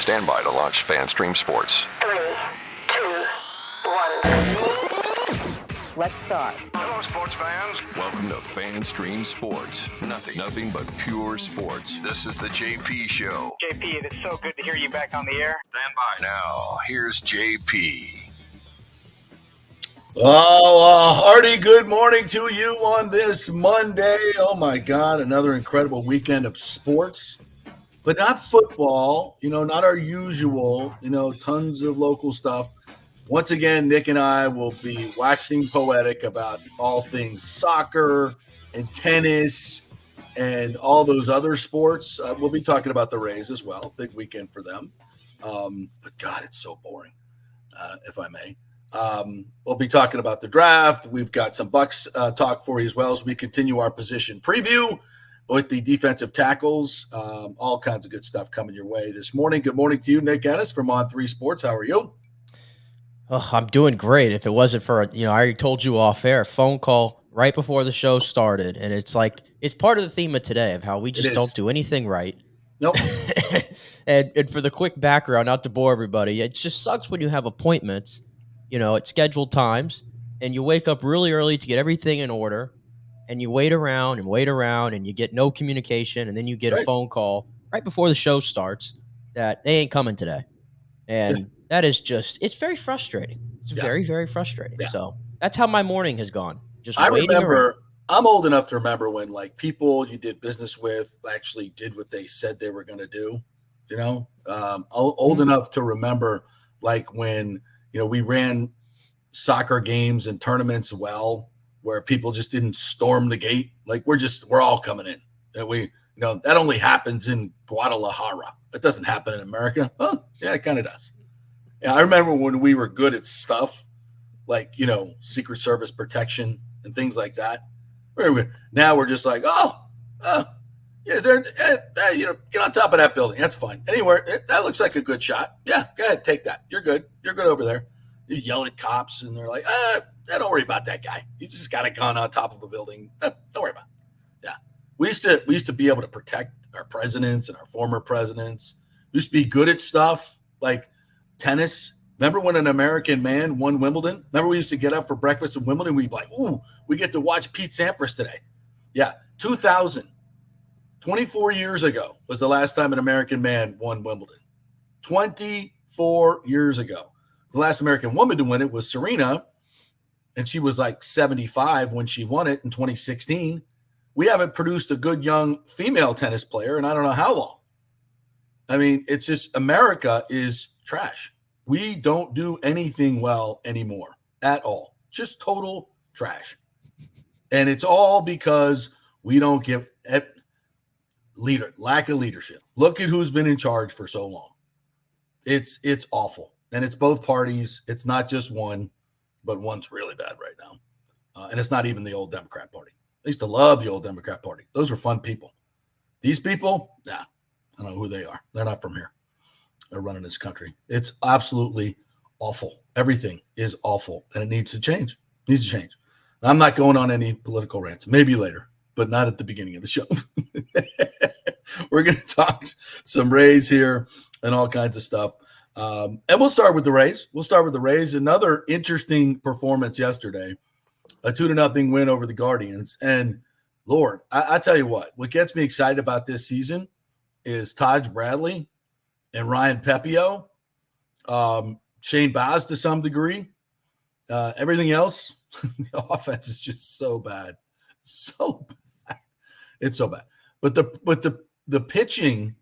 Stand by to launch FanStream Sports. 3, 2, 1. Let's start. Hello, sports fans. Welcome to FanStream Sports. Nothing but pure sports. This is the JP Show. JP, it is so good to hear you back on the air. Stand by. Now, here's JP. Hearty good morning to you on this Monday. Oh, my God, another incredible weekend of sports. But not football, not our usual, tons of local stuff. Once again, Nick and I will be waxing poetic about all things soccer and tennis and all those other sports. We'll be talking about the Rays as well. Big weekend for them. But God, it's so boring, if I may. We'll be talking about the draft. We've got some Bucks talk for you as well as we continue our position preview with the defensive tackles. All kinds of good stuff coming your way this morning. Good morning to you, Nick Ennis from On3 Sports. How are you? Oh, I'm doing great. If it wasn't for, I already told you off air, phone call right before the show started. And it's like, it's part of the theme of today of how we just don't do anything right. Nope. and for the quick background, not to bore everybody, it just sucks when you have appointments, at scheduled times, and you wake up really early to get everything in order, and you wait around, and you get no communication, and then you get a phone call right before the show starts that they ain't coming today. And that is just, it's very frustrating. It's very, very frustrating. Yeah. So that's how my morning has gone. I'm old enough to remember when people you did business with actually did what they said they were going to do, old enough to remember when, we ran soccer games and tournaments where people just didn't storm the gate. We're all coming in. And that only happens in Guadalajara. It doesn't happen in America. Oh, yeah, it kind of does. Yeah, I remember when we were good at stuff Secret Service protection and things like that. Now we're just get on top of that building. That's fine. Anywhere, that looks like a good shot. Yeah, go ahead, take that. You're good. You're good over there. You yell at cops, and they're like, don't worry about that guy. He's just got a gun on top of a building. Don't worry about it. Yeah, we used to be able to protect our presidents and our former presidents. We used to be good at stuff like tennis. Remember when an American man won Wimbledon? Remember we used to get up for breakfast in Wimbledon? We'd be like, ooh, we get to watch Pete Sampras today. Yeah, 2000, 24 years ago was the last time an American man won Wimbledon. 24 years ago. The last American woman to win it was Serena, and she was 75 when she won it in 2016. We haven't produced a good young female tennis player in I don't know how long. I mean, it's just America is trash. We don't do anything well anymore at all. Just total trash. And it's all because we don't give lack of leadership. Look at who's been in charge for so long. It's awful. And it's both parties. It's not just one, but one's really bad right now. And it's not even the old Democrat Party. I used to love the old Democrat Party. Those were fun people. These people, I don't know who they are. They're not from here. They're running this country. It's absolutely awful. Everything is awful, and it needs to change. It needs to change. I'm not going on any political rants. Maybe later, but not at the beginning of the show. We're going to talk some Rays here and all kinds of stuff. And we'll start with the Rays. Another interesting performance yesterday, a 2-0 win over the Guardians. And Lord, I tell you what gets me excited about this season is Taj Bradley and Ryan Pepio, Shane Baz to some degree. Everything else, the offense is just so bad. So bad. It's so bad. But the pitching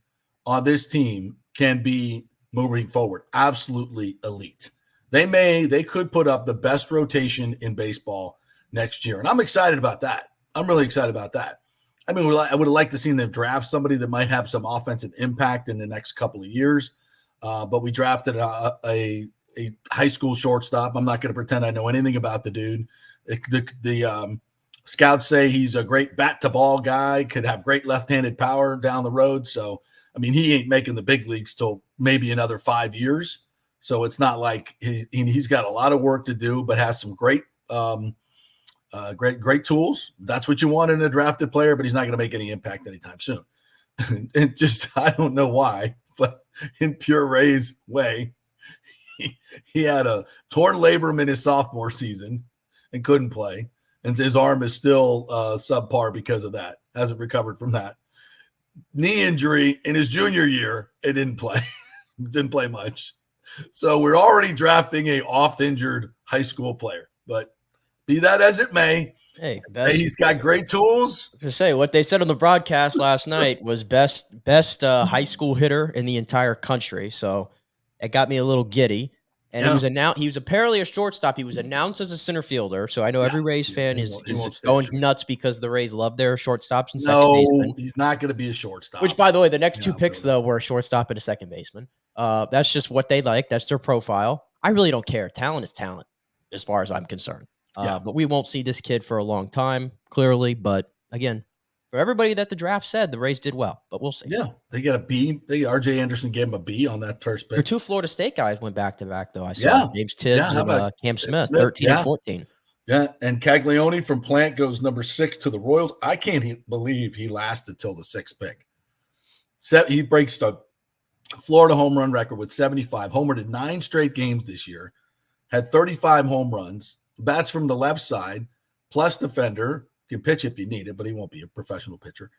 on this team can be moving forward absolutely elite. They could put up the best rotation in baseball next year. And I'm excited about that. I'm really excited about that. I mean, I would have liked to seen them draft somebody that might have some offensive impact in the next couple of years. But we drafted a high school shortstop. I'm not going to pretend I know anything about the dude. The scouts say he's a great bat-to-ball guy, could have great left-handed power down the road. So, I mean, he ain't making the big leagues till maybe another 5 years. So it's not like he's got a lot of work to do, but has some great great tools. That's what you want in a drafted player, but he's not going to make any impact anytime soon. And just, I don't know why, but in pure Rays way, he had a torn labrum in his sophomore season and couldn't play. And his arm is still subpar because of that. Hasn't recovered from that. Knee injury in his junior year, it didn't play. Didn't play much. So we're already drafting a oft-injured high school player. But be that as it may, Hey, he's got great tools. To say what they said on the broadcast last night was best high school hitter in the entire country. So it got me a little giddy. And he was apparently a shortstop. He was announced as a center fielder. So I know every Rays fan is going nuts because the Rays love their shortstops and second baseman. No, he's not going to be a shortstop. Which, by the way, the next two picks, though, were a shortstop and a second baseman. That's just what they like. That's their profile. I really don't care. Talent is talent as far as I'm concerned. But we won't see this kid for a long time, clearly. But, again, for everybody that the draft said, the Rays did well. But we'll see. Yeah, they got a B. R.J. Anderson gave him a B on that first pick. Their two Florida State guys went back-to-back, though. I saw James Tibbs and Cam Smith, 13 and 14. Yeah, and Caglione from Plant goes number 6 to the Royals. I can't believe he lasted till the 6th pick. He breaks the Florida home run record with 75. Homered in 9 straight games this year. Had 35 home runs. Bats from the left side, plus defender. Can pitch if you need it, but he won't be a professional pitcher.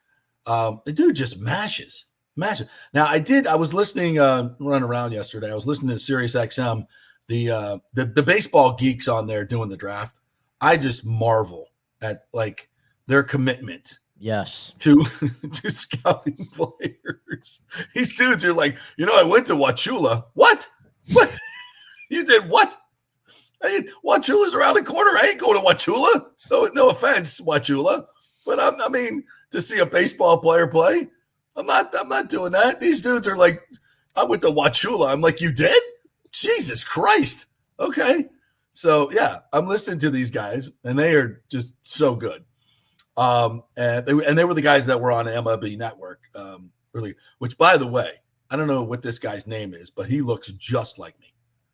The dude just mashes. Now, I was listening, running around yesterday. I was listening to Sirius XM, the baseball geeks on there doing the draft. I just marvel at like their commitment. Yes. To scouting players. These dudes are like, I went to Wauchula. What? You did what? Wauchula's around the corner. I ain't going to Wauchula. No offense, Wauchula. But I mean, to see a baseball player play, I'm not doing that. These dudes are like, I went to Wauchula. I'm like, you did? Jesus Christ. Okay. So yeah, I'm listening to these guys, and they are just so good. And they were the guys that were on MLB Network earlier. Which, by the way, I don't know what this guy's name is, but he looks just like me.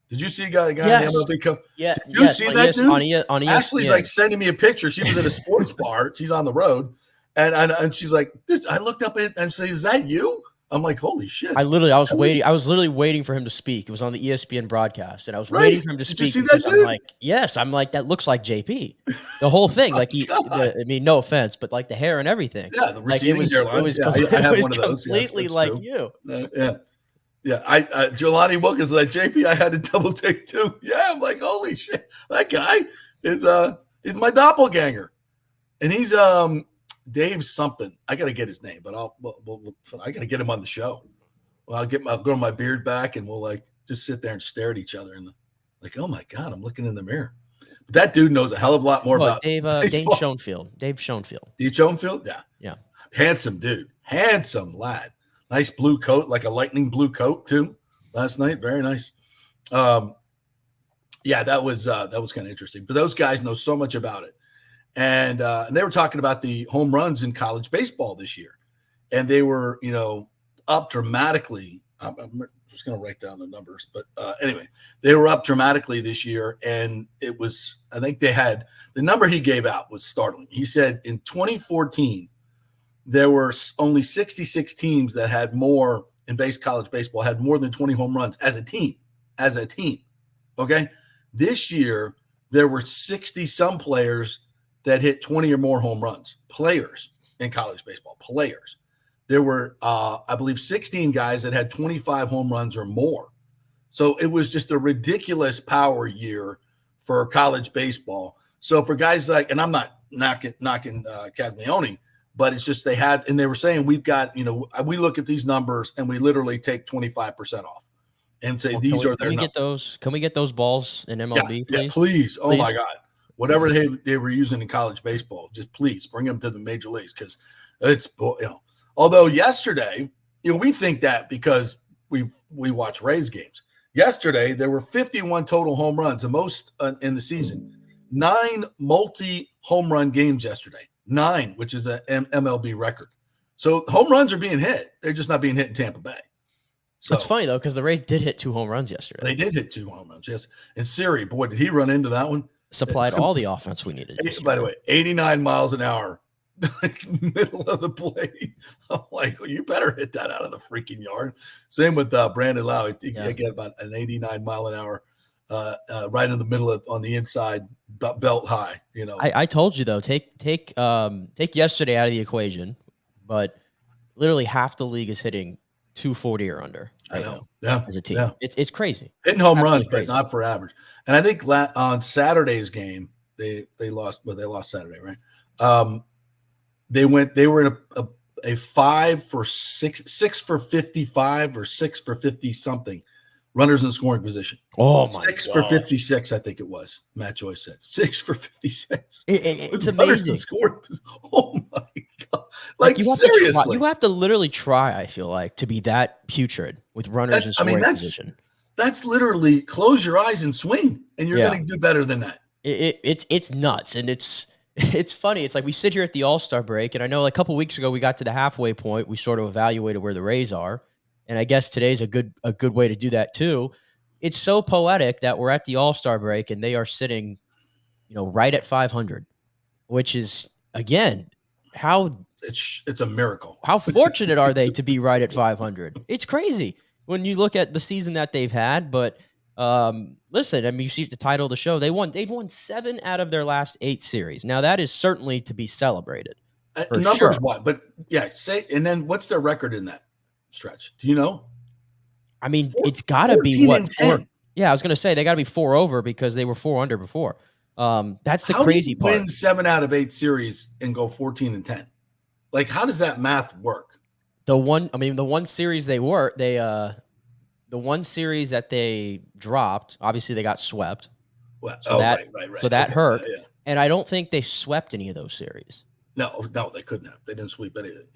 Did you see a guy yes. in MLB? Yeah. Did you see that dude? On ESPN. Ashley's like sending me a picture. She was at a sports bar. She's on the road, and she's like, "This." I looked up it and said, "Is that you?" I'm like, "Holy shit!" I was literally waiting for him to speak. It was on the ESPN broadcast, and I was waiting for him to speak. Did you see that dude? I'm like, yes. I'm like, that looks like JP. The whole thing, like no offense, but like the hair and everything. Yeah, the receding hairline. It was completely like you. Yeah, Jelani Wilkins like JP. I had to double take too. Yeah, I'm like, holy shit, that guy is my doppelganger, and he's Dave something. I got to get his name, but I got to get him on the show. Well, I'll grow my beard back, and we'll like just sit there and stare at each other and like, oh my god, I'm looking in the mirror. But that dude knows a hell of a lot more about Dave Schoenfield. Dave Schoenfield. Yeah, handsome dude, handsome lad. Nice blue coat, like a lightning blue coat too. Last night, very nice. Yeah, that was kind of interesting. But those guys know so much about it, and they were talking about the home runs in college baseball this year, and they were up dramatically. I'm just going to write down the numbers, but anyway, they were up dramatically this year, and it was. I think they had the number he gave out was startling. He said in 2014. There were only 66 teams that had more in college baseball, had more than 20 home runs as a team. Okay. This year, there were 60 some players that hit 20 or more home runs. Players in college baseball. Players. There were, I believe, 16 guys that had 25 home runs or more. So it was just a ridiculous power year for college baseball. So for guys like, and I'm not knocking Caglione, but it's just they were saying we've got, we look at these numbers and we literally take 25% off and say these are their numbers. Can we get those balls in MLB, please? Yeah, please. Oh my God. Whatever they were using in college baseball, just please bring them to the major leagues because it's, although yesterday, we think that because we watch Rays games. Yesterday, there were 51 total home runs, the most in the season. 9 multi-home run games yesterday. 9, which is an MLB record. So home runs are being hit. They're just not being hit in Tampa Bay. So it's funny, though, because the Rays did hit 2 home runs yesterday. They did hit 2 home runs, yes. And Siri, boy, did he run into that one. Supplied all the offense we needed. By the way, 89 miles an hour like middle of the plate. I'm like, well, you better hit that out of the freaking yard. Same with Brandon Lau. I think I get about an 89 mile an hour right in the middle on the inside, belt high. I told you though, take yesterday out of the equation, but literally half the league is hitting 240 or under. I know. Yeah. As a team. Yeah. It's crazy. Hitting home runs, crazy. but not for average. And I think on Saturday's game, they lost, but they lost Saturday, right? They were in a 5 for 6 for 55 or 6 for 50 something runners in scoring position. Oh my 6 gosh. for 56, I think it was. Matt Joyce said 6 for 56. It's runners amazing. in scoring position. Oh my god! Like seriously, You have to literally try. I feel like to be that putrid with runners in scoring position. That's literally close your eyes and swing, and you're going to do better than that. It's nuts, and it's funny. It's like we sit here at the All-Star break, and I know like a couple weeks ago we got to the halfway point. We sort of evaluated where the Rays are, and I guess today's a good way to do that too. It's so poetic that we're at the All-Star break, and they are sitting, right at 500, which is again how it's a miracle. How fortunate are they to be right at 500? It's crazy when you look at the season that they've had, but. Listen, I mean, you see the title of the show. They've won 7 out of their last 8 series. Now that is certainly to be celebrated. Numbers what? But yeah, and then what's their record in that stretch? Do you know? I mean, it's got to be what? 4? Yeah, I was going to say they got to be 4 over because they were 4 under before. That's the how crazy do you part. Win 7 out of 8 series and go 14-10. Like, how does that math work? The one series the one series that they dropped, obviously they got swept. Well, so right. So that hurt. Yeah. And I don't think they swept any of those series. No, they couldn't have. They didn't sweep anything,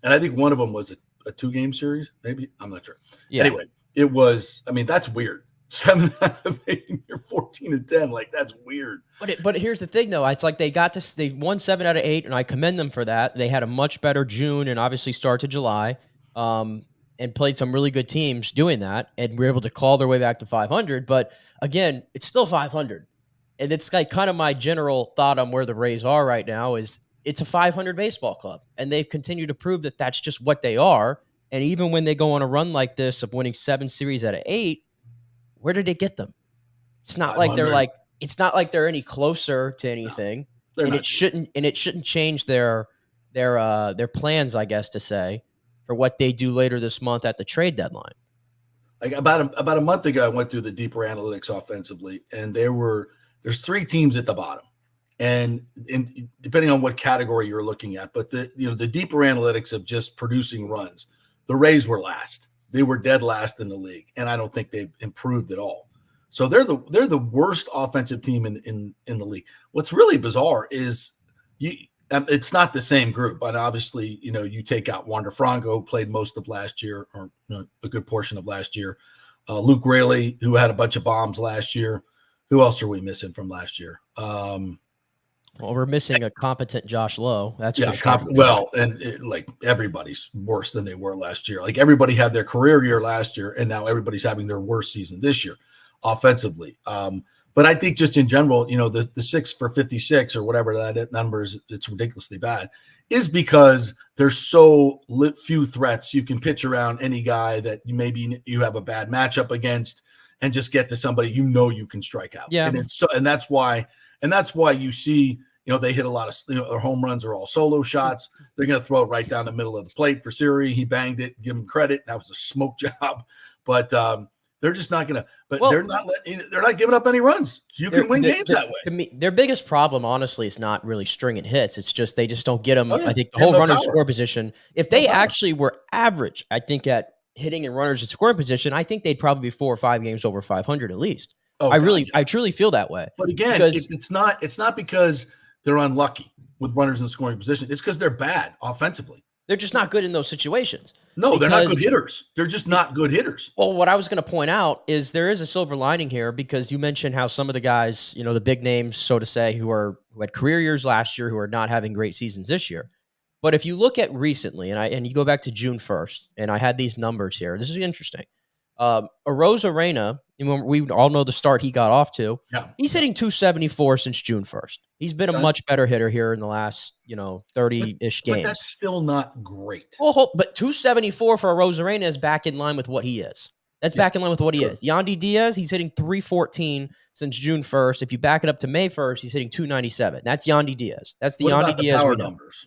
And I think one of them was a 2-game series, maybe. I'm not sure. Yeah. Anyway, it was, that's weird. 7 out of 8, and you're 14-10. Like, that's weird. But here's the thing, though. It's like they won 7 out of 8, and I commend them for that. They had a much better June and obviously start to July. And played some really good teams doing that, and were able to call their way back to 500. But again, it's still 500, and it's like kind of my general thought on where the Rays are right now is it's a 500 baseball club, and they've continued to prove that that's just what they are. And even when they go on a run like this of winning 7 series out of 8, where did it get them? It's not like they're any closer to anything, and it shouldn't change their plans, I guess, to say. For what they do later this month at the trade deadline. Like about a month ago, I went through the deeper analytics offensively, and there's 3 teams at the bottom, and depending on what category you're looking at, but the deeper analytics of just producing runs, the Rays were last. They were dead last in the league, and I don't think they've improved at all. So they're the worst offensive team in the league. What's really bizarre is it's not the same group, but obviously, you take out Wander Franco, who played most of last year, or a good portion of last year. Luke Raley, who had a bunch of bombs last year. Who else are we missing from last year? Well, we're missing a competent Josh Lowe. That's like everybody's worse than they were last year. Like everybody had their career year last year, and now everybody's having their worst season this year, offensively. But I think just in general, the 6 for 56 or whatever that number is, it's ridiculously bad, is because there's so few threats. You can pitch around any guy that you have a bad matchup against and just get to somebody you can strike out. Yeah. And that's why you see, they hit a lot of their home runs are all solo shots. They're going to throw it right down the middle of the plate for Siri. He banged it. Give him credit. That was a smoke job. But they're just not going to. But they're not giving up any runs. You can win games that way. To me, their biggest problem, honestly, is not really stringing hits. It's just they just don't get them. I think the whole runner score position. If they actually were average, I think at hitting and runners in scoring position, I think they'd probably be 4 or 5 games over 500 at least. I truly feel that way. But again, it's not because they're unlucky with runners in scoring position. It's because they're bad offensively. They're just not good in those situations. No, they're not good hitters. They're just not good hitters. Well, what I was going to point out is there is a silver lining here because you mentioned how some of the guys, the big names, so to say, who had career years last year, who are not having great seasons this year. But if you look at recently, and you go back to June 1st, and I had these numbers here. This is interesting. Arozarena, we all know the start he got off to. Yeah. He's hitting 274 since June 1st. He's been a much better hitter here in the last, 30-ish games. But that's still not great. Well, but 274 for Arozarena is back in line with what he is. That's back in line with what he is. Yandy Diaz, he's hitting 314 since June 1st. If you back it up to May 1st, he's hitting 297. That's Yandy Diaz. That's the What Yandy about the Diaz power we know. numbers?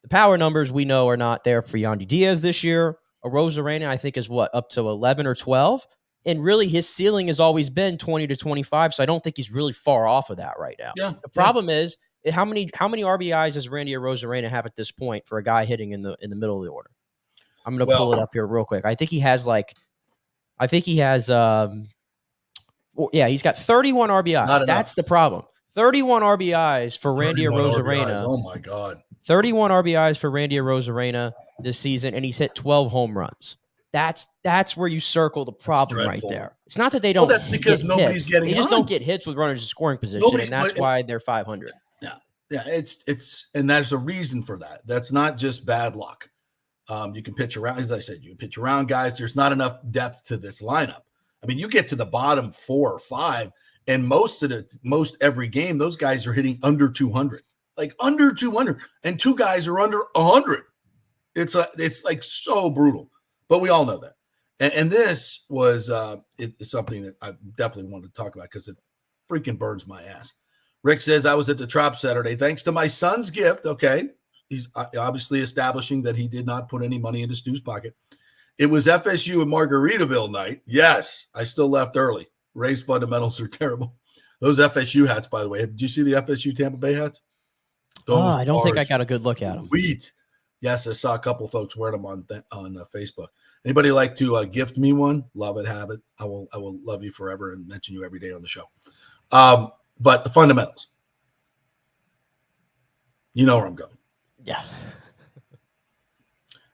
The power numbers we know are not there for Yandy Diaz this year. Arozarena, I think, is up to 11 or 12. And really, his ceiling has always been 20 to 25. So I don't think he's really far off of that right now. Yeah. The problem is, how many RBIs does Randy Arozarena have at this point for a guy hitting in the middle of the order? I'm going to pull it up here real quick. I think he has he's got 31 RBIs. That's the problem. 31 RBIs for Randy Arozarena. Oh my God. 31 RBIs for Randy Arozarena this season, and he's hit 12 home runs. That's where you circle the problem right there. It's not that they don't. Well, that's because nobody's getting. They just don't get hits with runners in scoring position, and that's why they're 500. Yeah. It's and there's a reason for that. That's not just bad luck. You can pitch around, as I said, you can pitch around guys. There's not enough depth to this lineup. I mean, you get to the bottom 4 or 5, and most every game, those guys are hitting under 200, like under 200, and 2 guys are under 100. It's like so brutal, but we all know that. And this was it's something that I definitely wanted to talk about because it freaking burns my ass. Rick says, I was at the Trop Saturday thanks to my son's gift. Okay. He's obviously establishing that he did not put any money into Stu's pocket. It was FSU and Margaritaville night. Yes, I still left early. Ray's fundamentals are terrible. Those FSU hats, by the way. Did you see the FSU Tampa Bay hats? I don't think I got a good look at them. Sweet. Yes, I saw a couple folks wearing them on Facebook. Anybody like to gift me one? Love it, have it. I will love you forever and mention you every day on the show. But the fundamentals. You know where I'm going. Yeah.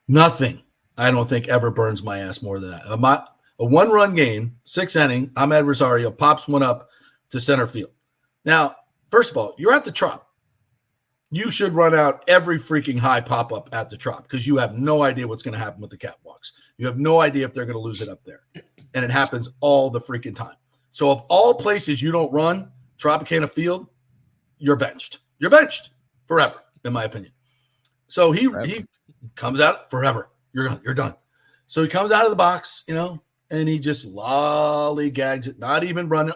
Nothing, I don't think, ever burns my ass more than that. A 1-run game, 6th inning, Ahmed Rosario pops one up to center field. Now, first of all, you're at the Trop. You should run out every freaking high pop-up at the Trop because you have no idea what's going to happen with the catwalks. You have no idea if they're going to lose it up there. And it happens all the freaking time. So of all places you don't run, Tropicana Field, you're benched. You're benched forever, in my opinion. So he comes out forever. You're done. So he comes out of the box, and he just lollygags it, not even running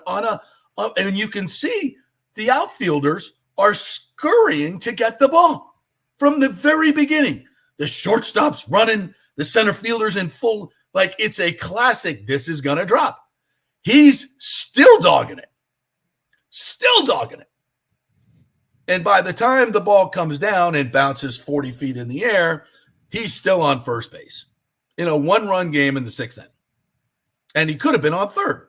and you can see the outfielders are scurrying to get the ball from the very beginning. The shortstop's running, the center fielder's in full, like it's a classic. This is going to drop. He's still dogging it. And by the time the ball comes down and bounces 40 feet in the air, he's still on first base in a 1-run game in the 6th inning. And he could have been on third.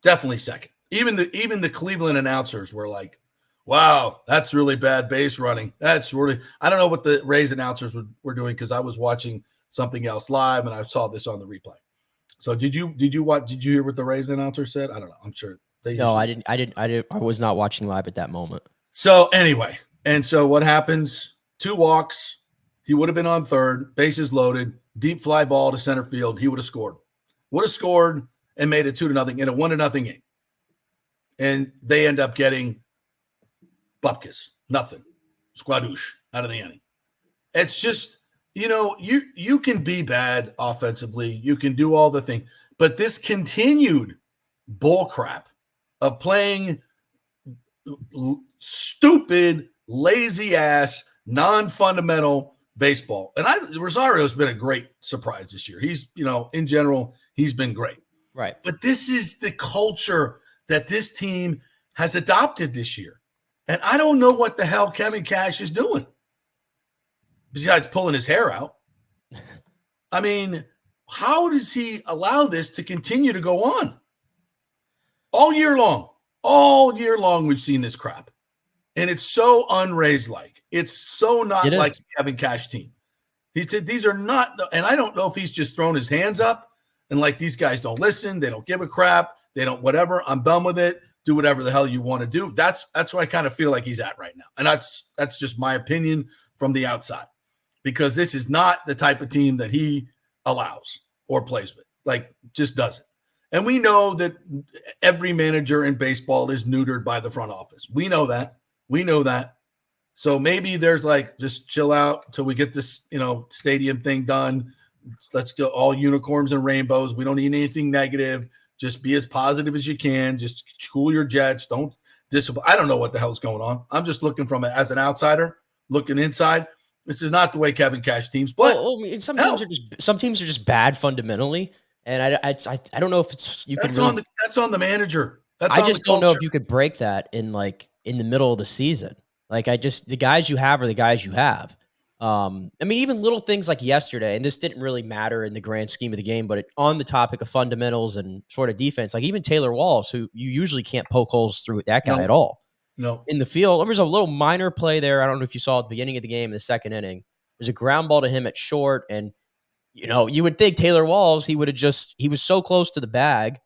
Definitely second. Even the Cleveland announcers were like, wow, that's really bad base running. That's really – I don't know what the Rays announcers were doing because I was watching something else live and I saw this on the replay. So did you hear what the Rays announcer said? I don't know. I'm sure. I didn't. I was not watching live at that moment. So anyway, and so what happens? 2 walks. He would have been on third, bases loaded, deep fly ball to center field. He would have scored. And made it 2-0 in a 1-0 game. And they end up getting bupkis, nothing, squadouche out of the inning. It's just, you can be bad offensively. You can do all the things. But this continued bull crap of playing stupid, lazy-ass, non-fundamental baseball. And Rosario's been a great surprise this year. He's, in general, he's been great. Right. But this is the culture that this team has adopted this year. And I don't know what the hell Kevin Cash is doing besides pulling his hair out. I mean, how does he allow this to continue to go on? All year long, we've seen this crap. And it's so un-Rays-like. It's so not like the Kevin Cash team. He said these are not – and I don't know if he's just thrown his hands up and like these guys don't listen. They don't give a crap. They don't whatever. I'm done with it. Do whatever the hell you want to do. That's where I kind of feel like he's at right now. And that's just my opinion from the outside because this is not the type of team that he allows. or placement. Like, just doesn't. And we know that every manager in baseball is neutered by the front office. We know that. So maybe there's like, just chill out until we get this, stadium thing done. Let's do all unicorns and rainbows. We don't need anything negative. Just be as positive as you can. Just cool your jets. Don't discipline. I don't know what the hell's going on. I'm just looking from it as an outsider, looking inside. This is not the way Kevin Cash teams play. Some teams are just bad fundamentally. And I don't know if it's that's on the manager. I just don't know if you could break that in the middle of the season. The guys you have are the guys you have. Even little things like yesterday, and this didn't really matter in the grand scheme of the game, but on the topic of fundamentals and sort of defense, like even Taylor Walls, who you usually can't poke holes through that guy at all. No. In the field, there was a little minor play there. I don't know if you saw at the beginning of the game in the second inning. There's a ground ball to him at short, and you would think Taylor Walls, he was so close to the bag.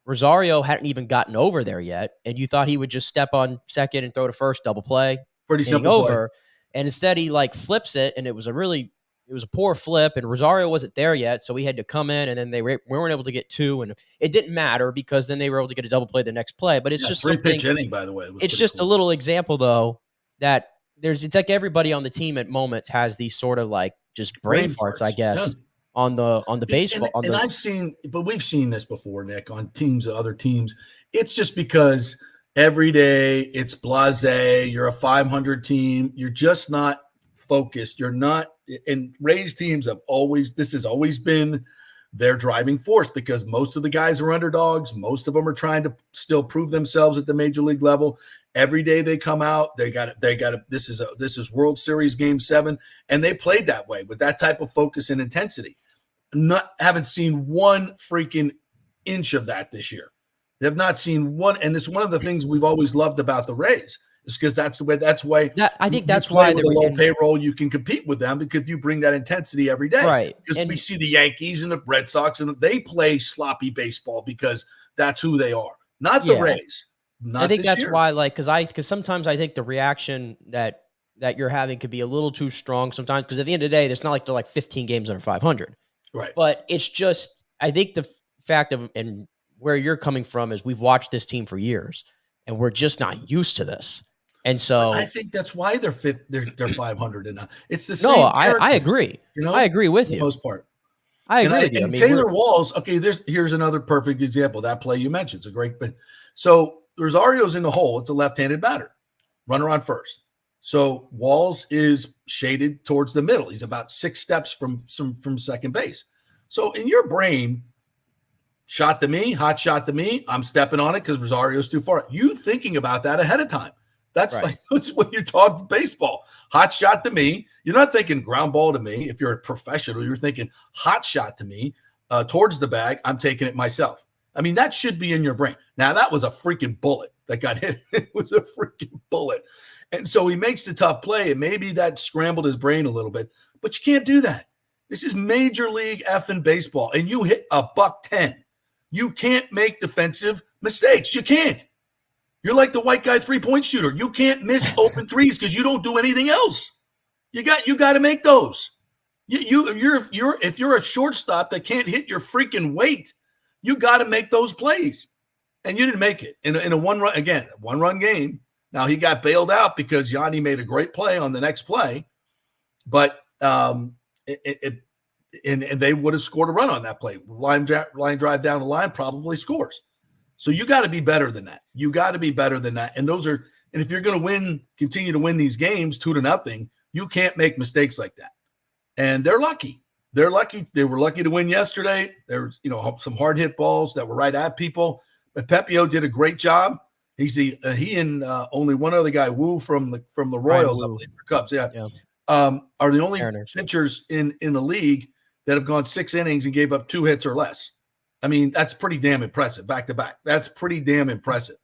Rosario hadn't even gotten over there yet, and you thought he would just step on second and throw to first, double play. Pretty simple over. Play. And instead he flips it, and it was a poor flip, and Rosario wasn't there yet, so we had to come in, and then we weren't able to get two, and it didn't matter because then they were able to get a double play the next play. But it's just three-pitch inning, by the way. It's just cool. A little example, though, that it's like everybody on the team at moments has these sort of just brain farts, I guess. Yeah. On the baseball, we've seen this before, Nick, on other teams. It's just because every day it's blasé. You're a 500 team. You're just not focused. You're not. And Rays teams this has always been their driving force because most of the guys are underdogs. Most of them are trying to still prove themselves at the major league level. Every day they come out, they got it. This is World Series Game 7, and they played that way with that type of focus and intensity. Haven't seen one freaking inch of that this year. They have not seen one, and it's one of the things we've always loved about the Rays. Is because that's the way. That's why I think that's why with a low payroll you can compete with them because you bring that intensity every day. Right. Because we see the Yankees and the Red Sox and they play sloppy baseball because that's who they are. Not the Rays. I think that's why, because sometimes I think the reaction that you're having could be a little too strong sometimes. Because at the end of the day, it's not like they're 15 games under 500. Right. But it's just, I think the fact of, and where you're coming from is we've watched this team for years and we're just not used to this. And so I think that's why they're 500 and not. It's the same. No, I agree. I agree with you. For the most part. I agree with you. And Taylor Walls, okay, here's another perfect example. That play you mentioned. It's a great play. So Rosario's in the hole. It's a left-handed batter. Runner on first. So Walls is shaded towards the middle. He's about 6 steps from second base. So in your brain, hot shot to me, I'm stepping on it because Rosario's too far. You thinking about that ahead of time. That's right. That's when you're talking baseball. Hot shot to me. You're not thinking ground ball to me. If you're a professional, you're thinking hot shot to me towards the bag. I'm taking it myself. I mean, that should be in your brain. Now, that was a freaking bullet that got hit. It was a freaking bullet. And so he makes the tough play, and maybe that scrambled his brain a little bit. But you can't do that. This is Major League effing baseball, and you hit a $110. You can't make defensive mistakes. You can't. You're like the white guy three-point shooter. You can't miss open threes because you don't do anything else. You got to make those. If you're a shortstop that can't hit your freaking weight, you got to make those plays. And you didn't make it in a one-run game. Now he got bailed out because Yanni made a great play on the next play, but and they would have scored a run on that play. Line drive down the line, probably scores. So you got to be better than that. You got to be better than that. And if you're going to continue to win these games 2-0, you can't make mistakes like that. And they're lucky. They're lucky. They were lucky to win yesterday. There was, some hard hit balls that were right at people. But Pepiot did a great job. He and only one other guy, Wu from the Royals, I believe, or Cubs, are the only pitchers in the league that have gone 6 innings and gave up 2 hits or less. I mean, that's pretty damn impressive, back to back. That's pretty damn impressive.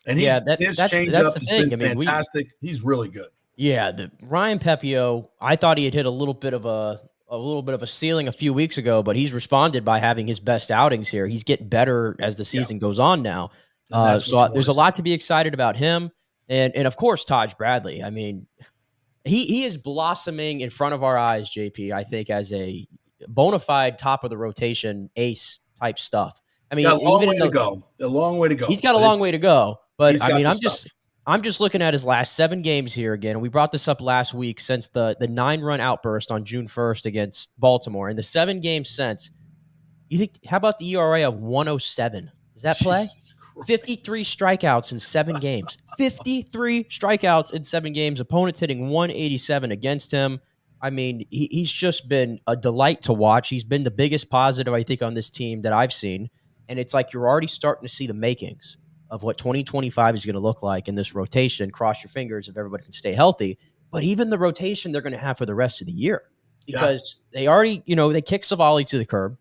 And his changeup has been fantastic. He's really good. Yeah, Ryan Pepiot, I thought he had hit a little bit of a ceiling a few weeks ago, but he's responded by having his best outings here. He's getting better as the season goes on now. So there's a lot to be excited about him. And of course, Taj Bradley. I mean, he is blossoming in front of our eyes, JP, I think, as a bona fide top of the rotation ace type stuff. I mean, got a long even way to go. A long way to go. He's got a long way to go. But I mean, I'm just looking at his last 7 games here again. And we brought this up last week since the 9-run outburst on June 1st against Baltimore. In the 7 games since, how about the ERA of 107? Does that play? 53 strikeouts in 7 games. 53 strikeouts in 7 games. Opponents hitting 187 against him. I mean, he's just been a delight to watch. He's been the biggest positive, I think, on this team that I've seen. And it's like you're already starting to see the makings of what 2025 is going to look like in this rotation. Cross your fingers if everybody can stay healthy. But even the rotation they're going to have for the rest of the year. Because they already, they kicked Savali to the curb,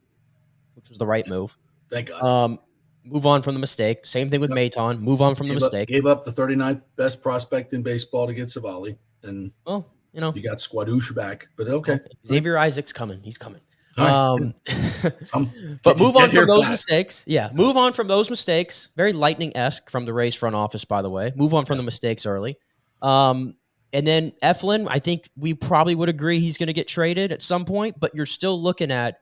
which was the right move. Thank God. Move on from the mistake. Same thing with Maton. Move on from the mistake. Gave up the 39th best prospect in baseball to get Savali. And, you got Squadouche back. But okay. Xavier Isaac's coming. He's coming. Right. But move on from those mistakes. Yeah, move on from those mistakes. Very Lightning-esque from the Rays front office, by the way. Move on from the mistakes early. And then Eflin, I think we probably would agree he's going to get traded at some point, but you're still looking at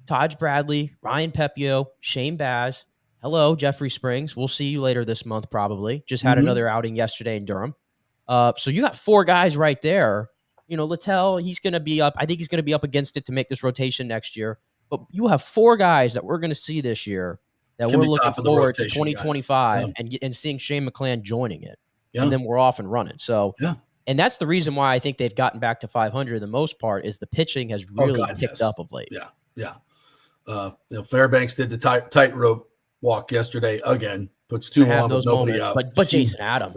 Taj Bradley, Ryan Pepio, Shane Baz. Hello, Jeffrey Springs. We'll see you later this month, probably. Just had another outing yesterday in Durham. So you got 4 guys right there. Littell, he's going to be up. I think he's going to be up against it to make this rotation next year. But you have 4 guys that we're going to see this year that we're looking forward to 2025 and seeing Shane McClann joining it. Yeah. And then we're off and running. So, and that's the reason why I think they've gotten back to 500 the most part is the pitching has really picked up of late. Yeah. Fairbanks did the tightrope walk yesterday again. Puts 2 on those nobody out. But Jason Adam,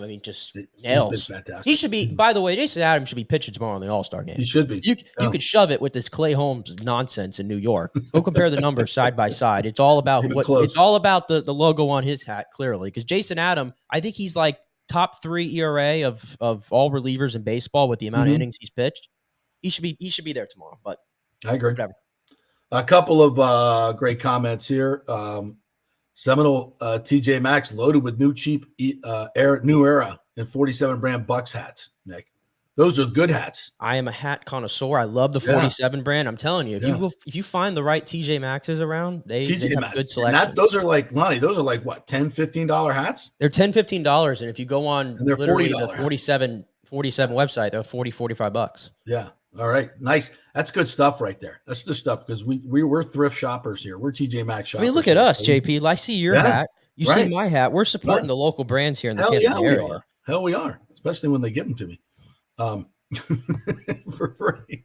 I mean, just nails. He should be. By the way, Jason Adam should be pitching tomorrow in the All-Star game. He should be. You could shove it with this Clay Holmes nonsense in New York. Go compare the numbers side by side. It's all about it's all about the logo on his hat, clearly. Because Jason Adam, I think he's like top 3 ERA of all relievers in baseball with the amount of innings he's pitched. He should be there tomorrow. But I agree. Whatever. A couple of great comments here. Seminole TJ Maxx loaded with new cheap New Era and 47 brand Bucks hats, Nick. Those are good hats. I am a hat connoisseur. I love the 47 brand. I'm telling you, if you find the right TJ Maxxes around, they have good selections. Those are like, Lonnie, those are like what, $10, $15 hats? They're $10, $15. And if you go on they're literally $40 the 47 website, they're $40, $45. Yeah. All right. Nice. That's good stuff right there. That's the stuff because we're thrift shoppers here. We're TJ Maxx shoppers. I mean, look at us, JP. I see your hat. You see my hat. We're supporting the local brands here in the Tampa area. Hell, we are. Especially when they give them to me. For free.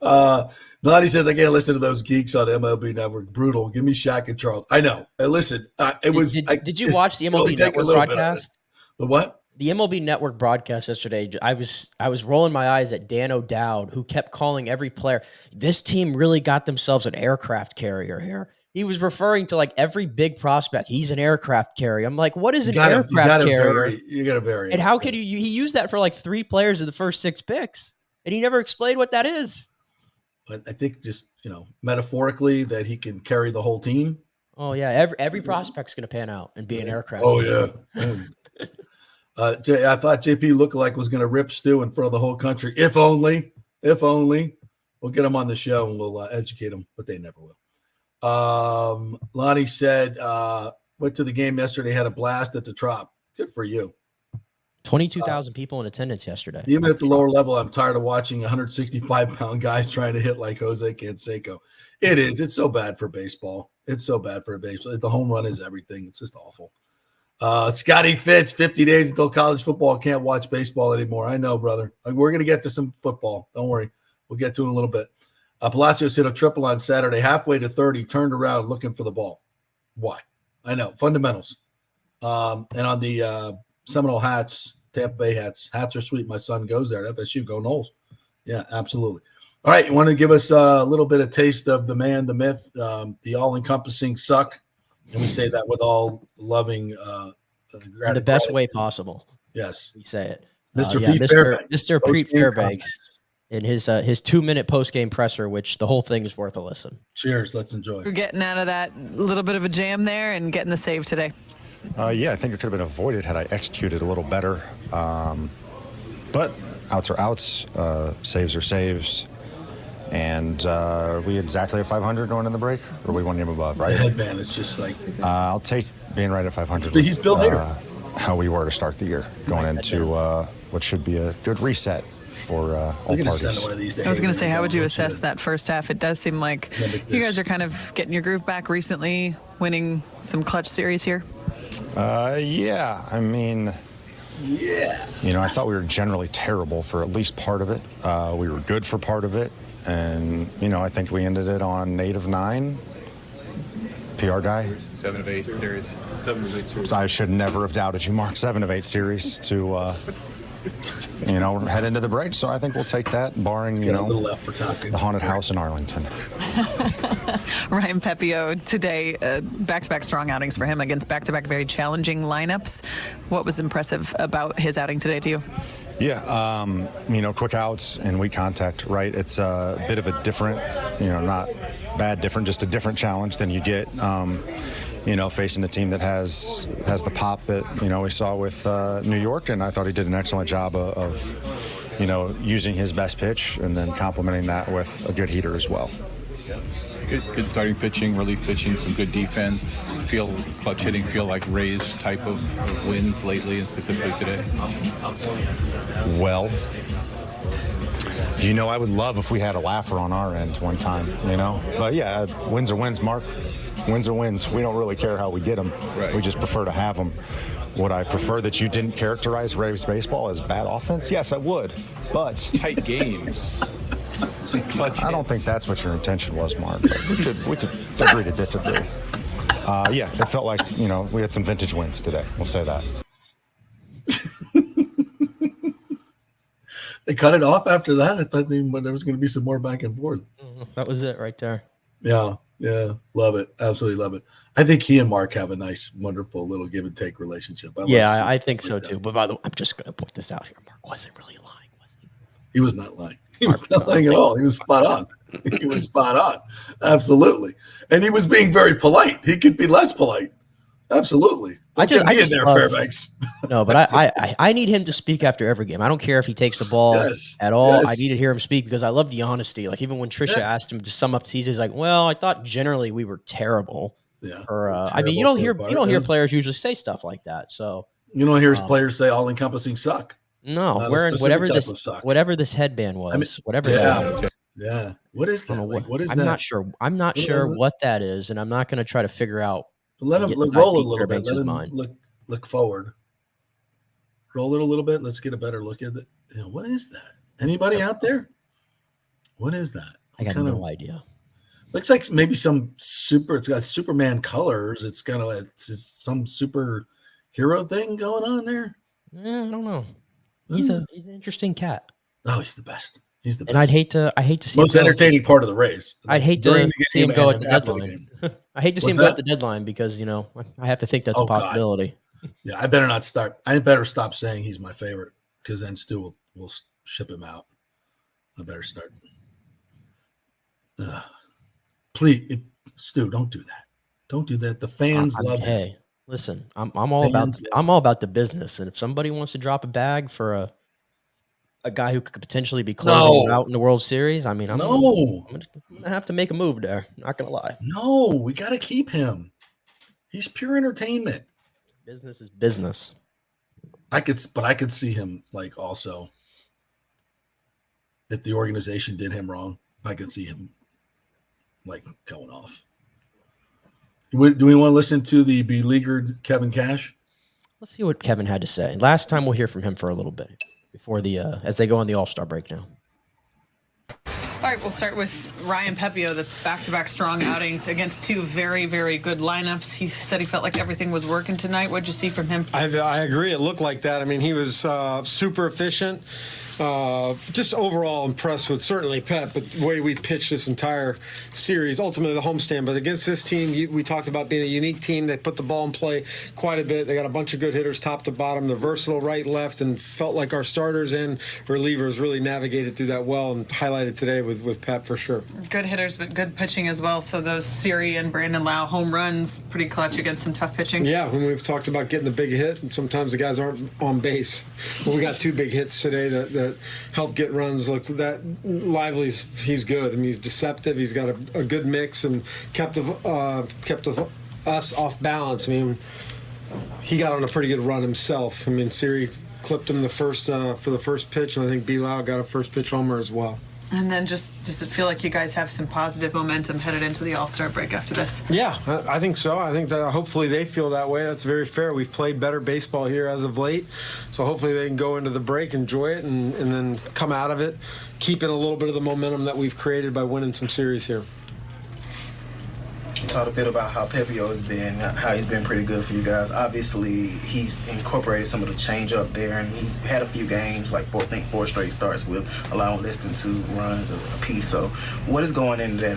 Noddy says, I can't listen to those geeks on MLB Network. Brutal. Give me Shaq and Charles. I know. Listen, it was. Did you watch the MLB Network broadcast? The what? The MLB Network broadcast yesterday, I was rolling my eyes at Dan O'Dowd, who kept calling every player, this team really got themselves an aircraft carrier here. He was referring to like every big prospect. He's an aircraft carrier. I'm like, what is an aircraft carrier? You got to vary. And how could he used that for like 3 players of the first 6 picks, and he never explained what that is. But I think just, metaphorically that he can carry the whole team. Oh yeah. Every prospect's going to pan out and be an aircraft carrier. Yeah. I thought JP Lookalike was going to rip Stu in front of the whole country. If only. We'll get him on the show and we'll educate him, but they never will. Lonnie said, went to the game yesterday, had a blast at the Trop. Good for you. 22,000 people in attendance yesterday. Even at the lower level, I'm tired of watching 165-pound guys trying to hit like Jose Canseco. It is. It's so bad for baseball. The home run is everything. It's just awful. Scotty Fitz, 50 days until college football. Can't watch baseball anymore. I know, brother. We're going to get to some football. Don't worry. We'll get to it in a little bit. Palacios hit a triple on Saturday. Halfway to third, he turned around looking for the ball. Why? I know. Fundamentals. And on the Seminole hats, Tampa Bay hats are sweet. My son goes there. FSU, go Noles. Yeah, absolutely. All right. You want to give us a little bit of taste of the man, the myth, the all-encompassing suck? And we say that with all loving in the best way possible. Yes. We say it. Mr. Pete Fairbanks in his 2-minute post-game presser, which the whole thing is worth a listen. Cheers. Let's enjoy. We're getting out of that little bit of a jam there and getting the save today. Yeah, I think it could have been avoided had I executed a little better. But outs are outs. Saves are saves. And we exactly at 500 going in the break, or we one game above, The right? headband is just like I'll take being right at 500. But he's Bill Hader. How we were to start the year, going into what should be a good reset for all we're gonna send parties. one of these to I was going to Hader say, and how go, would you "Let's assess do that first half? It does seem like Mimic you this." guys are kind of getting your groove back recently, winning some clutch series here. Yeah, I mean, Yeah. you know, I thought we were generally terrible for at least part of it. We were good for part of it. And, you know, I think we ended it on 8 of 9. PR guy. 7 of 8 series. 7 of 8 series. So I should never have doubted you, Mark. 7 of 8 series to, you know, head into the break. So I think we'll take that, barring, you Got a little know, left for talking. the haunted house in Arlington. Ryan Pepio today, back-to-back strong outings for him against back-to-back very challenging lineups. What was impressive about his outing today to you? Yeah, you know, quick outs and weak contact, right? It's a bit of a different, you know, not bad different, just a different challenge than you get, you know, facing a team that has the pop that, you know, we saw with New York. And I thought he did an excellent job of, you know, using his best pitch and then complementing that with a good heater as well. Good starting pitching, relief pitching, some good defense. Clutch hitting feel like Rays type of wins lately and specifically today. Well, you know, I would love if we had a laugher on our end one time, you know. But yeah, wins are wins, Mark. Wins are wins. We don't really care how we get them. Right. We just prefer to have them. Would I prefer that you didn't characterize Rays baseball as bad offense? Yes, I would. But Tight games. Clutch I don't think that's what your intention was, Mark. But we could agree to disagree. Yeah, it felt like, you know, we had some vintage wins today. We'll say that. They cut it off after that. I thought there was going to be some more back and forth. That was it right there. Yeah, love it, absolutely love it. I think he and Mark have a nice, wonderful little give and take relationship. I think so too. But by the way, I'm just going to put this out here. Mark wasn't really lying, was he? He was not lying. He was not lying at all. He was spot on. He was spot on. Absolutely. And he was being very polite. He could be less polite. Absolutely. I just in there, love- Fairbanks. No, but I need him to speak after every game. I don't care if he takes the ball Yes, at all. yes. I need to hear him speak because I love the honesty. Like even when Trisha asked him to sum up the season, he's like, "Well, I thought generally we were terrible." Yeah. Or I Terrible mean, you don't for hear part. players usually say stuff like that. So You don't hear players say all encompassing suck. no, Not a wearing specific whatever type of this suck. headband was, I mean, whatever yeah. that was. Yeah. What is I that? don't know Like, what is I'm that? not sure. I'm not sure what that is, and I'm not going to try to figure out. Let him get roll a inside Pete little bit. Fairbanks' Let him mind. look forward. Roll it a little bit. Let's get a better look at it. You know, what is that? Anybody out there? What is that? I got no idea. Looks like maybe some super. It's got Superman colors. It's kind of like it's some superhero thing going on there. I don't know. He's an interesting cat, Oh, he's the best. He's the best. and I hate to see most him go. entertaining part of the race. I'd hate During to the see him game go and at the after the deadline. game. I hate to see What's him go that? at the deadline because I have to think that's Oh, a God. possibility. Yeah, I better not start. I better stop saying he's my favorite because then Stu will ship him out. I better start. Please, Stu, don't do that. Don't do that. The fans love him. Hey, listen, I'm all about the business, and if somebody wants to drop a bag for a guy who could potentially be closing No. out in the World Series, I mean, I'm No, gonna have to make a move there. Not gonna lie, no, we got to keep him. He's pure entertainment. business is business. I could see him like also. If the organization did him wrong, I could see him like going off. Do we want to listen to the beleaguered Kevin Cash? Let's see what Kevin had to say. Last time we'll hear from him for a little bit before the as they go on the All-Star break now. All right, we'll start with Ryan Pepio. That's back-to-back strong outings against two very, very good lineups. He said he felt like everything was working tonight. What'd you see from him? I agree. It looked like that. I mean, he was super efficient. Just overall impressed with certainly Pep, but the way we pitched this entire series, ultimately the homestand. But against this team, we talked about being a unique team. They put the ball in play quite a bit. They got a bunch of good hitters top to bottom. They're versatile right, left, and felt like our starters and relievers really navigated through that well and highlighted today with Pep for sure. Good hitters, but good pitching as well. So those Siri and Brandon Lau home runs, pretty clutch against some tough pitching. Yeah, when we've talked about getting the big hit, sometimes the guys aren't on base. Well, we got two big hits today that that help get runs. Look, that Lively's, he's good. I mean, he's deceptive. He's got a good mix and kept us off balance. I mean, he got on a pretty good run himself. I mean, Siri clipped him for the first pitch, and I think Bilal got a first pitch homer as well. And then does it feel like you guys have some positive momentum headed into the All-Star break after this? Yeah, I think so. I think that hopefully they feel that way. That's very fair. We've played better baseball here as of late, so hopefully they can go into the break, enjoy it, and then come out of it, keeping a little bit of the momentum that we've created by winning some series here. You talked a bit about how Pepiot has been, how he's been pretty good for you guys. Obviously, he's incorporated some of the change up there, and he's had a few games, like four straight starts with allowing less than 2 runs a piece. So, what is going into that?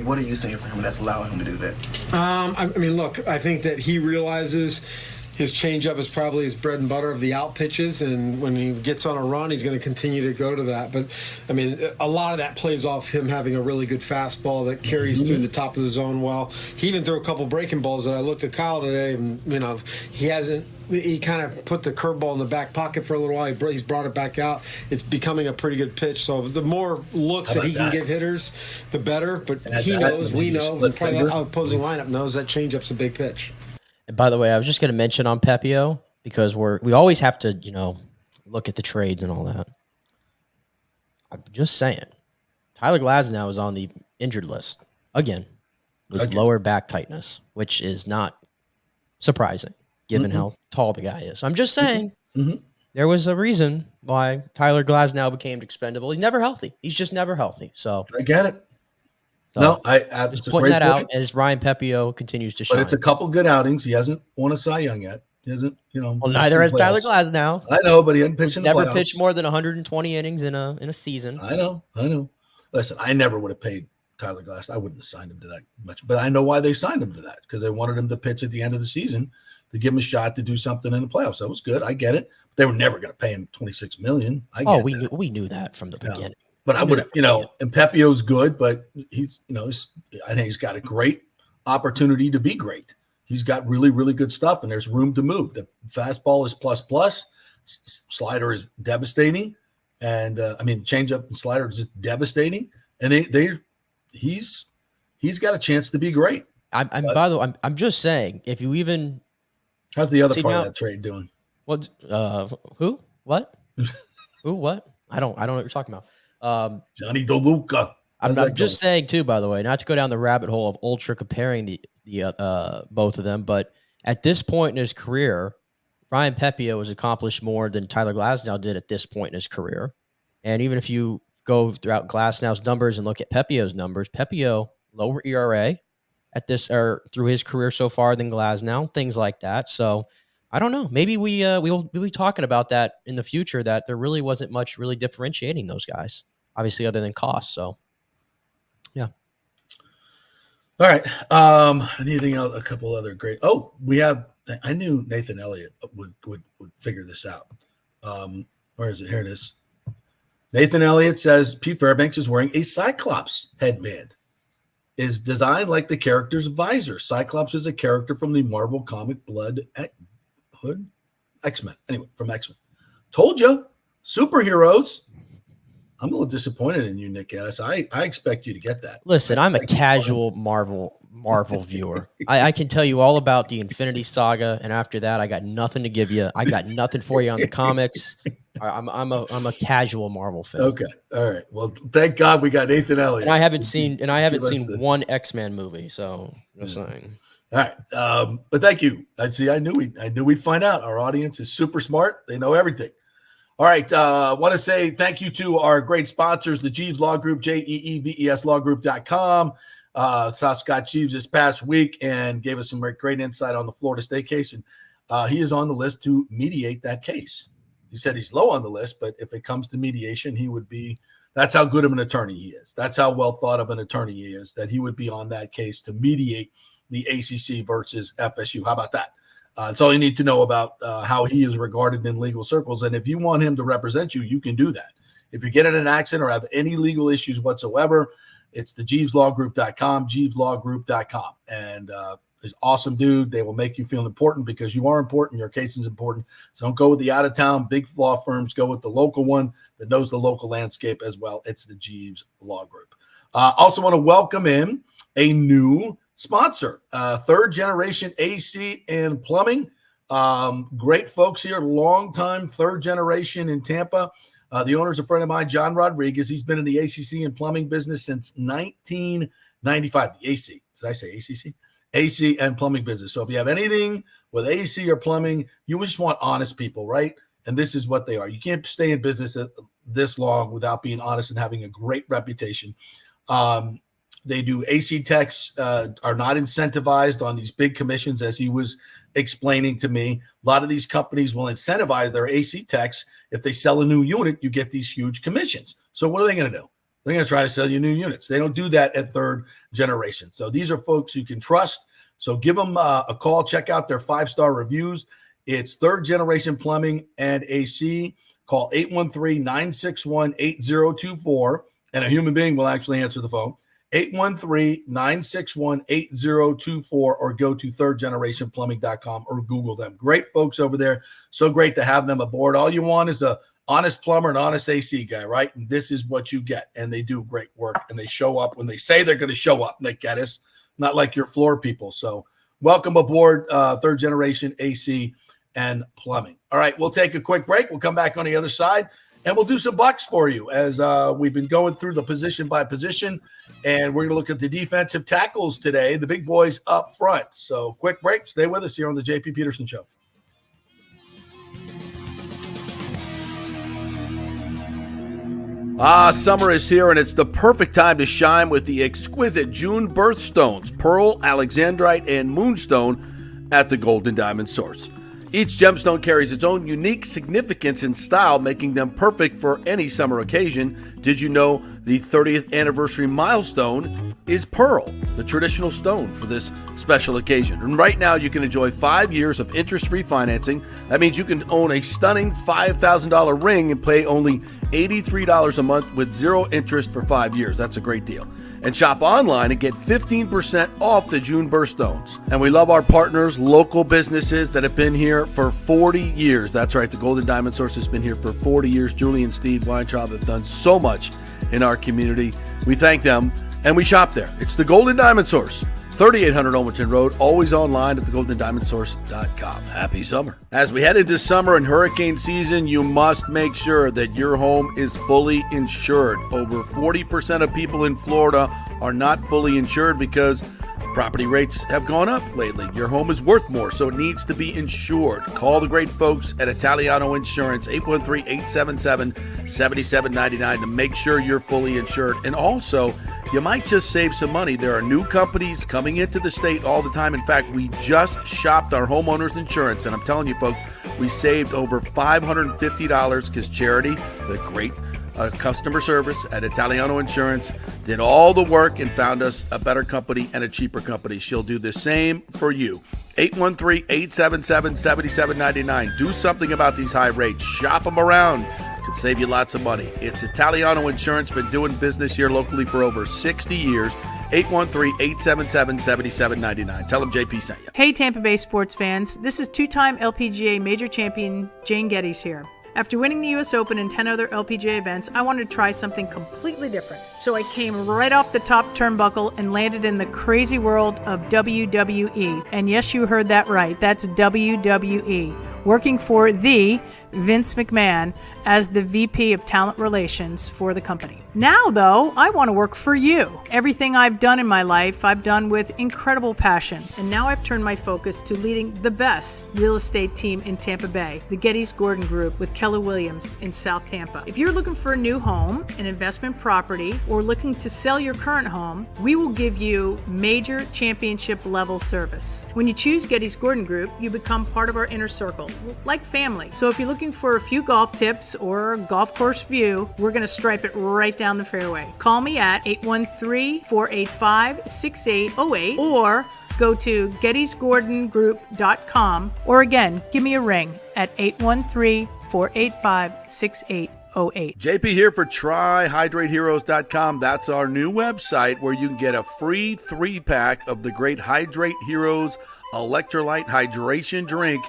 What are you seeing from him that's allowing him to do that? I mean, look, I think that he realizes his changeup is probably his bread and butter of the out pitches, and when he gets on a run, he's going to continue to go to that. But, I mean, a lot of that plays off him having a really good fastball that carries through the top of the zone well. He even threw a couple breaking balls that I looked at Kyle today, and, you know, he kind of put the curveball in the back pocket for a little while. He's brought it back out. It's becoming a pretty good pitch. So the more looks that he can give hitters, the better. But he knows, we know, the opposing lineup knows that changeup's a big pitch. And by the way, I was just going to mention on Pepiot, because we always have to, look at the trades and all that. I'm just saying, Tyler Glasnow is on the injured list again with lower back tightness, which is not surprising given how tall the guy is. I'm just saying there was a reason why Tyler Glasnow became expendable. He's never healthy. He's just never healthy. So I get it. So no, I just pointing that out as Ryan Pepiot continues to shine. But it's a couple good outings. He hasn't won a Cy Young yet. He hasn't, Well, neither has Tyler Glasnow. I know, but he hadn't pitched in the playoffs. Never pitched more than 120 innings in a season. I know. Listen, I never would have paid Tyler Glasnow. I wouldn't have signed him to that much, but I know why they signed him to that, because they wanted him to pitch at the end of the season to give him a shot to do something in the playoffs. That was good. I get it. But they were never going to pay him $26 million. We knew that from the beginning. But I would have, and Pepiot's good, but he's, I think he's got a great opportunity to be great. He's got really, really good stuff, and there's room to move. The fastball is plus. Slider is devastating, and changeup and slider is just devastating. And he's got a chance to be great. By the way, I'm just saying, if you even how's the other part of that trade doing? What? Who? What? Who? What? I don't know what you're talking about. Johnny DeLuca. I'm just saying too, by the way, not to go down the rabbit hole of ultra comparing the both of them, but at this point in his career, Ryan Pepiot has accomplished more than Tyler Glasnow did at this point in his career. And even if you go throughout Glasnow's numbers and look at Pepiot's numbers, Pepiot lower ERA at this or through his career so far than Glasnow, things like that. So I don't know. Maybe we'll be talking about that in the future, that there really wasn't much really differentiating those guys, obviously, other than cost. So, yeah. All right. Anything else? A couple other great. Oh, we have. I knew Nathan Elliott would figure this out. Where is it? Here it is. Nathan Elliott says Pete Fairbanks is wearing a Cyclops headband. Is designed like the character's visor. Cyclops is a character from the Marvel comic Hood? X-Men. Anyway, from X-Men. Told you. Superheroes. I'm a little disappointed in you, Nick Gaddis. I expect you to get that. Listen, I'm a casual Marvel viewer. I can tell you all about the Infinity Saga, and after that, I got nothing to give you. I got nothing for you on the comics. I'm a casual Marvel fan. Okay. All right. Well, thank God we got Nathan Elliott. And I haven't seen one X-Men movie, so just saying. All right, but thank you. I knew we'd find out. Our audience is super smart; they know everything. All right, want to say thank you to our great sponsors, the Jeeves Law Group, JEEVESLawGroup.com. Saw Scott Jeeves this past week and gave us some great insight on the Florida State case, and he is on the list to mediate that case. He said he's low on the list, but if it comes to mediation, he would be. That's how good of an attorney he is. That's how well thought of an attorney he is, that he would be on that case to mediate the ACC versus FSU. How about that? That's all you need to know about how he is regarded in legal circles. And if you want him to represent you, you can do that. If you get in an accident or have any legal issues whatsoever, it's the JeevesLawGroup.com, JeevesLawGroup.com. And He's an awesome dude. They will make you feel important because you are important. Your case is important. So don't go with the out-of-town big law firms. Go with the local one that knows the local landscape as well. It's the Jeeves Law Group. Also want to welcome in a new sponsor, Third Generation AC and Plumbing. Great folks here, long-time third generation in Tampa. The owner's a friend of mine, John Rodriguez. He's been in the ACC and plumbing business since 1995. The AC. Did I say ACC? AC and plumbing business. So if you have anything with AC or plumbing, you just want honest people, right? And this is what they are. You can't stay in business this long without being honest and having a great reputation. They do AC techs are not incentivized on these big commissions, as he was explaining to me. A lot of these companies will incentivize their AC techs. If they sell a new unit, you get these huge commissions. So what are they going to do? They're going to try to sell you new units. They don't do that at Third Generation. So these are folks you can trust. So give them a call. Check out their 5-star reviews. It's Third Generation Plumbing and AC. Call 813-961-8024, and a human being will actually answer the phone. 813-961-8024, or go to thirdgenerationplumbing.com or Google them. Great folks over there. So great to have them aboard. All you want is a honest plumber, an honest AC guy, right? And this is what you get. And they do great work, and they show up when they say they're going to show up. They get us, not like your floor people. So welcome aboard, Third Generation AC and Plumbing. All right, we'll take a quick break. We'll come back on the other side, and we'll do some bucks for you as we've been going through the position by position, and we're going to look at the defensive tackles today, the big boys up front. So quick break. Stay with us here on the JP Peterson Show. Summer is here, and it's the perfect time to shine with the exquisite June birthstones, Pearl, Alexandrite, and Moonstone at the Golden Diamond Source. Each gemstone carries its own unique significance and style, making them perfect for any summer occasion. Did you know the 30th anniversary milestone is Pearl, the traditional stone for this special occasion? And right now you can enjoy 5 years of interest-free financing. That means you can own a stunning $5,000 ring and pay only $83 a month with zero interest for 5 years. That's a great deal. And shop online and get 15% off the June birthstones. And we love our partners, local businesses that have been here for 40 years. That's right, the Golden Diamond Source has been here for 40 years. Julie and Steve Weintraub have done so much in our community. We thank them, and we shop there. It's the Golden Diamond Source, 3800 Olmerton Road, always online at thegoldendiamondsource.com. Happy summer. As we head into summer and hurricane season, you must make sure that your home is fully insured. Over 40% of people in Florida are not fully insured because property rates have gone up lately. Your home is worth more, so it needs to be insured. Call the great folks at Italiano Insurance, 813-877-7799 to make sure you're fully insured. And also, you might just save some money. There are new companies coming into the state all the time. In fact, we just shopped our homeowners insurance, and I'm telling you, folks, we saved over $550 because Charity, the great customer service at Italiano Insurance, did all the work and found us a better company and a cheaper company. She'll do the same for you. 813-877-7799. Do something about these high rates. Shop them around. Could save you lots of money. It's Italiano Insurance, been doing business here locally for over 60 years. 813-877-7799. Tell them JP sent you. Hey, Tampa Bay sports fans. This is two-time LPGA major champion Jane Geddes here. After winning the U.S. Open and 10 other LPGA events, I wanted to try something completely different. So I came right off the top turnbuckle and landed in the crazy world of WWE. And yes, you heard that right. That's WWE. Working for the Vince McMahon as the VP of Talent Relations for the company. Now, though, I want to work for you. Everything I've done in my life, I've done with incredible passion. And now I've turned my focus to leading the best real estate team in Tampa Bay, the Geddes Gordon Group with Keller Williams in South Tampa. If you're looking for a new home, an investment property, or looking to sell your current home, we will give you major championship level service. When you choose Geddes Gordon Group, you become part of our inner circle, like family. So if you're looking for a few golf tips or a golf course view, we're going to stripe it right down the fairway. Call me at 813-485-6808 or go to gettysgordongroup.com, or again, give me a ring at 813-485-6808. JP here for TryHydrateHeroes.com. That's our new website where you can get a free 3-pack of the great Hydrate Heroes electrolyte hydration drink,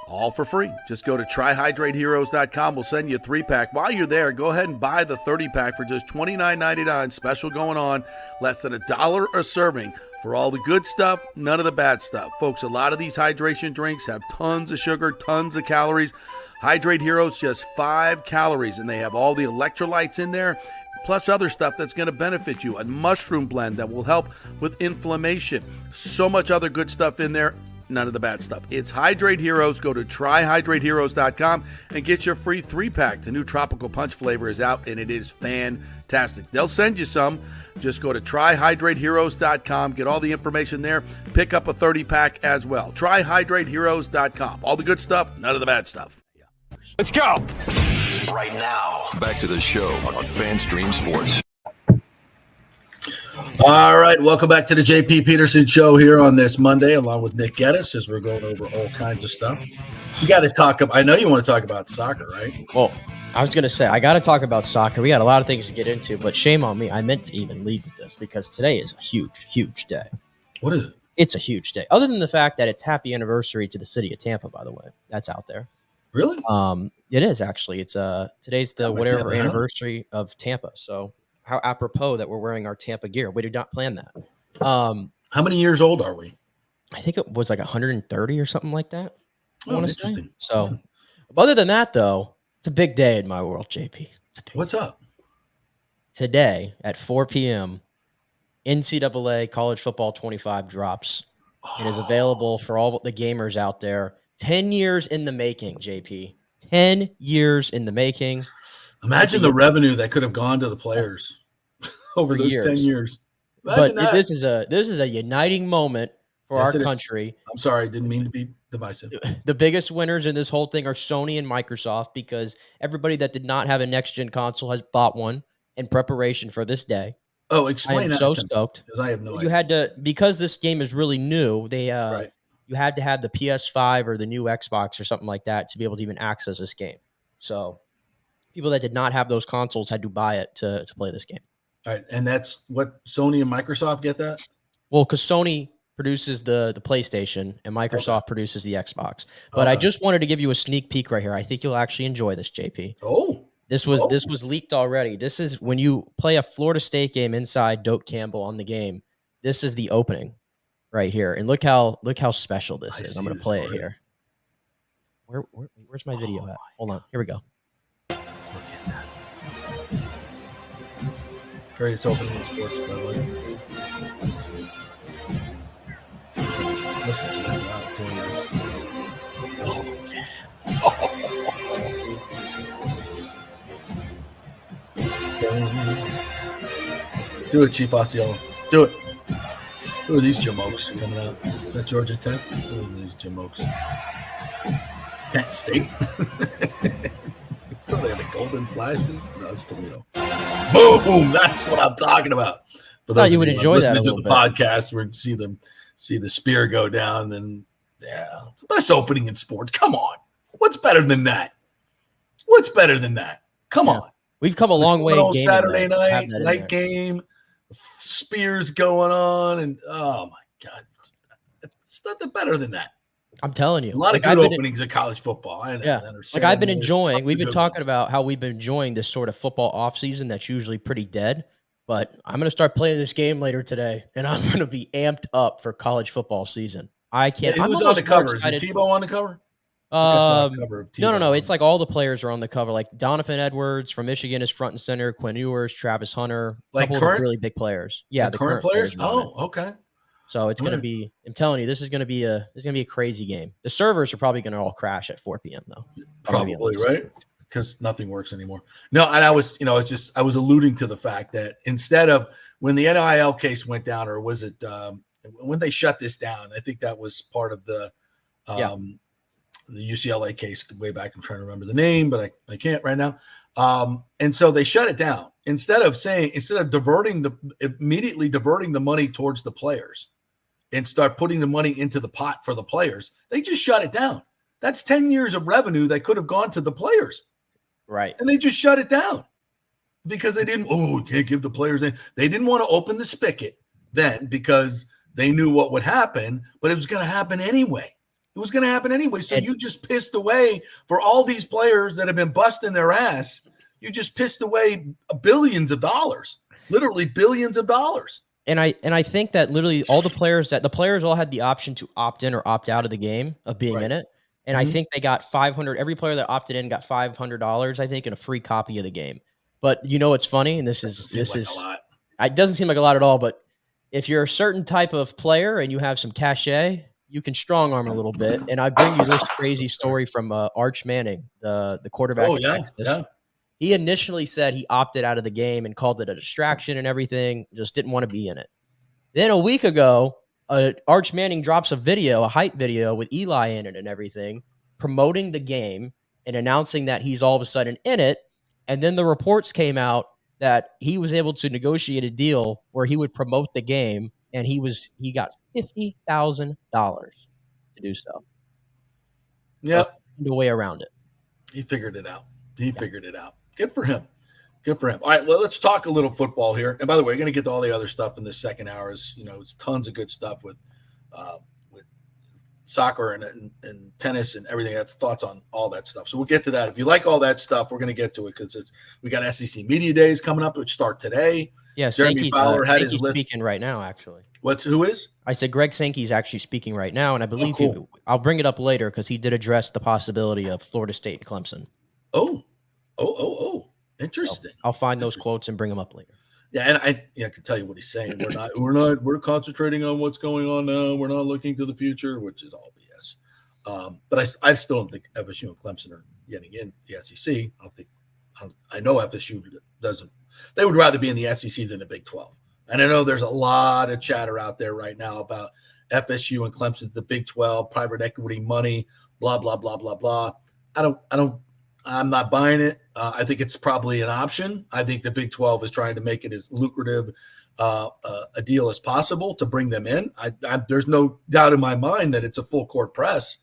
all for free. Just go to TryHydrateHeroes.com. We'll send you a 3-pack. While you're there, go ahead and buy the 30-pack for just $29.99. Special going on, less than $1 a serving. For all the good stuff, none of the bad stuff. Folks, a lot of these hydration drinks have tons of sugar, tons of calories. Hydrate Heroes, just 5 calories, and they have all the electrolytes in there, plus other stuff that's going to benefit you. A mushroom blend that will help with inflammation. So much other good stuff in there, none of the bad stuff. It's Hydrate Heroes. Go to TryHydrateHeroes.com and get your free 3-pack. The new Tropical Punch flavor is out, and it is fantastic. They'll send you some. Just go to TryHydrateHeroes.com. Get all the information there. Pick up a 30-pack as well. TryHydrateHeroes.com. All the good stuff, none of the bad stuff. Let's go. Right now, back to the show on FanStream Sports. All right, welcome back to the JP Peterson Show here on this Monday, along with Nick Geddes, as we're going over all kinds of stuff. You got to talk about, I know you want to talk about soccer, right? Well, I was going to say, I got to talk about soccer. We got a lot of things to get into, but shame on me. I meant to even lead with this because today is a huge, huge day. What is it? It's a huge day. Other than the fact that it's happy anniversary to the city of Tampa, by the way. That's out there. Really? It is actually. It's today's the whatever anniversary of Tampa. So how apropos that we're wearing our Tampa gear. We did not plan that. How many years old are we? I think it was like 130 or something like that. I want to say. Interesting. So, other than that, though, it's a big day in my world, JP. What's up? Today at 4 p.m., NCAA College Football 25 drops and is available for all the gamers out there. 10 years in the making, JP. 10 years in the making. Imagine the revenue that could have gone to the players over those 10 years. But this is a uniting moment for our country. I'm sorry, I didn't mean to be divisive. The biggest winners in this whole thing are Sony and Microsoft because everybody that did not have a next-gen console has bought one in preparation for this day. Oh, explain that. I am so stoked. Because I have no idea. You had to, because this game is really new, you had to have the PS5 or the new Xbox or something like that to be able to even access this game. So people that did not have those consoles had to buy it to play this game. All right, and that's what Sony and Microsoft get that? Well, because Sony produces the PlayStation and Microsoft produces the Xbox. But I just wanted to give you a sneak peek right here. I think you'll actually enjoy this, JP. This was leaked already. This is when you play a Florida State game inside Doak Campbell on the game. This is the opening right here. And look how special this is. I'm going to play it here. Where's my video at? Hold on. Here we go. Look at that. Greatest opening in sports, by the way. Listen to this. I'm doing this. Oh, yeah. Do it, Chief Osceola. Do it. Who are these jamokes coming out? Is that Georgia Tech? Who are these jamokes? Penn State? Are they the Golden Flashes? No, it's Toledo. Boom! That's what I'm talking about. For those you would enjoy that a listening to little the bit. podcast, we're see the spear go down, and it's the best opening in sports. Come on, what's better than that? What's better than that? Come on, we've come a long way. In Saturday night game, spears going on, and oh my god, it's nothing better than that. I'm telling you, A lot of good openings in college football. Like I've been enjoying. We've been talking about how we've been enjoying this sort of football offseason that's usually pretty dead. But I'm going to start playing this game later today, and I'm going to be amped up for college football season. I can't. Yeah, who's on the cover? Is Tebow on the cover? No. It's like all the players are on the cover. Like Donovan Edwards from Michigan is front and center. Quinn Ewers, Travis Hunter, a couple of really big players. Yeah, the current players. Oh, okay. So it's going to be. I'm telling you, this is going to be a crazy game. The servers are probably going to all crash at 4 p.m. though. Probably right, because nothing works anymore. No, and I was, I was alluding to the fact that instead of when the NIL case went down, or was it when they shut this down? I think that was part of the UCLA case way back. I'm trying to remember the name, but I can't right now. And so they shut it down instead of immediately diverting the money towards the players and start putting the money into the pot for the players. They just shut it down. That's 10 years of revenue that could have gone to the players. Right. And they just shut it down because they didn't, we can't give the players in. They didn't want to open the spigot then because they knew what would happen, but it was going to happen anyway. It was going to happen anyway. So you just pissed away for all these players that have been busting their ass. You just pissed away billions of dollars, literally billions of dollars. And I think that literally all the players all had the option to opt in or opt out of the game of being in it. And I think they got $500. Every player that opted in got $500, I think, and a free copy of the game. But you know what's funny? And this is it doesn't seem like a lot at all. But if you're a certain type of player and you have some cachet, you can strong arm a little bit. And I bring you this crazy story from Arch Manning, the quarterback of Texas. Yeah. He initially said he opted out of the game and called it a distraction and everything, just didn't want to be in it. Then a week ago, Arch Manning drops a hype video with Eli in it and everything, promoting the game and announcing that he's all of a sudden in it. And then the reports came out that he was able to negotiate a deal where he would promote the game, and he got $50,000 to do so. Yeah, the way around it. He figured it out. Good for him. All right, well, let's talk a little football here. And by the way, we're going to get to all the other stuff in this second hour. It's tons of good stuff with soccer and tennis and everything. That's thoughts on all that stuff. So we'll get to that. If you like all that stuff, we're going to get to it because we got SEC Media Days coming up, which start today. Yeah, Jeremy Fowler had his list. Speaking right now, actually. Who is? I said Greg Sankey's actually speaking right now, and I believe I'll bring it up later because he did address the possibility of Florida State and Clemson. Oh. Interesting. So I'll find those quotes and bring them up later. Yeah, and I can tell you what he's saying. We're concentrating on what's going on now. We're not looking to the future, which is all BS. But I still don't think FSU and Clemson are getting in the SEC. I know FSU doesn't. They would rather be in the SEC than the Big 12. And I know there's a lot of chatter out there right now about FSU and Clemson, the Big 12, private equity money, blah, blah, blah, blah, blah. I'm not buying it. I think it's probably an option. I think the Big 12 is trying to make it as lucrative a deal as possible to bring them in. There's no doubt in my mind that it's a full court press,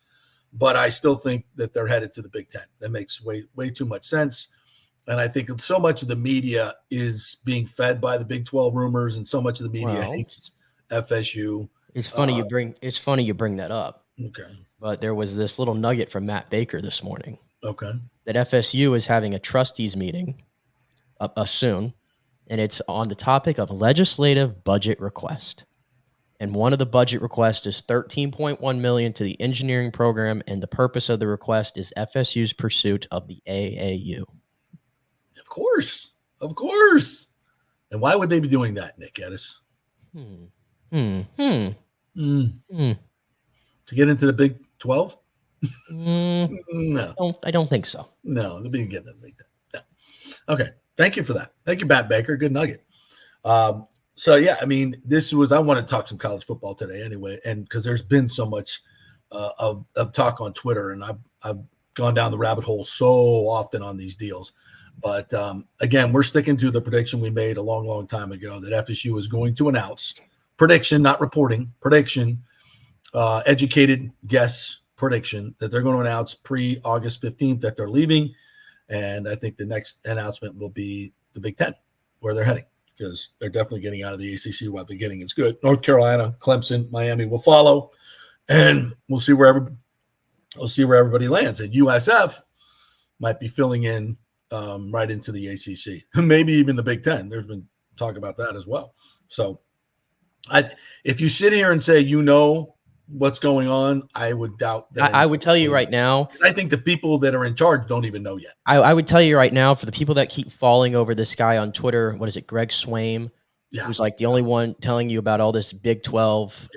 but I still think that they're headed to the Big 10. That makes way too much sense. And I think so much of the media is being fed by the Big 12 rumors, and so much of the media hates FSU. It's funny you bring that up. Okay. But there was this little nugget from Matt Baker this morning. Okay. That FSU is having a trustees meeting soon, and it's on the topic of legislative budget request. And one of the budget requests is $13.1 million to the engineering program, and the purpose of the request is FSU's pursuit of the AAU. Of course. And why would they be doing that, Nick Geddes? To get into the Big 12? No, I don't think so. No, they'll be getting it like that. No. Okay. Thank you for that. Thank you, Matt Baker. Good nugget. So yeah, I mean, I want to talk some college football today anyway, and because there's been so much of talk on Twitter, and I've gone down the rabbit hole so often on these deals. But again, we're sticking to the prediction we made a long time ago that FSU is going to announce prediction, not reporting, prediction, educated guess prediction that they're going to announce pre-August 15th that they're leaving. And I think the next announcement will be the Big Ten, where they're heading, because they're definitely getting out of the ACC. What they're getting is good. North Carolina, Clemson, Miami will follow, and we'll see where everybody lands. And USF might be filling in right into the ACC, maybe even the Big Ten. There's been talk about that as well. So if you sit here and say what's going on, I would doubt that. I would tell you right now. I think the people that are in charge don't even know yet. I would tell you right now, for the people that keep falling over this guy on Twitter, what is it, Greg Swaim, who's like the only one telling you about all this Big 12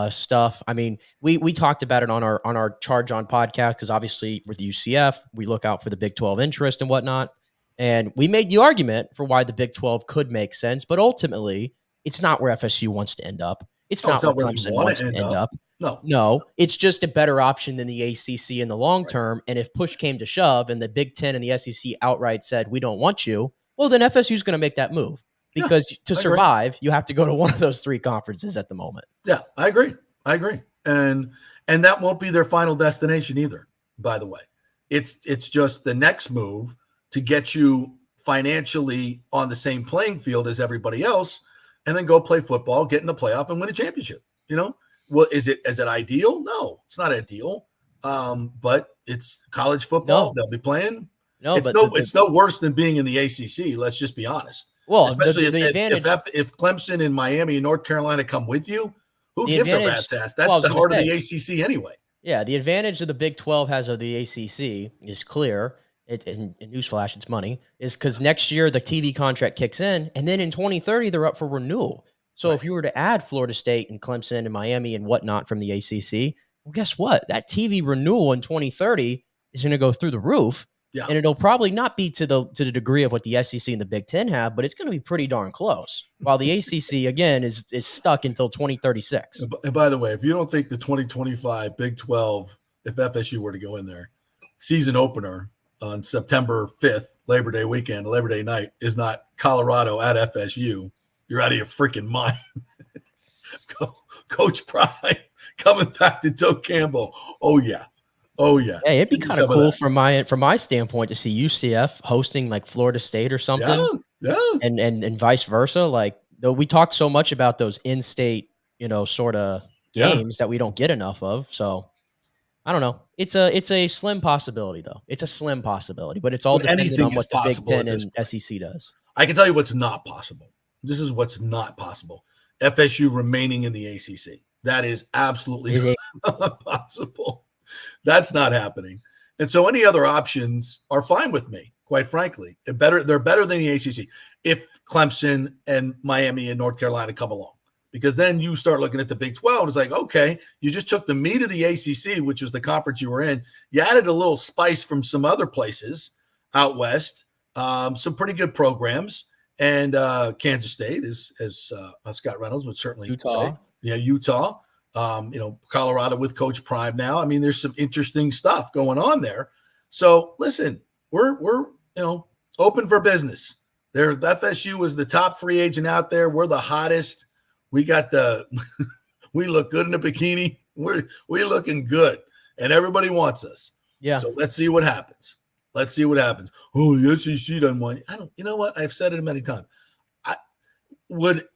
stuff. I mean, we talked about it on our Charge On podcast, because obviously with UCF, we look out for the Big 12 interest and whatnot. And we made the argument for why the Big 12 could make sense, but ultimately, it's not where FSU wants to end up. It's not where Clemson wants to end up. No, it's just a better option than the ACC in the long term. And if push came to shove and the Big 10 and the SEC outright said, we don't want you, well, then FSU is going to make that move, because to survive, you have to go to one of those three conferences at the moment. Yeah, I agree. And that won't be their final destination either, by the way. It's just the next move to get you financially on the same playing field as everybody else, and then go play football, get in the playoff, and win a championship. Well, is it ideal? No, it's not ideal. But it's college football. No. They'll be playing. No, it's no worse than being in the ACC. Let's just be honest. Well, especially the advantage if Clemson and Miami and North Carolina come with you, who gives a rat's ass? That's the heart of the ACC anyway. Yeah, the advantage that the Big 12 has of the ACC is clear. In newsflash, it's money. Is because next year the TV contract kicks in, and then in 2030 they're up for renewal. So if you were to add Florida State and Clemson and Miami and whatnot from the ACC, well, guess what? That TV renewal in 2030 is going to go through the roof. Yeah. And it'll probably not be to the degree of what the SEC and the Big Ten have, but it's going to be pretty darn close. While the ACC, again, is stuck until 2036. And by the way, if you don't think the 2025 Big 12, if FSU were to go in there, season opener on September 5th, Labor Day weekend, Labor Day night, is not Colorado at FSU, you're out of your freaking mind. Coach Prime coming back to Doak Campbell. Oh, yeah. Hey, it'd be kind of cool from my standpoint to see UCF hosting like Florida State or something. Yeah. And vice versa. Like, though we talk so much about those in-state, sort of games that we don't get enough of. So I don't know. It's a slim possibility though. It's a slim possibility, but it's all dependent on what the Big Ten and SEC does. I can tell you what's not possible. This is what's not possible. FSU remaining in the ACC. That is absolutely not possible. That's not happening. And so any other options are fine with me, quite frankly. They're better than the ACC if Clemson and Miami and North Carolina come along. Because then you start looking at the Big 12, and it's like, okay, you just took the meat of the ACC, which was the conference you were in. You added a little spice from some other places out west, some pretty good programs. And Kansas State, as Scott Reynolds would certainly say. Yeah, Utah. Colorado with Coach Prime now. I mean, there's some interesting stuff going on there. So listen, we're open for business. FSU was the top free agent out there. We're the hottest. We got we look good in a bikini. We're looking good, and everybody wants us. Yeah. So let's see what happens. Oh, the SEC doesn't want. I don't. You know what? I've said it many times. Would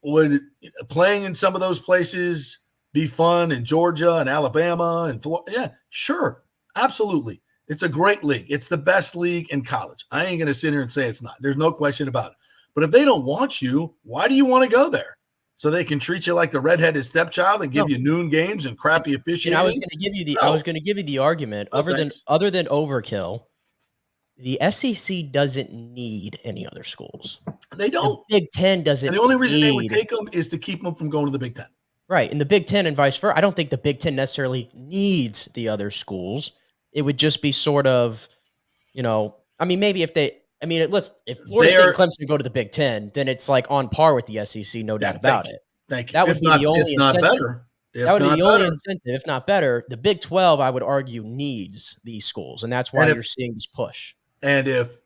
playing in some of those places be fun in Georgia and Alabama and Florida? Yeah, sure. Absolutely. It's a great league. It's the best league in college. I ain't going to sit here and say it's not. There's no question about it. But if they don't want you, why do you want to go there? So they can treat you like the redheaded stepchild and give you noon games and crappy officiating? I was going to give you the argument other than overkill. The SEC doesn't need any other schools. They don't. The Big Ten doesn't. And the only reason they would take them is to keep them from going to the Big Ten. Right. And the Big Ten and vice versa. I don't think the Big Ten necessarily needs the other schools. It would just be sort of, maybe if Florida State and Clemson go to the Big Ten, then it's like on par with the SEC, no doubt about it. Thank you. That would be the only incentive. That would be the only incentive, if not better. The Big 12, I would argue, needs these schools, and that's why you're seeing this push. And if,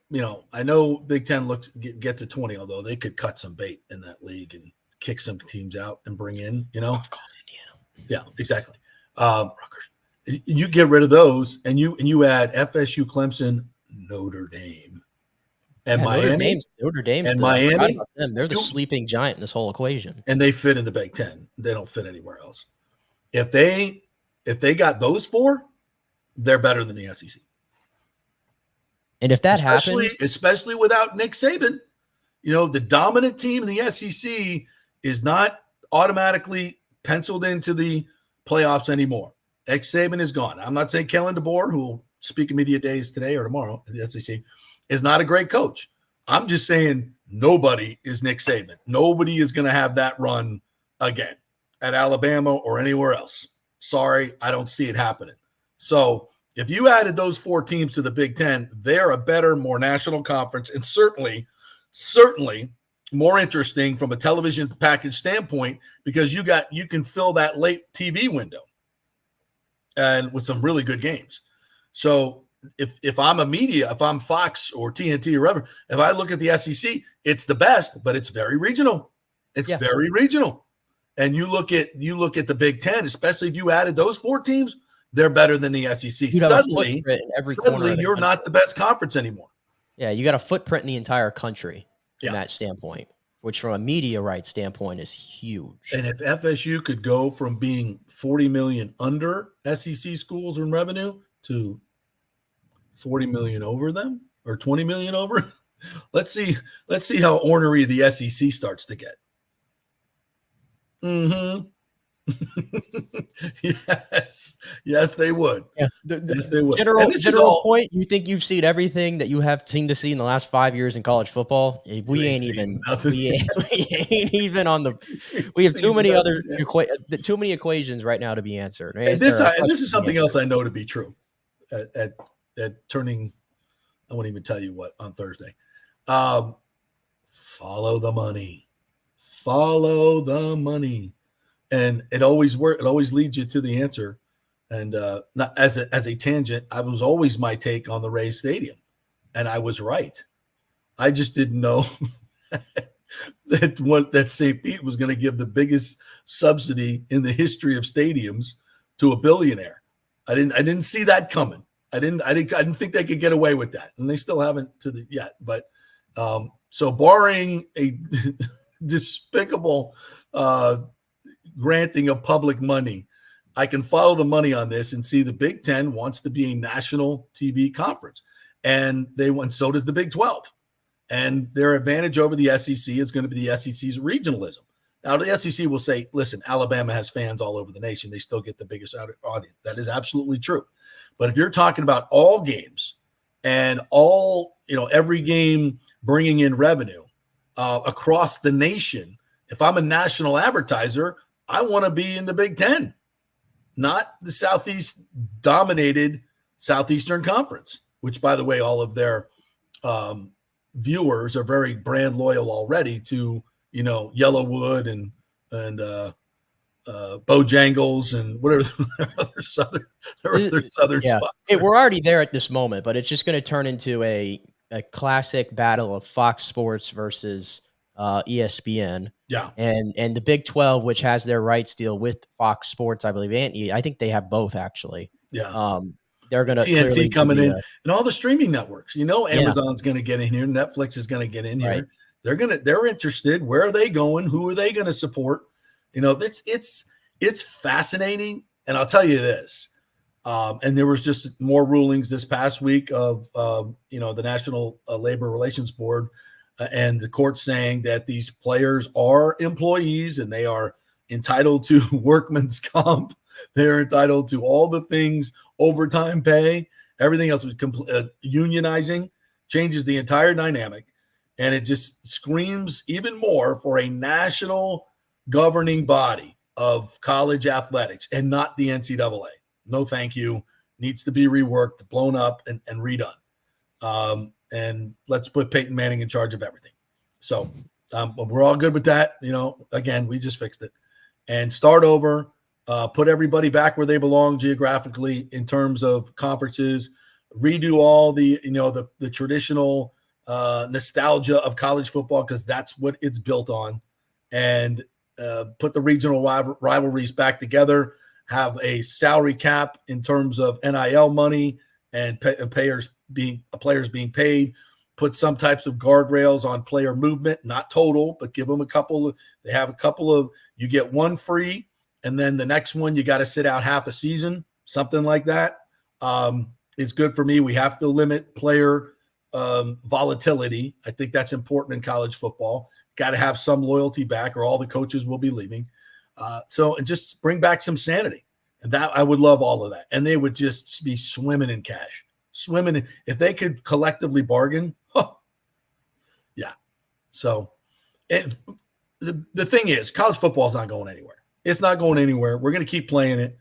I know Big Ten get to 20, although they could cut some bait in that league and kick some teams out and bring in, Indiana. Yeah, exactly. Rutgers. You get rid of those and you add FSU, Clemson, Notre Dame, and Miami. Notre Dame's and Miami. They're the sleeping giant in this whole equation. And they fit in the Big Ten. They don't fit anywhere else. If they got those four, they're better than the SEC. And if that happens, especially without Nick Saban, the dominant team in the SEC is not automatically penciled into the playoffs anymore. Nick Saban is gone. I'm not saying Kellen DeBoer, who will speak in media days today or tomorrow at the SEC, is not a great coach. I'm just saying nobody is Nick Saban. Nobody is going to have that run again at Alabama or anywhere else. Sorry, I don't see it happening. So if you added those four teams to the Big Ten, they're a better, more national conference, and certainly more interesting from a television package standpoint because you can fill that late TV window and with some really good games. So if I'm if I'm Fox or TNT or whatever, if I look at the SEC, it's the best, but it's very regional. Very regional. And you look at the Big Ten, especially if you added those four teams, they're better than the SEC. Suddenly you're not the best conference anymore. Yeah, you got a footprint in the entire country from Yeah. that standpoint, which from a media rights standpoint is huge. And if FSU could go from being 40 million under SEC schools in revenue to 40 million over them or 20 million over, let's see how ornery the SEC starts to get. Mm-hmm. Yes, they would. Yeah. Yes, they would. General point, you think you've seen everything that you have seen to see in the last 5 years in college football? We ain't even on the. We have too many other too many equations right now to be answered. And this is something else I know to be true. At turning, I won't even tell you what on Thursday. Follow the money. Follow the money. And it always works. It always leads you to the answer. And not as a tangent, I was always my take on the Rays Stadium, and I was right. I just didn't know that St. Pete was going to give the biggest subsidy in the history of stadiums to a billionaire. I didn't see that coming. I didn't think they could get away with that, and they still haven't yet. But so barring a despicable granting of public money, I can follow the money on this and see the Big Ten wants to be a national TV conference, and so does the Big 12. And their advantage over the SEC is going to be the SEC's regionalism. Now, the SEC will say, listen, Alabama has fans all over the nation. They still get the biggest audience. That is absolutely true. But if you're talking about all games and every game bringing in revenue across the nation, if I'm a national advertiser, I want to be in the Big Ten, not the Southeast-dominated Southeastern Conference, which, by the way, all of their viewers are very brand loyal already to, Yellowwood and Bojangles and whatever other southern spots. We're already there at this moment, but it's just going to turn into a classic battle of Fox Sports versus ESPN. Yeah. And the Big 12, which has their rights deal with Fox Sports, I believe, and I think they have both actually. Yeah. They're going to TNT coming in and all the streaming networks. Amazon's going to get in here. Netflix is going to get in here. Right. They're interested. Where are they going? Who are they going to support? It's fascinating. And I'll tell you this. And there was just more rulings this past week of the National Labor Relations Board and the court saying that these players are employees and they are entitled to workman's comp. They're entitled to all the things, overtime pay, everything else. Unionizing changes the entire dynamic, and it just screams even more for a national governing body of college athletics and not the NCAA. No, thank you. Needs to be reworked, blown up, and redone. And let's put Peyton Manning in charge of everything. So we're all good with that. Again, we just fixed it. And start over, put everybody back where they belong geographically in terms of conferences, redo all the traditional nostalgia of college football because that's what it's built on, and put the regional rivalries back together, have a salary cap in terms of NIL money and players being paid, put some types of guardrails on player movement, not total, but give them you get one free, and then the next one you got to sit out half a season, something like that. It's good for me. We have to limit player volatility. I think that's important in college football. Got to have some loyalty back or all the coaches will be leaving. And just bring back some sanity. And that I would love all of that. And they would just be swimming in cash. If they could collectively bargain. Yeah. So the thing is, college football is not going anywhere. It's not going anywhere. We're going to keep playing it.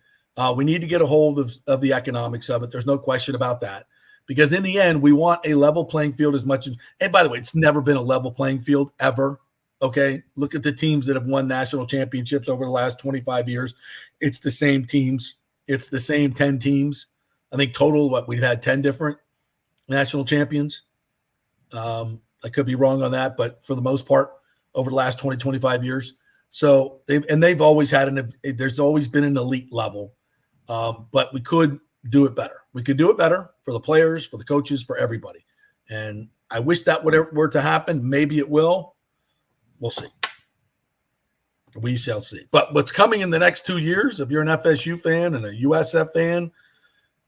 We need to get a hold of the economics of it. There's no question about that. Because in the end, we want a level playing field as much as – and by the way, it's never been a level playing field ever, okay? Look at the teams that have won national championships over the last 25 years. It's the same teams. It's the same 10 teams. I think total, we've had 10 different national champions. I could be wrong on that, but for the most part, over the last 20, 25 years. So they've always had there's always been an elite level, but we could do it better. We could do it better for the players, for the coaches, for everybody. And I wish that were to happen. Maybe it will. We'll see. We shall see. But what's coming in the next 2 years, if you're an FSU fan and a USF fan,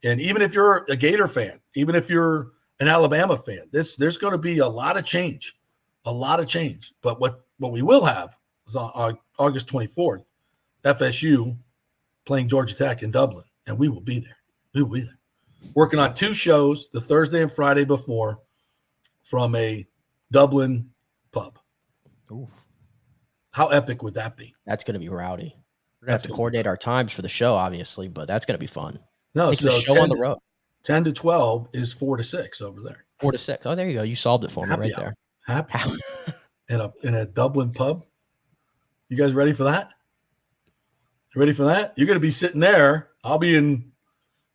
and even if you're a Gator fan, even if you're an Alabama fan, there's going to be a lot of change. But what we will have is on August 24th, FSU playing Georgia Tech in Dublin, and we will be there. Working on 2 shows, the Thursday and Friday before, from a Dublin pub. Ooh. How epic would that be? That's going to be rowdy. We're going to have to coordinate our times for the show, obviously, but that's going to be fun. No, Taking the show on the road. 10 to 12 is 4 to 6 over there. 4 to 6. Oh, there you go. You solved it for me right there. Happy in a Dublin pub. You guys ready for that? Ready for that? You're going to be sitting there. I'll be in,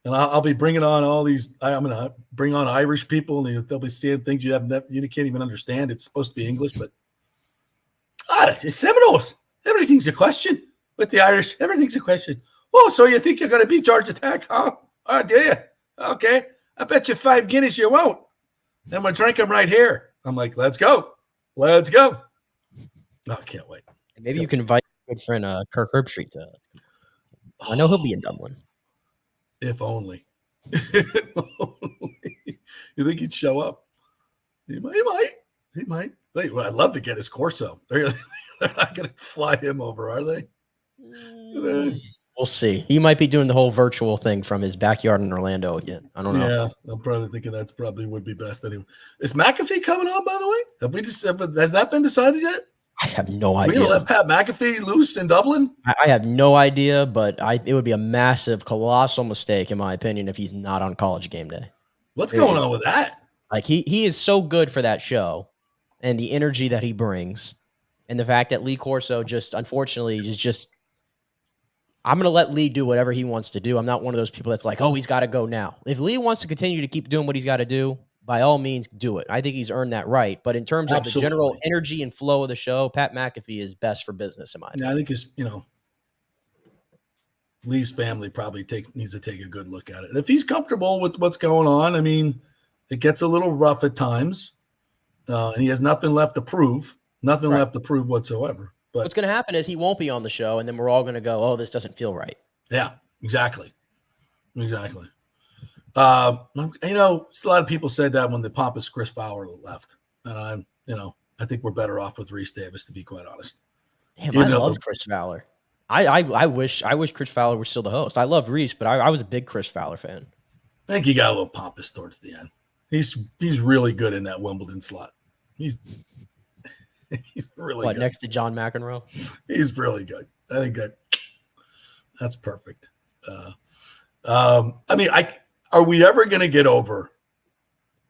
and I'll be bringing on all these. I'm going to bring on Irish people, and they'll be saying things you can't even understand. It's supposed to be English, but it's Seminoles. Everything's a question with the Irish. Everything's a question. Oh, so you think you're going to beat Georgia Tech, huh? Oh, do you? Okay. I bet you 5 Guinness you won't. Then we'll drink them right here. I'm like, let's go. Let's go. Oh, I can't wait. Maybe you can invite your good friend Kirk Herbstreit to. I know he'll be in Dublin. If only. You think he'd show up? He might. Wait, well, I'd love to get his Corso. They're not going to fly him over, are they? We'll see. He might be doing the whole virtual thing from his backyard in Orlando again. I don't know. Yeah, I'm probably thinking that probably would be best anyway. Is McAfee coming on, by the way? Has that been decided yet? I have no idea. We're going to let Pat McAfee loose in Dublin? I have no idea, but it would be a massive, colossal mistake, in my opinion, if he's not on College Game Day. What's going on with that? Like, he is so good for that show and the energy that he brings, and the fact that Lee Corso just, unfortunately, is just – I'm going to let Lee do whatever he wants to do. I'm not one of those people that's like, oh, he's got to go now. If Lee wants to continue to keep doing what he's got to do, by all means, do it. I think he's earned that right. But in terms of the general energy and flow of the show, Pat McAfee is best for business, in my opinion. I think Lee's family probably needs to take a good look at it. And if he's comfortable with what's going on, I mean, it gets a little rough at times, and he has nothing left to prove, left to prove whatsoever. But what's going to happen is he won't be on the show, and then we're all going to go, oh, this doesn't feel right. Yeah, exactly. A lot of people said that when the pompous Chris Fowler left, and I think we're better off with Reese Davis, to be quite honest. Damn, I love Chris Fowler. I wish Chris Fowler were still the host. I love Reese, but I was a big Chris Fowler fan. I think he got a little pompous towards the end. He's really good in that Wimbledon slot. He's really good. Next to John McEnroe? He's really good. I think that's perfect. Are we ever going to get over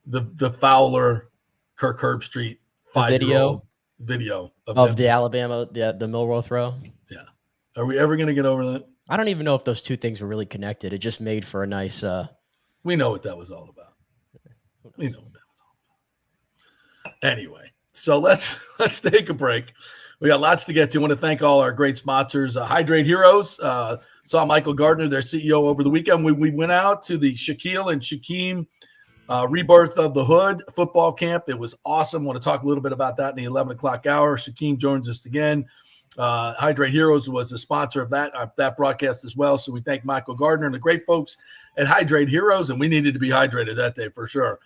the Fowler Kirk Herbstreit video of the Alabama, the Milroe throw? Yeah. Are we ever going to get over that? I don't even know if those two things were really connected. It just made for a nice. We know what that was all about. Anyway, so let's take a break. We got lots to get to. I want to thank all our great sponsors. Hydrate Heroes. Saw Michael Gardner, their CEO, over the weekend. We went out to the Shaquille and Shaquem Rebirth of the Hood football camp. It was awesome. I want to talk a little bit about that in the 11 o'clock hour. Shaquem joins us again. Hydrate Heroes was the sponsor of that broadcast as well. So we thank Michael Gardner and the great folks at Hydrate Heroes, and we needed to be hydrated that day for sure.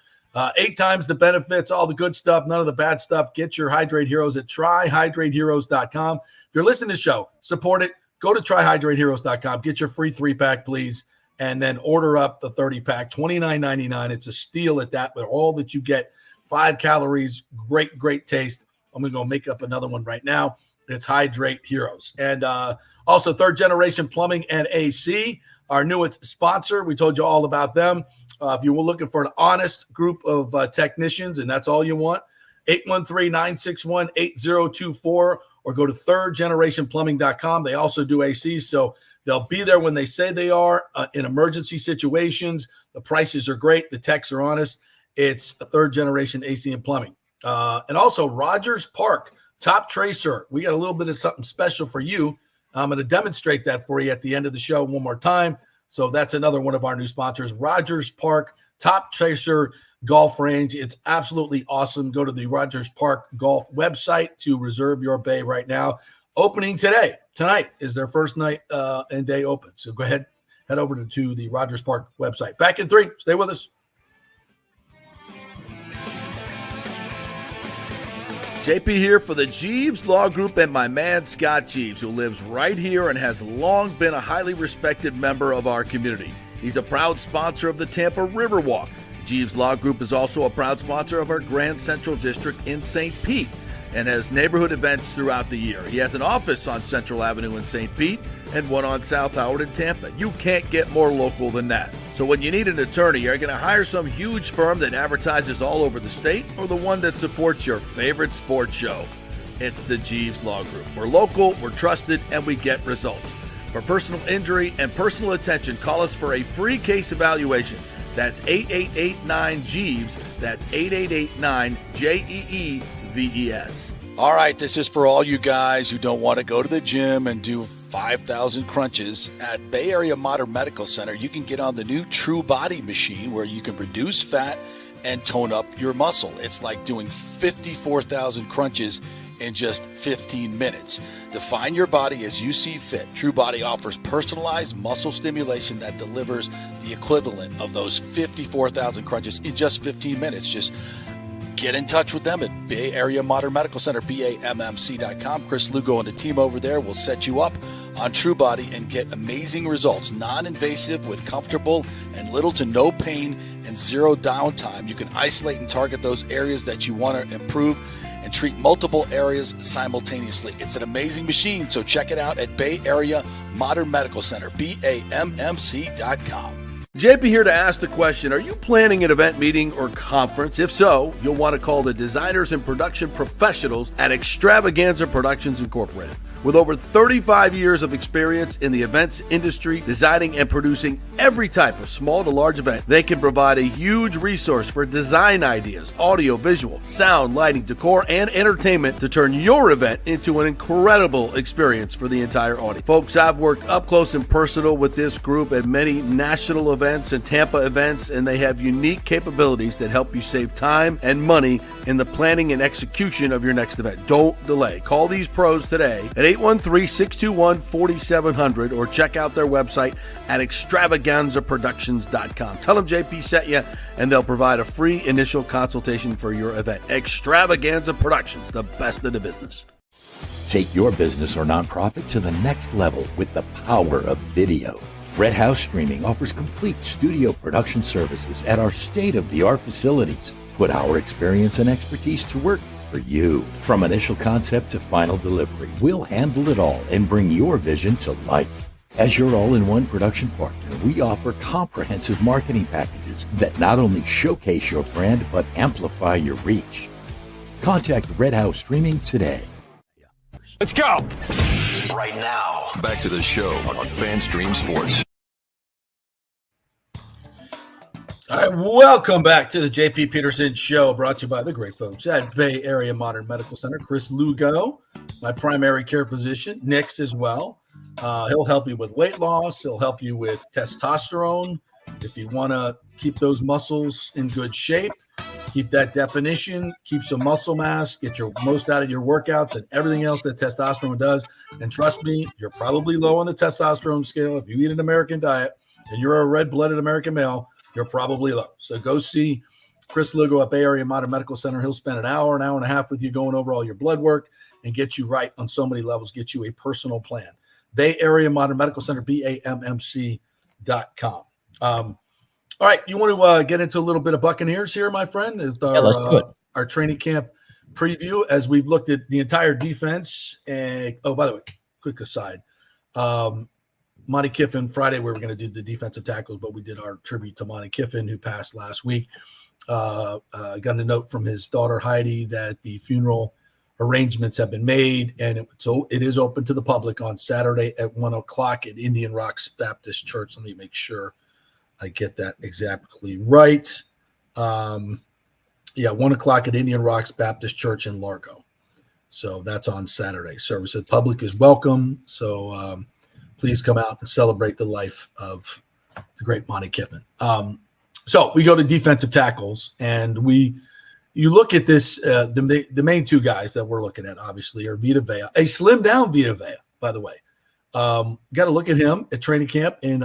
8 times the benefits, all the good stuff, none of the bad stuff. Get your Hydrate Heroes at tryhydrateheroes.com. If you're listening to the show, support it. Go to tryhydrateheroes.com. Get your free 3-pack, please, and then order up the 30-pack, $29.99. It's a steal at that, with all that you get. 5 calories, great taste. I'm going to go make up another one right now. It's Hydrate Heroes. And also Third Generation Plumbing and AC, our newest sponsor. We told you all about them. If you were looking for an honest group of technicians, and that's all you want, 813-961-8024, or go to thirdgenerationplumbing.com. They also do AC, so they'll be there when they say they are in emergency situations. The prices are great. The techs are honest. It's a Third Generation AC and Plumbing. And also Rogers Park, Top Tracer. We got a little bit of something special for you. I'm going to demonstrate that for you at the end of the show one more time. So that's another one of our new sponsors, Rogers Park Top Tracer golf range. It's absolutely awesome. Go to the Rogers Park Golf website to reserve your bay right now. Opening today. Tonight is their first night and day open. So go ahead, head over to the Rogers Park website. Back in 3. Stay with us. JP here for the Jeeves Law Group and my man Scott Jeeves, who lives right here and has long been a highly respected member of our community. He's a proud sponsor of the Tampa Riverwalk. Jeeves Law Group is also a proud sponsor of our Grand Central District in St. Pete and has neighborhood events throughout the year. He has an office on Central Avenue in St. Pete and one on South Howard in Tampa. You can't get more local than that. So when you need an attorney, you're going to hire some huge firm that advertises all over the state or the one that supports your favorite sports show. It's the Jeeves Law Group. We're local, we're trusted, and we get results. For personal injury and personal attention, call us for a free case evaluation. That's 8889-JEEVES. That's 8889-JEEVES. All right, this is for all you guys who don't want to go to the gym and do 5,000 crunches. At Bay Area Modern Medical Center, you can get on the new True Body machine where you can reduce fat and tone up your muscle. It's like doing 54,000 crunches in just 15 minutes. Define your body as you see fit. True Body offers personalized muscle stimulation that delivers the equivalent of those 54,000 crunches in just 15 minutes. Just get in touch with them at Bay Area Modern Medical Center, BAMMC.com. Chris Lugo and the team over there will set you up on True Body and get amazing results. Non-invasive with comfortable and little to no pain and zero downtime. You can isolate and target those areas that you want to improve and treat multiple areas simultaneously. It's an amazing machine, so check it out at Bay Area Modern Medical Center, BAMMC.com. JP here to ask the question, are you planning an event, meeting, or conference? If so, you'll want to call the designers and production professionals at Extravaganza Productions Incorporated. With over 35 years of experience in the events industry, designing and producing every type of small to large event, they can provide a huge resource for design ideas, audio, visual, sound, lighting, decor, and entertainment to turn your event into an incredible experience for the entire audience. Folks, I've worked up close and personal with this group at many national events and Tampa events, and they have unique capabilities that help you save time and money in the planning and execution of your next event. Don't delay. Call these pros today at 813-621-4700 or check out their website at extravaganzaproductions.com. Tell them JP sent you, and they'll provide a free initial consultation for your event. Extravaganza Productions, the best of the business. Take your business or nonprofit to the next level with the power of video. Red House Streaming offers complete studio production services at our state-of-the-art facilities. Put our experience and expertise to work for you. From initial concept to final delivery, we'll handle it all and bring your vision to life. As your all-in-one production partner, we offer comprehensive marketing packages that not only showcase your brand, but amplify your reach. Contact Red House Streaming today. Let's go! Right now. Back to the show on FanStream Sports. All right, welcome back to the JP Peterson Show, brought to you by the great folks at Bay Area Modern Medical Center. Chris Lugo, my primary care physician, Nick's as well. He'll help you with weight loss. He'll help you with testosterone. If you want to keep those muscles in good shape, keep that definition, keep some muscle mass, get your most out of your workouts and everything else that testosterone does. And trust me, you're probably low on the testosterone scale. If you eat an American diet and you're a red-blooded American male, you're probably low. So go see Chris Lugo at Bay Area Modern Medical Center. He'll spend an hour and a half with you going over all your blood work and get you right on so many levels, get you a personal plan. Bay Area Modern Medical Center, BAMMC.com. All right, you want to get into a little bit of Buccaneers here, my friend? Let's do it. Our training camp preview as we've looked at the entire defense. And, oh, by the way, quick aside. Monty Kiffin, Friday, we were going to do the defensive tackles, but we did our tribute to Monty Kiffin, who passed last week. Got a note from his daughter, Heidi, that the funeral arrangements have been made, and it is open to the public on Saturday at 1:00 at Indian Rocks Baptist Church. Let me make sure I get that exactly right. 1:00 at Indian Rocks Baptist Church in Largo. So that's on Saturday. Service at public is welcome. So please come out and celebrate the life of the great Monty Kiffin. So we go to defensive tackles, and you look at this. The main two guys that we're looking at, obviously, are Vita Vea, a slim down Vita Vea, by the way. Got to look at him at training camp, and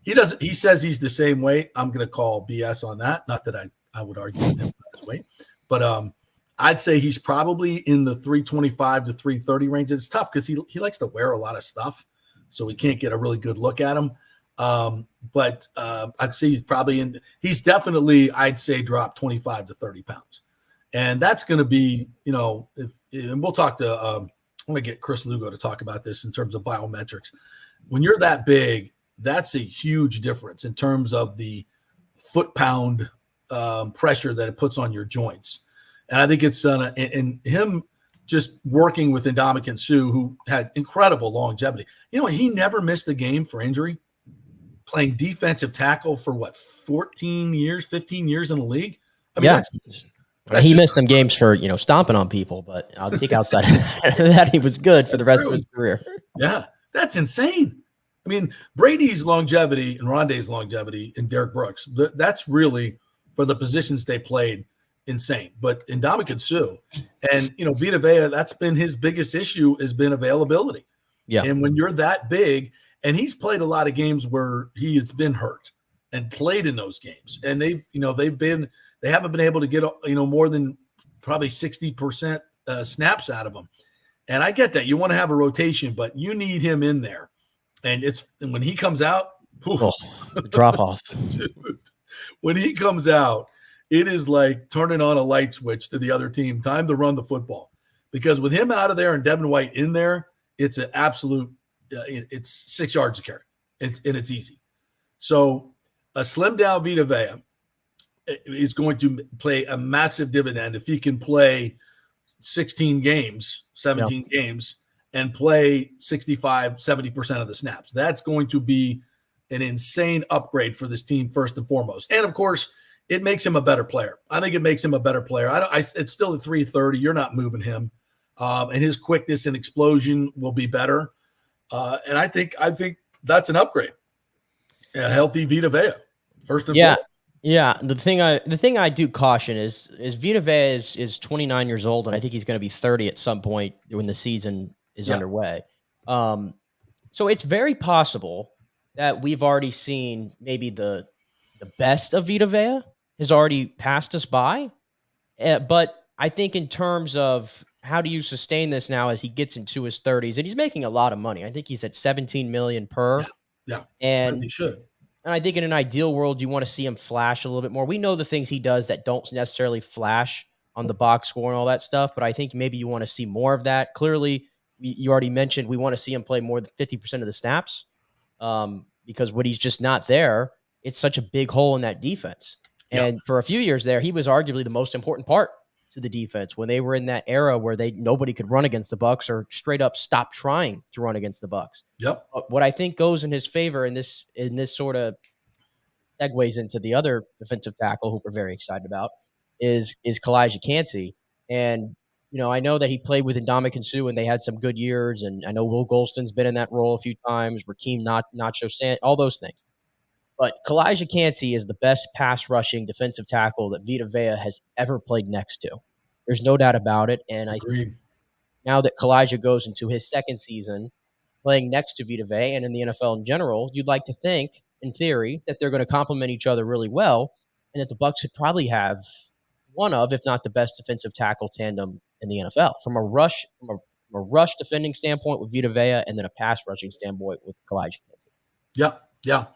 he says he's the same weight. I'm going to call BS on that. Not that I would argue with him about his weight, but I'd say he's probably in the 325 to 330 range. It's tough because he likes to wear a lot of stuff, so we can't get a really good look at him. But I'd say he's definitely, I'd say, dropped 25 to 30 pounds. And that's going to be, and we'll talk to, I'm going to get Chris Lugo to talk about this in terms of biometrics. When you're that big, that's a huge difference in terms of the foot-pound pressure that it puts on your joints. And I think it's and him just working with Ndamukong Suh, who had incredible longevity. He never missed a game for injury, playing defensive tackle for 15 years in the league. I mean, he missed some games for, stomping on people, but I think outside of that, he was good for the rest of his career. Yeah, that's insane. I mean, Brady's longevity and Rondé's longevity and Derek Brooks, that's really, for the positions they played, insane. But Ndamukong Suh and, Vita Vea, that's been his biggest issue, has been availability. Yeah. And when you're that big, and he's played a lot of games where he has been hurt and played in those games, and they haven't been able to get, more than probably 60% snaps out of him. And I get that you want to have a rotation, but you need him in there. And when he comes out, drop off. Dude, when he comes out, it is like turning on a light switch to the other team. Time to run the football, because with him out of there and Devin White in there, it's an absolute. It's 6 yards to carry, and it's easy. So a slim down Vita Vea is going to play a massive dividend if he can play 16 games, 17 games, and play 65, 70% of the snaps. That's going to be an insane upgrade for this team, first and foremost. And, of course, it makes him a better player. I think it makes him a better player. It's still at 330. You're not moving him. And his quickness and explosion will be better. And I think that's an upgrade. A healthy Vita Vea, first and foremost. Yeah. The thing I do caution is Vita Vea is 29 years old, and I think he's going to be 30 at some point when the season is underway. So it's very possible that we've already seen maybe the best of Vita Vea has already passed us by. But I think in terms of how do you sustain this now as he gets into his 30s, and he's making a lot of money. I think he's at $17 million per. Yeah. And he should. And I think in an ideal world, you want to see him flash a little bit more. We know the things he does that don't necessarily flash on the box score and all that stuff, but I think maybe you want to see more of that. Clearly, you already mentioned we want to see him play more than 50% of the snaps because when he's just not there, it's such a big hole in that defense. And for a few years there, he was arguably the most important part to the defense when they were in that era where nobody could run against the Bucs or straight up stop trying to run against the Bucs. Yep. What I think goes in his favor in this sort of segues into the other defensive tackle who we're very excited about is Calijah Kancey. And, I know that he played with Ndamukong Suh and they had some good years. And I know Will Golston's been in that role a few times, Rakeem Nacho Sant, all those things. But Calijah Kancey is the best pass rushing defensive tackle that Vita Vea has ever played next to. There's no doubt about it. And I think now that Calijah goes into his second season playing next to Vita Vea and in the NFL in general, you'd like to think, in theory, that they're going to complement each other really well and that the Bucs would probably have one of, if not the best defensive tackle tandem in the NFL from a rush defending standpoint with Vita Vea and then a pass rushing standpoint with Calijah Kancey. Yeah.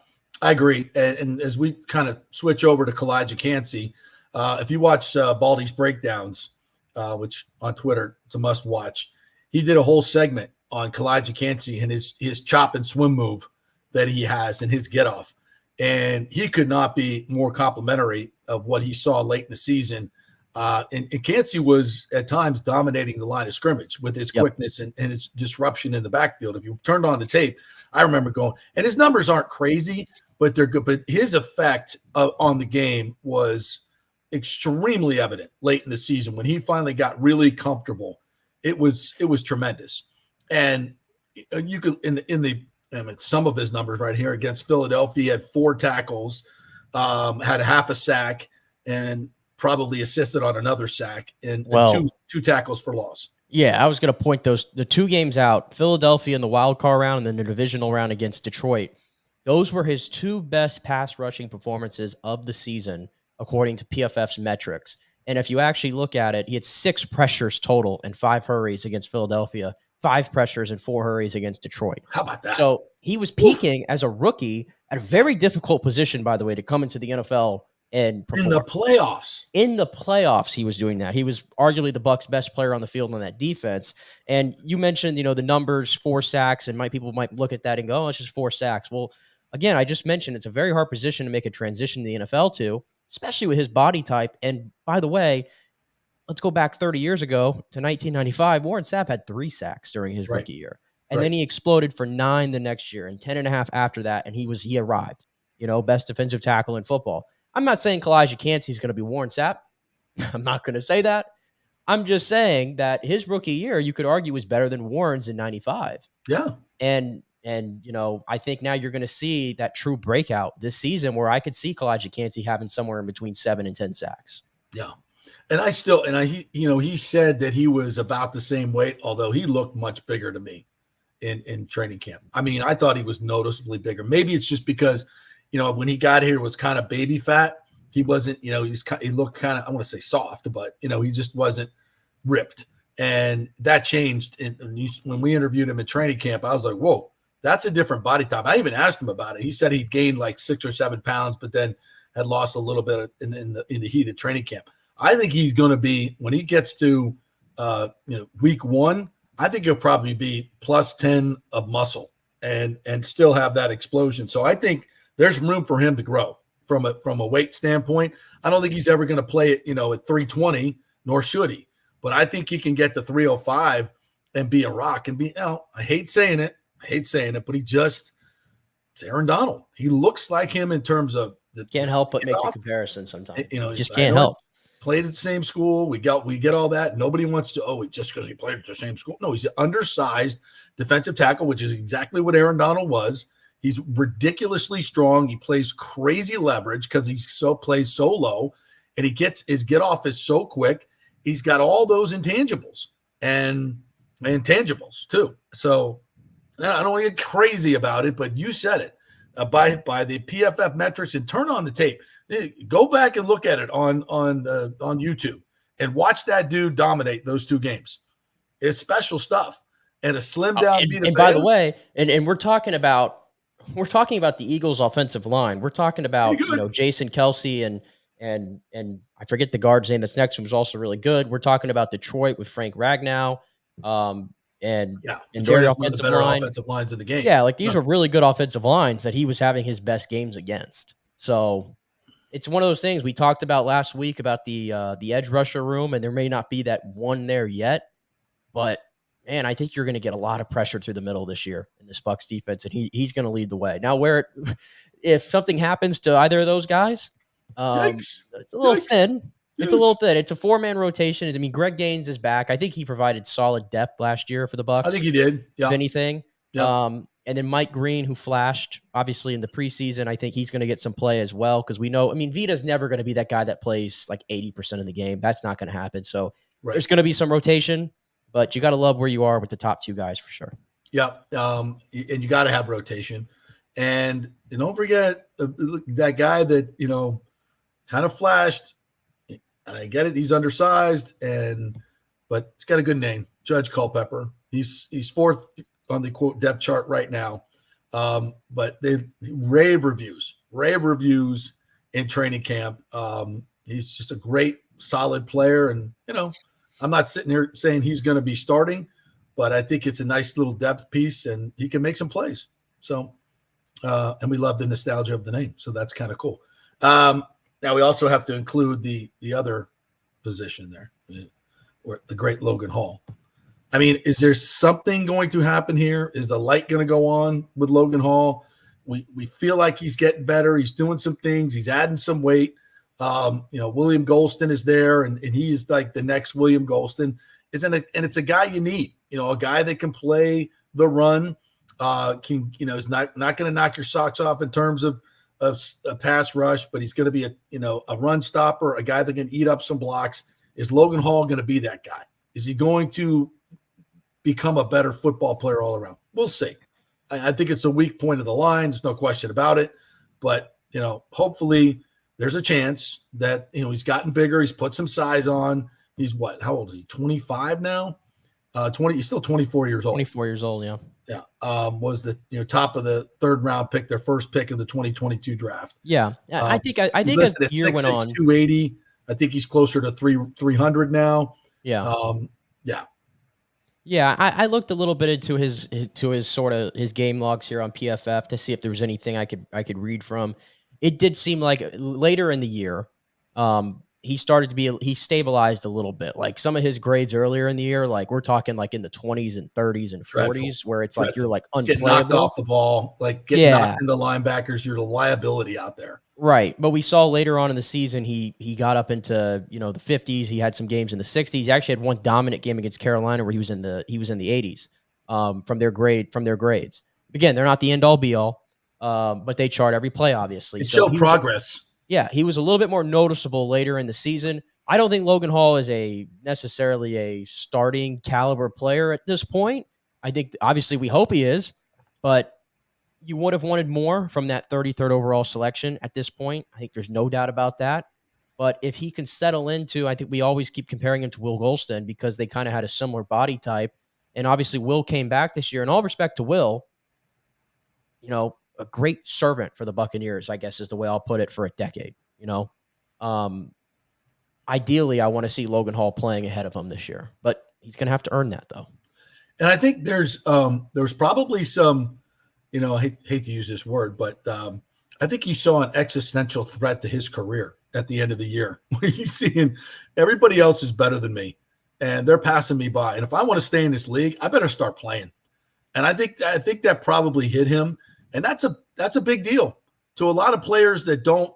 I agree. And as we kind of switch over to Calijah Kancey, if you watch Baldy's breakdowns, which on Twitter, it's a must watch, he did a whole segment on Calijah Kancey and his chop and swim move that he has and his get off. And he could not be more complimentary of what he saw late in the season. And Kancey was at times dominating the line of scrimmage with his quickness and his disruption in the backfield. If you turned on the tape, I remember going, and his numbers aren't crazy, but they're good. But his effect on the game was extremely evident late in the season when he finally got really comfortable. It was tremendous. And you could in some of his numbers right here against Philadelphia, he had 4 tackles. had half a sack and probably assisted on another sack and two tackles for loss. Yeah, I was going to point the 2 games out, Philadelphia in the wild card round and then the divisional round against Detroit. Those were his 2 best pass rushing performances of the season, according to PFF's metrics. And if you actually look at it, he had 6 pressures total and 5 hurries against Philadelphia, 5 pressures and 4 hurries against Detroit. How about that? So he was peaking as a rookie at a very difficult position, by the way, to come into the NFL and perform. In the playoffs. In the playoffs, he was doing that. He was arguably the Bucs' best player on the field on that defense. And you mentioned, the numbers, 4 sacks, and people might look at that and go, oh, it's just 4 sacks. Well, again, I just mentioned it's a very hard position to make a transition to the NFL to, especially with his body type. And by the way, let's go back 30 years ago to 1995. Warren Sapp had 3 sacks during his rookie year. And then he exploded for 9 the next year and 10.5 after that. And he arrived, best defensive tackle in football. I'm not saying Kalijah Kancey is going to be Warren Sapp. I'm not going to say that. I'm just saying that his rookie year, you could argue, was better than Warren's in 95. Yeah. And I think now you're going to see that true breakout this season where I could see Kalijah Kancey having somewhere in between 7 and 10 sacks. Yeah. And he said that he was about the same weight, although he looked much bigger to me in training camp. I mean, I thought he was noticeably bigger. Maybe it's just because, when he got here, it was kind of baby fat. He wasn't, he looked kind of, I want to say soft, but, he just wasn't ripped. And that changed. When we interviewed him in training camp, I was like, whoa, that's a different body type. I even asked him about it. He said he'd gained like 6 or 7 pounds, but then had lost a little bit in the heat of training camp. I think he's going to be, when he gets to, week 1, I think he'll probably be plus 10 of muscle and still have that explosion. So I think there's room for him to grow from a weight standpoint. I don't think he's ever going to play it, at 320, nor should he. But I think he can get to 305 and be a rock and be, I hate saying it, but it's Aaron Donald. He looks like him in terms of can't help but make the comparison sometimes. Just I can't help. Played at the same school. We get all that. Nobody wants to, just because he played at the same school. No, he's an undersized defensive tackle, which is exactly what Aaron Donald was. He's ridiculously strong. He plays crazy leverage because he plays so low, and his get off is so quick. He's got all those intangibles and tangibles too. So I don't want to get crazy about it, but you said it by the PFF metrics, and turn on the tape. Go back and look at it on YouTube and watch that dude dominate those 2 games. It's special stuff. And a slim down. And by the way, and we're talking about the Eagles' offensive line. We're talking about Jason Kelsey and I forget the guard's name that's next to him was also really good. We're talking about Detroit with Frank Ragnow. And their offensive lines in the game. Yeah, these are really good offensive lines that he was having his best games against. So it's one of those things we talked about last week about the edge rusher room, and there may not be that one there yet, but man, I think you're going to get a lot of pressure through the middle this year in this Bucs defense, and he's going to lead the way. Now, if something happens to either of those guys, it's a little thin. It's a little thin. It's a 4-man rotation. I mean, Greg Gaines is back. I think he provided solid depth last year for the Bucs. I think he did. Yeah. If anything. Yeah. And then Mike Green, who flashed obviously in the preseason, I think he's going to get some play as well because we know. I mean, Vita's never going to be that guy that plays like 80% of the game. That's not going to happen. So there's going to be some rotation, but you got to love where you are with the top 2 guys for sure. Yeah. And you got to have rotation. And don't forget that guy that, kind of flashed. And I get it. He's undersized, but he's got a good name, Judge Culpepper. He's 4th on the quote depth chart right now. But they rave reviews in training camp. He's just a great, solid player. And, I'm not sitting here saying he's going to be starting, but I think it's a nice little depth piece and he can make some plays. So, and we love the nostalgia of the name. So that's kind of cool. Now we also have to include the other position there, or the great Logan Hall. I mean, is there something going to happen here? Is the light going to go on with Logan Hall? We feel like he's getting better. He's doing some things. He's adding some weight. William Golston is there, and he is like the next William Golston. And it's a guy you need. A guy that can play the run. Is not going to knock your socks off in terms of a pass rush, but he's going to be a run stopper, a guy that can eat up some blocks. Is Logan Hall going to be that guy? Is he going to become a better football player all around? We'll see. I think it's a weak point of the line. There's no question about it. But, hopefully there's a chance that, he's gotten bigger. He's put some size on. He's how old is he? 25 now? He's still 24 years old. 24 years old, yeah. Yeah. Was the top of the third round pick, their first pick in the 2022 draft. Yeah. I think as the year went on. 280. I think he's closer to 300 now. Yeah. Yeah. Yeah, I looked a little bit into his game logs here on PFF to see if there was anything I could read from. It did seem like later in the year, he stabilized a little bit. Like some of his grades earlier in the year, like we're talking like in the 20s and 30s and 40s, where it's like you're like unplayable. Getting knocked off the ball, like getting knocked into linebackers, you're a liability out there. Right. But we saw later on in the season, he got up into, the 50s. He had some games in the 60s. He actually had one dominant game against Carolina where he was in the 80s from their grades. Again, they're not the end all be all, but they chart every play, obviously. It showed progress. He was a little bit more noticeable later in the season. I don't think Logan Hall is necessarily a starting caliber player at this point. I think obviously we hope he is, but you would have wanted more from that 33rd overall selection at this point. I think there's no doubt about that. But if he can settle into, I think we always keep comparing him to Will Golston because they kind of had a similar body type. And obviously Will came back this year. In all respect to Will, a great servant for the Buccaneers, I guess is the way I'll put it, for a decade. Ideally, I want to see Logan Hall playing ahead of him this year. But he's going to have to earn that, though. And I think there's probably some – I hate to use this word, but I think he saw an existential threat to his career at the end of the year. Where he's seeing everybody else is better than me, and they're passing me by. And if I want to stay in this league, I better start playing. And I think that probably hit him, and that's a big deal to a lot of players that don't.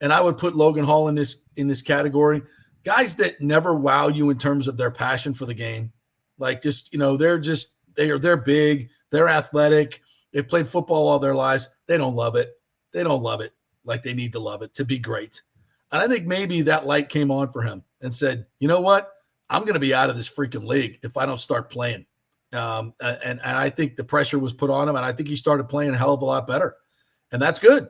And I would put Logan Hall in this category. Guys that never wow you in terms of their passion for the game, like they're big, they're athletic. They've played football all their lives. They don't love it. They don't love it like they need to love it to be great. And I think maybe that light came on for him and said, you know what? I'm going to be out of this freaking league if I don't start playing. And I think the pressure was put on him, and I think he started playing a hell of a lot better. And that's good.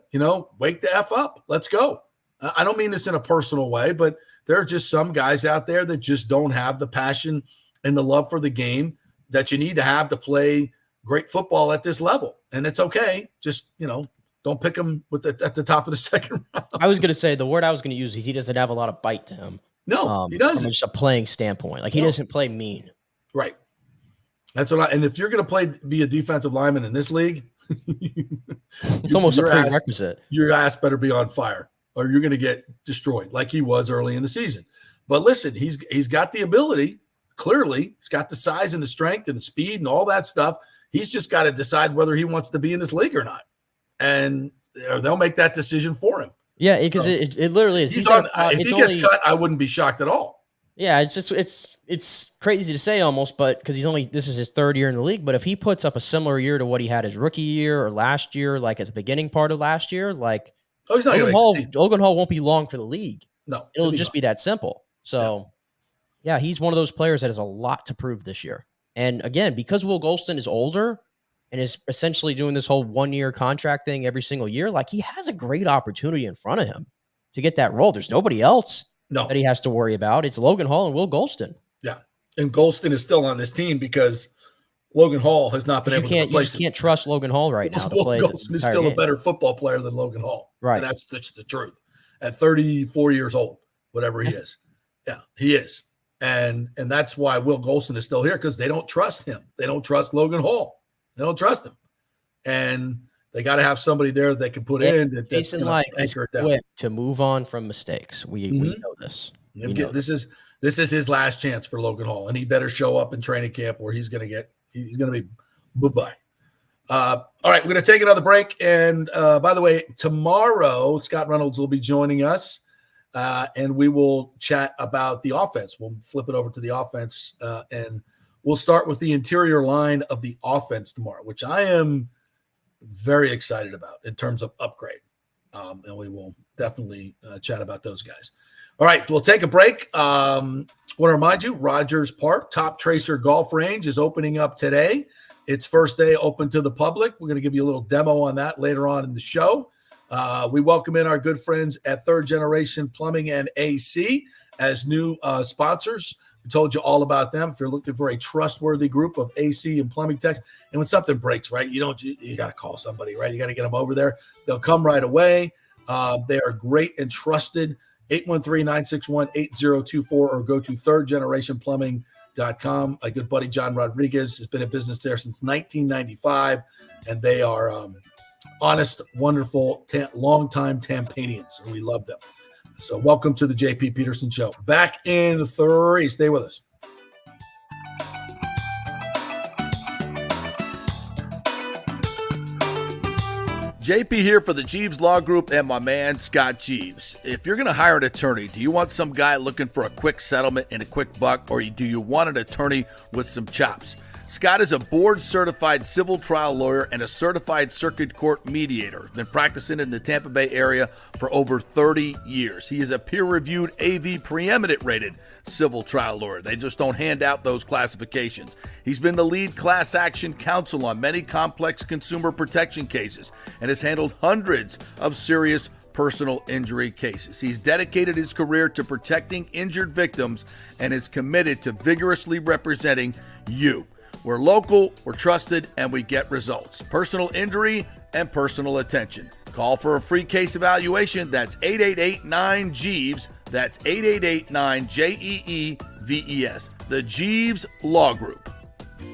Wake the F up. Let's go. I don't mean this in a personal way, but there are just some guys out there that just don't have the passion and the love for the game that you need to have to play great football at this level. And it's okay. Just, don't pick him at the top of the second round. I was going to say the word I was going to use, he doesn't have a lot of bite to him. No, he doesn't. From just a playing standpoint. Like he doesn't play mean. Right. That's and if you're going to be a defensive lineman in this league, it's almost a prerequisite. Your ass better be on fire or you're going to get destroyed like he was early in the season. But listen, he's got the ability. Clearly, he's got the size and the strength and the speed and all that stuff. He's just got to decide whether he wants to be in this league or not. And they'll make that decision for him. Yeah, because it literally is. If he gets cut, I wouldn't be shocked at all. Yeah, it's crazy to say almost, but because this is his third year in the league. But if he puts up a similar year to what he had his rookie year or last year, like at the beginning part of last year, like Logan Hall won't be long for the league. No, it'll just be that simple. So, yeah, he's one of those players that has a lot to prove this year. And again, because Will Golston is older and is essentially doing this whole 1-year contract thing every single year, like he has a great opportunity in front of him to get that role. There's nobody else that he has to worry about. It's Logan Hall and Will Golston. Yeah. And Golston is still on this team because Logan Hall has not been able to replace him. You just can't trust Logan Hall right now to play. Golston is still a better football player than Logan Hall. Right. And that's the truth. At 34 years old, whatever he is. Yeah, he is. And that's why Will Golston is still here, because they don't trust him. They don't trust Logan Hall. They don't trust him. And they got to have somebody there that can put in. Jason Licht is quick to move on from mistakes. We know this. This is his last chance for Logan Hall, and he better show up in training camp where he's going to be bye-bye. All right, we're going to take another break. And by the way, tomorrow, Scott Reynolds will be joining us. And we will chat about the offense. We'll flip it over to the offense, and we'll start with the interior line of the offense tomorrow, which I am very excited about in terms of upgrade. and we will definitely chat about those guys. All right, we'll take a break. I want to remind you, Rogers Park Top Tracer Golf Range is opening up today. It's first day open to the public. We're going to give you a little demo on that later on in the show. We welcome in our good friends at Third Generation Plumbing and AC as new sponsors. We told you all about them. If you're looking for a trustworthy group of AC and plumbing techs, and when something breaks, right, you got to call somebody, right? You got to get them over there. They'll come right away. They are great and trusted. 813-961-8024 or go to thirdgenerationplumbing.com. My good buddy John Rodriguez has been in business there since 1995, and they are honest, wonderful, long-time Tampanians, and we love them. So welcome to the JP Peterson Show. Back in 3. Stay with us. JP here for the Jeeves Law Group and my man, Scott Jeeves. If you're going to hire an attorney, do you want some guy looking for a quick settlement and a quick buck, or do you want an attorney with some chops? Scott is a board-certified civil trial lawyer and a certified circuit court mediator. Been practicing in the Tampa Bay area for over 30 years. He is a peer-reviewed AV preeminent-rated civil trial lawyer. They just don't hand out those classifications. He's been the lead class action counsel on many complex consumer protection cases and has handled hundreds of serious personal injury cases. He's dedicated his career to protecting injured victims and is committed to vigorously representing you. We're local, we're trusted, and we get results. Personal injury and personal attention. Call for a free case evaluation. That's 888-9-JEEVES. That's 888-9-JEEVES. The Jeeves Law Group.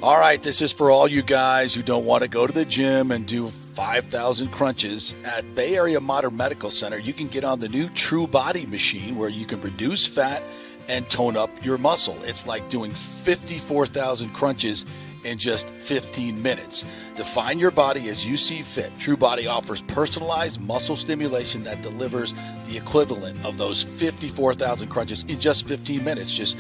All right, this is for all you guys who don't want to go to the gym and do 5,000 crunches. At Bay Area Modern Medical Center, you can get on the new True Body machine where you can reduce fat and tone up your muscle. It's like doing 54,000 crunches in just 15 minutes. Define your body as you see fit. True Body offers personalized muscle stimulation that delivers the equivalent of those 54,000 crunches in just 15 minutes. Just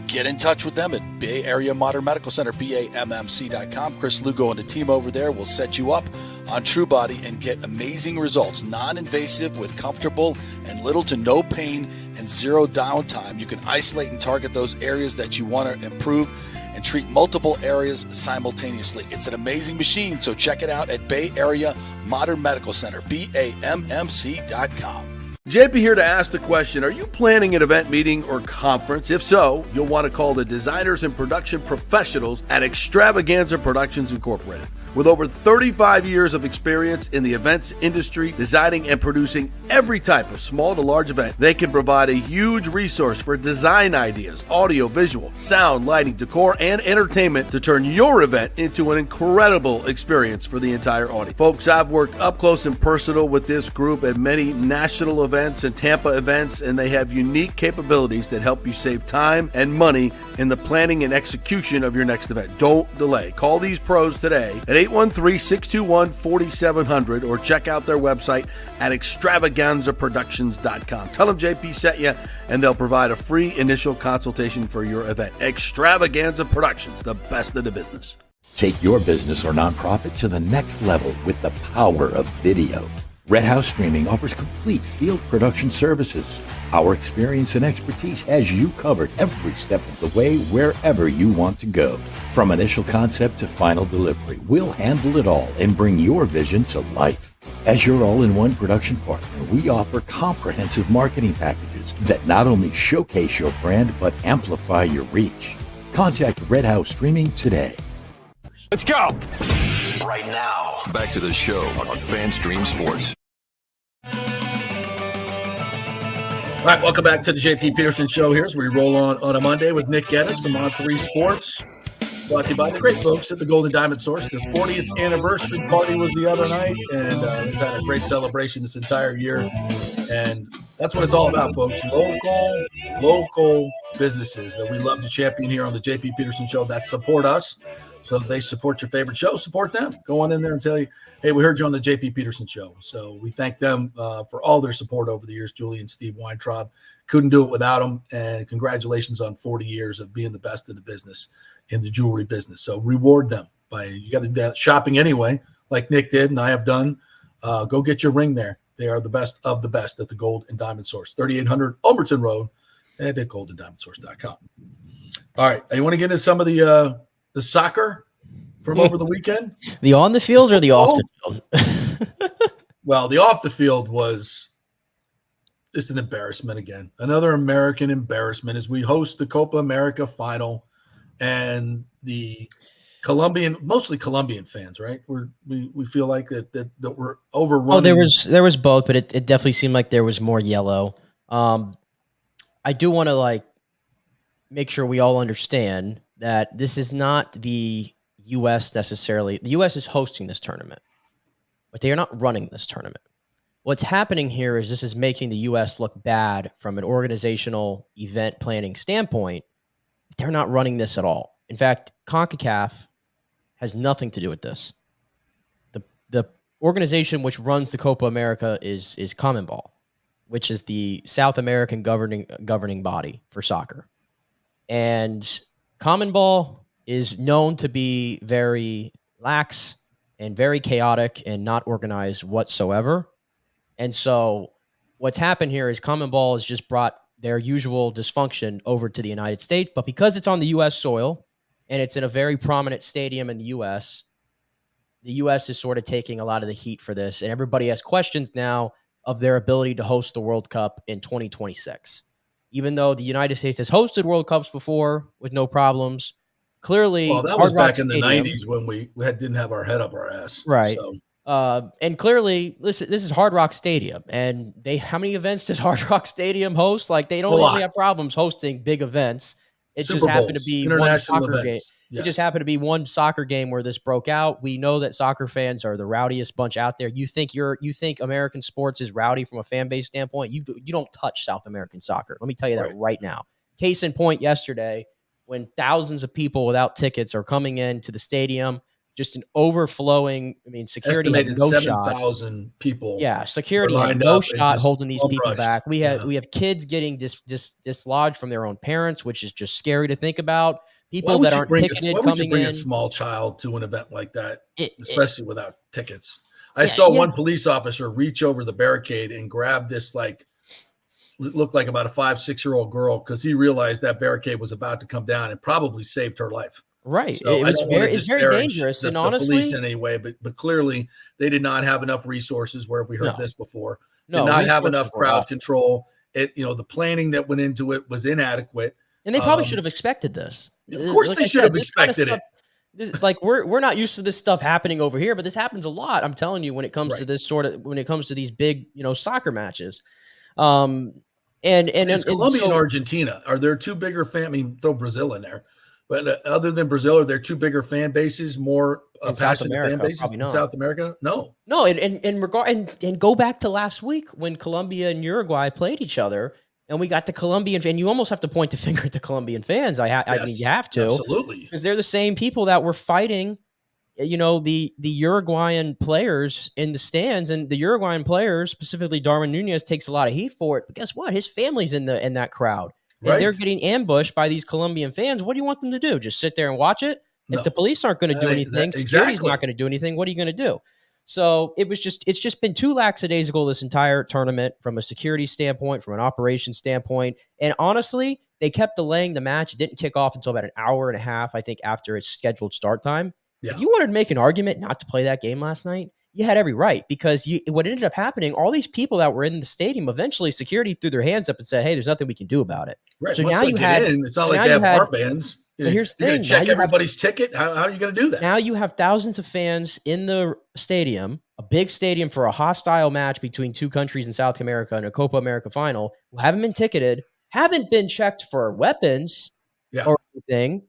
get in touch with them at Bay Area Modern Medical Center, BAMMC.com. Chris Lugo and the team over there will set you up on True Body and get amazing results. Non-invasive with comfortable and little to no pain and zero downtime. You can isolate and target those areas that you want to improve and treat multiple areas simultaneously. It's an amazing machine, so check it out at Bay Area Modern Medical Center, BAMMC.com. JP here to ask the question, are you planning an event, meeting, or conference? If so, you'll want to call the designers and production professionals at Extravaganza Productions Incorporated. With over 35 years of experience in the events industry, designing and producing every type of small to large event, they can provide a huge resource for design ideas, audio, visual, sound, lighting, decor, and entertainment to turn your event into an incredible experience for the entire audience. Folks, I've worked up close and personal with this group at many national events and Tampa events, and they have unique capabilities that help you save time and money in the planning and execution of your next event. Don't delay. Call these pros today at 813-621-4700 or check out their website at extravaganzaproductions.com. Tell them JP sent you, and they'll provide a free initial consultation for your event. Extravaganza Productions, the best in the business. Take your business or nonprofit to the next level with the power of video. Red House Streaming offers complete field production services. Our experience and expertise has you covered every step of the way wherever you want to go. From initial concept to final delivery, we'll handle it all and bring your vision to life. As your all-in-one production partner, we offer comprehensive marketing packages that not only showcase your brand, but amplify your reach. Contact Red House Streaming today. Let's go! Right now. Back to the show on FanStream Sports. All right, welcome back to the JP Peterson Show here as we roll on a Monday with Nick Geddes from On3 Sports. Brought to you by the great folks at the Golden Diamond Source. The 40th anniversary party was the other night, and they've had a great celebration this entire year. And that's what it's all about, folks. Local businesses that we love to champion here on the JP Peterson Show that support us. So if they support your favorite show, support them. Go on in there and tell you, hey, we heard you on the JP Peterson Show. So we thank them for all their support over the years, Julie and Steve Weintraub. Couldn't do it without them. And congratulations on 40 years of being the best in the business, in the jewelry business. So reward them by, you got to do that shopping anyway, like Nick did and I have done. Go get your ring there. They are the best of the best at the Gold and Diamond Source, 3800 Ulmerton Road, and at goldanddiamondsource.com. All right, you want to get into some of the soccer from over the weekend? The on the field or the off the field? Well, the off the field was just an embarrassment again. Another American embarrassment as we host the Copa America final, and the mostly Colombian fans, right? We feel like that we're overrunning. Oh, there was both, but it definitely seemed like there was more yellow. I do want to make sure we all understand that this is not the U.S. necessarily. The U.S. is hosting this tournament, but they are not running this tournament. What's happening here is this is making the U.S. look bad from an organizational event planning standpoint. They're not running this at all. In fact, CONCACAF has nothing to do with this. The organization which runs the Copa America is CONMEBOL, which is the South American governing body for soccer. And CONMEBOL is known to be very lax and very chaotic and not organized whatsoever. And so what's happened here is CONMEBOL has just brought their usual dysfunction over to the United States, but because it's on the U.S. soil and it's in a very prominent stadium in the U.S. is sort of taking a lot of the heat for this, and everybody has questions now of their ability to host the World Cup in 2026. Even though the United States has hosted World Cups before with no problems, clearly, well, that was back in the 90s when we didn't have our head up our ass, right? So. And clearly, listen, this is Hard Rock Stadium, and how many events does Hard Rock Stadium host? They don't usually have problems hosting big events. It Super just happened Bowls, to be one soccer game. Yes. It just happened to be one soccer game where this broke out. We know that soccer fans are the rowdiest bunch out there. You think American sports is rowdy from a fan base standpoint? You don't touch South American soccer. Let me tell you that right now. Case in point, yesterday, when thousands of people without tickets are coming into the stadium. Just an overflowing. Security had no shot. 7,000 people. Yeah, security had no shot holding these people back. We have kids getting dislodged from their own parents, which is just scary to think about. People that aren't ticketed coming in. Why would you bring a small child to an event like that, especially without tickets? I saw one police officer reach over the barricade and grab this looked like about a 5-6-year-old girl because he realized that barricade was about to come down and probably saved her life. Right. So it's very dangerous. And honestly, the police in any way, but clearly they did not have enough resources. Where we heard this before, did not have enough crowd control. The planning that went into it was inadequate. And they probably should have expected this. Of course, they should have expected it. We're not used to this stuff happening over here, but this happens a lot. I'm telling you, when it comes to this when it comes to these big, soccer matches. And Colombia and Argentina, are there two bigger throw Brazil in there. But other than Brazil, are there two bigger fan bases, more passionate fan bases in South America? No. And go back to last week when Colombia and Uruguay played each other, and we got the Colombian fan. You almost have to point the finger at the Colombian fans. I mean, you have to, absolutely, because they're the same people that were fighting. The Uruguayan players in the stands, and the Uruguayan players, specifically Darwin Nunez, takes a lot of heat for it. But guess what? His family's in that crowd. And they're getting ambushed by these Colombian fans. What do you want them to do? Just sit there and watch it? No. If the police aren't going to do anything, security's not going to do anything, what are you going to do? So it's just been too lackadaisical this entire tournament from a security standpoint, from an operations standpoint. And honestly, they kept delaying the match. It didn't kick off until about an hour and a half, I think, after its scheduled start time. Yeah. If you wanted to make an argument not to play that game last night, you had every right, because what ended up happening, all these people that were in the stadium, eventually security threw their hands up and said, hey, there's nothing we can do about it. Right. So once now you had, it's not like they have armbands. Here's the thing. Check everybody's ticket. How are you going to do that? Now you have thousands of fans in the stadium, a big stadium for a hostile match between two countries in South America in a Copa America final, who haven't been ticketed, haven't been checked for weapons or anything,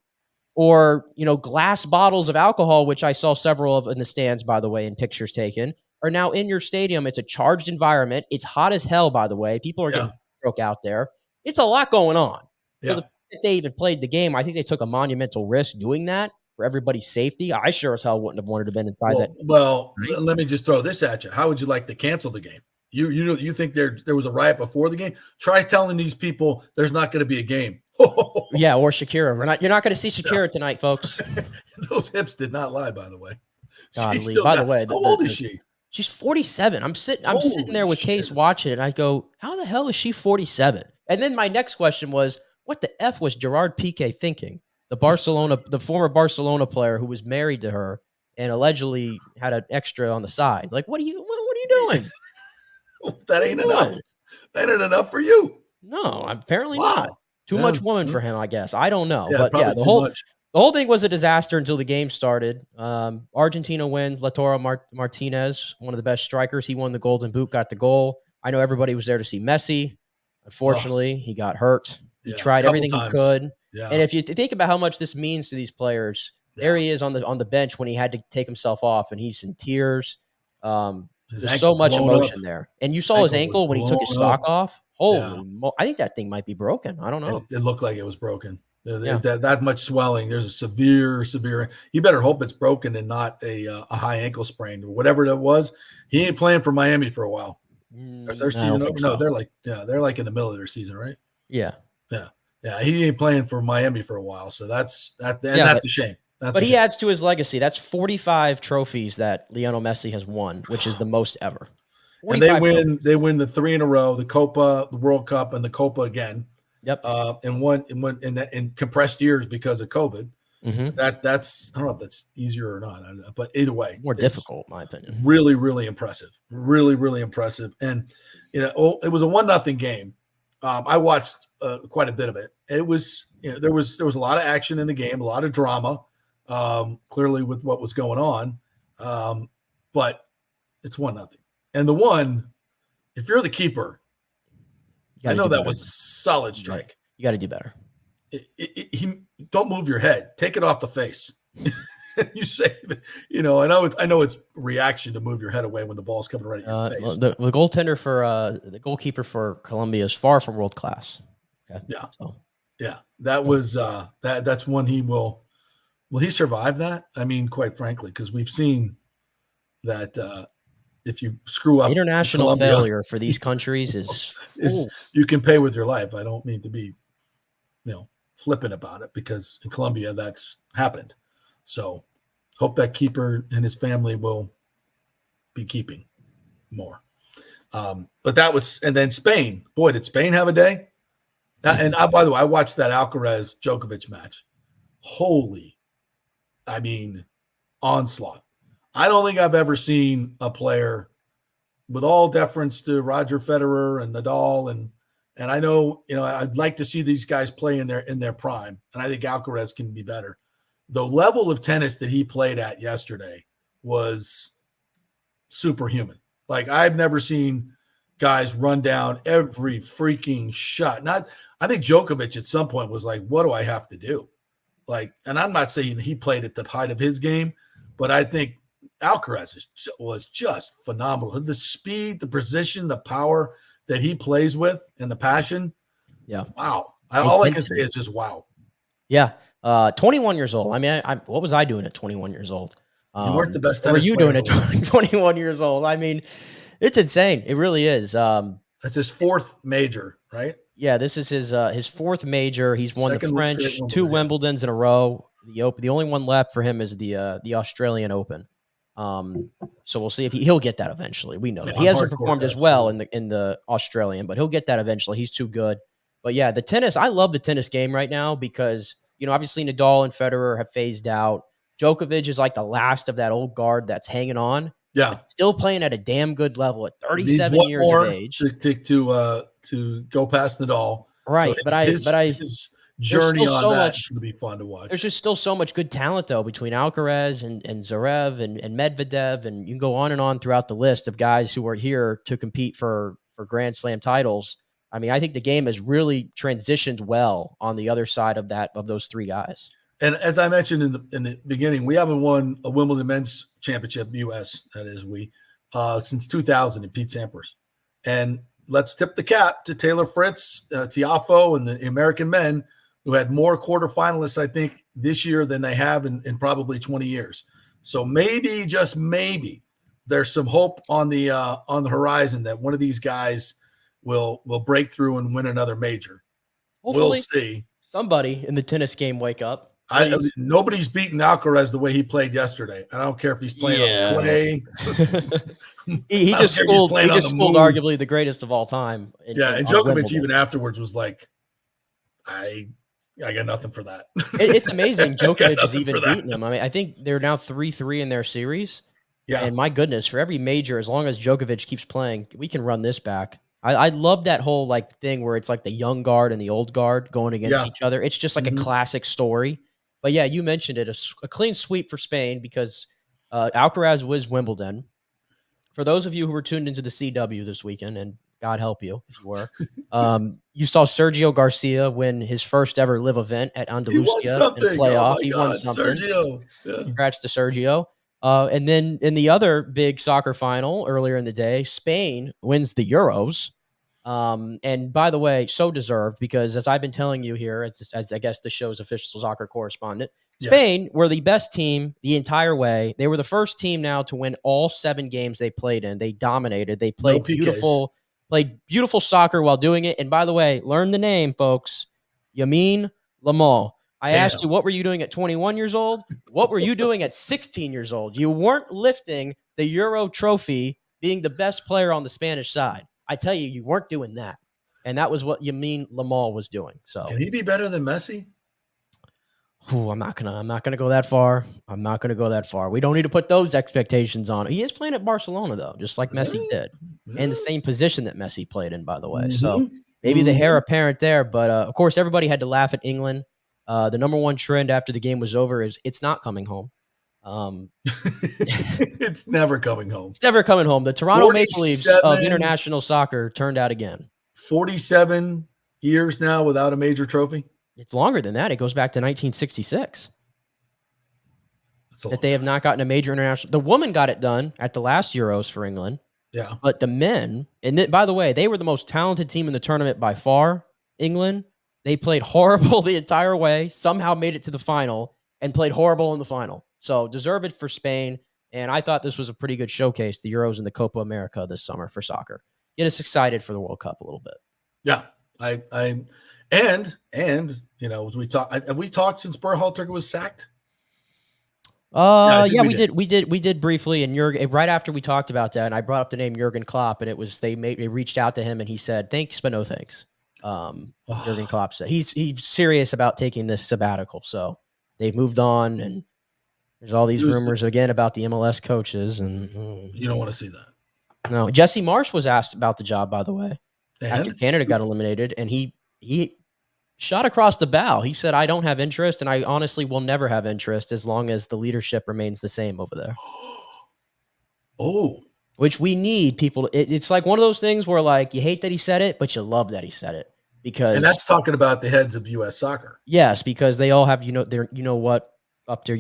or, glass bottles of alcohol, which I saw several of in the stands, by the way, in pictures taken, are now in your stadium. It's a charged environment. It's hot as hell, by the way. People are getting broke out there. It's a lot going on. Yeah. So the fact that they even played the game, I think they took a monumental risk doing that for everybody's safety. I sure as hell wouldn't have wanted to have been inside that. Well, let me just throw this at you. How would you like to cancel the game? You think there was a riot before the game? Try telling these people there's not going to be a game. Yeah, or Shakira. You're not going to see Shakira tonight, folks. Those hips did not lie, by the way. By the way, how old is she? She's 47. I'm sitting there with Case watching it, and I go, how the hell is she 47? And then my next question was, what the F was Gerard Piqué thinking? The former Barcelona player who was married to her and allegedly had an extra on the side. Like, what are you doing? That ain't enough. That ain't enough for you. No, apparently not. Too much woman for him, I guess. I don't know. Yeah, but yeah, the much. whole thing was a disaster until the game started. Argentina wins. Lautaro Martinez, one of the best strikers. He won the Golden Boot, got the goal. I know everybody was there to see Messi. Unfortunately, he got hurt. He tried everything he could. Yeah. And if you think about how much this means to these players, there he is on the bench when he had to take himself off, and he's in tears. There's so much emotion there. And you saw his ankle when he took his sock off. Holy I think that thing might be broken. I don't know. It looked like it was broken. That much swelling. There's a severe. You better hope it's broken and not a high ankle sprain or whatever that was. He ain't playing for Miami for a while. Is their season over? No, they're like in the middle of their season, right? Yeah. He ain't playing for Miami for a while, so that's a shame. But he adds to his legacy. That's 45 trophies that Lionel Messi has won, which is the most ever. And they win the 3 in a row: the Copa, the World Cup, and the Copa again. Yep. In compressed years because of COVID. Mm-hmm. That's I don't know if that's easier or not, but either way, more difficult, in my opinion. Really, really impressive. Really, really impressive. And it was a 1-0 game. I watched quite a bit of it. It was there was a lot of action in the game, a lot of drama. Clearly with what was going on, but it's 1-0. And the one, if you're the keeper, I know that was a solid strike. You got to do better. Don't move your head. Take it off the face. You save it. I know it's reaction to move your head away when the ball's coming right at your face. The goaltender for the goalkeeper for Colombia is far from world class. Okay. Yeah. So that was that's one he will. Will he survive that? I mean, quite frankly, because we've seen that if you screw up, international Colombia, failure for these countries is you can pay with your life. I don't mean to be, flippant about it, because in Colombia that's happened. So, hope that keeper and his family will be keeping more. But that was, and then Spain. Boy, did Spain have a day! And by the way, I watched that Alcaraz Djokovic match. Holy. I mean, onslaught. I don't think I've ever seen a player, with all deference to Roger Federer and Nadal, and I know, I'd like to see these guys play in their prime, and I think Alcaraz can be better. The level of tennis that he played at yesterday was superhuman. Like, I've never seen guys run down every freaking shot. I think Djokovic at some point was like, what do I have to do? Like, and I'm not saying he played at the height of his game, but I think Alcaraz was just phenomenal. The speed, the precision, the power that he plays with, and the passion. Yeah. Wow. All I can say is just wow. Yeah. 21 years old. I mean, what was I doing at 21 years old? You weren't the best. What were you doing at 21 years old? I mean, it's insane. It really is. That's his 4th major, right? Yeah, this is his 4th major. He's won the French, 2 Wimbledons in a row. The only one left for him is the Australian Open. So we'll see if he'll get that eventually. We know that he hasn't performed as well in the Australian, but he'll get that eventually. He's too good. But yeah, the tennis. I love the tennis game right now because obviously Nadal and Federer have phased out. Djokovic is like the last of that old guard that's hanging on. Yeah, still playing at a damn good level at 37 years of age to go past Nadal. Right, so his journey on that would be fun to watch. There's just still so much good talent though between Alcaraz and Zverev and Medvedev, and you can go on and on throughout the list of guys who are here to compete for Grand Slam titles. I mean, I think the game has really transitioned well on the other side of those 3 guys. And as I mentioned in the beginning, we haven't won a Wimbledon Men's Championship, U.S. that is since 2000 in Pete Sampras. And let's tip the cap to Taylor Fritz, Tiafoe, and the American men, who had more quarterfinalists, I think, this year than they have in probably 20 years. So maybe, just maybe, there's some hope on the horizon that one of these guys will break through and win another major. Hopefully, we'll see. Somebody in the tennis game wake up. Nobody's beaten Alcaraz the way he played yesterday. I don't care if he's playing on clay. he just schooled arguably the greatest of all time. And Djokovic even afterwards was like, I got nothing for that. It's amazing. Djokovic has even beaten him. I mean, I think they're now 3-3 in their series. Yeah. And my goodness, for every major, as long as Djokovic keeps playing, we can run this back. I love that whole like thing where it's like the young guard and the old guard going against each other. It's just like a classic story. But yeah, you mentioned it, a clean sweep for Spain because Alcaraz was Wimbledon. For those of you who were tuned into the CW this weekend, and God help you if you were, you saw Sergio Garcia win his first ever live event at Andalusia in playoff. He won something. Sergio. Yeah. Congrats to Sergio. And then in the other big soccer final earlier in the day, Spain wins the Euros. And by the way, so deserved because as I've been telling you here, as I guess the show's official soccer correspondent, Spain were the best team the entire way. They were the first team now to win all 7 games they played in. They dominated. They played beautiful soccer while doing it. And by the way, learn the name, folks. Lamine Yamal. I asked you, what were you doing at 21 years old? What were you doing at 16 years old? You weren't lifting the Euro trophy, being the best player on the Spanish side. I tell you, you weren't doing that. And that was what Lamine Yamal was doing. So can he be better than Messi? I'm not gonna go that far. I'm not gonna go that far. We don't need to put those expectations on. He is playing at Barcelona though, just like Messi did, in the same position that Messi played in, by the way. So maybe the heir apparent there, but of course everybody had to laugh at England. The number one trend after the game was over is it's not coming home. It's never coming home. It's never coming home. The Toronto Maple Leafs of international soccer turned out again. 47 years now without a major trophy. It's longer than that. It goes back to 1966. That they have not gotten a major international. The woman got it done at the last Euros for England. Yeah. But the men, and by the way, they were the most talented team in the tournament by far, England. They played horrible the entire way, somehow made it to the final, and played horrible in the final. So deserve it for Spain. And I thought this was a pretty good showcase, the Euros and the Copa America this summer for soccer. Get us excited for the World Cup a little bit. Yeah. And as we have we talked since Berhalter was sacked? Yeah, we did briefly. And Jurgen, right after we talked about that, and I brought up the name Jurgen Klopp, and it was they reached out to him, and he said thanks, but no thanks. Jurgen Klopp said he's serious about taking this sabbatical, so they've moved on, and there's all these rumors again about the MLS coaches, and you don't want to see that. No, Jesse Marsch was asked about the job, by the way, after Canada got eliminated, and he shot across the bow. He said, I don't have interest, and I honestly will never have interest as long as the leadership remains the same over there. Oh. Which we need people. It's like one of those things where like you hate that he said it, but you love that he said it. And that's talking about the heads of U.S. soccer. Yes, because they all have, what up there,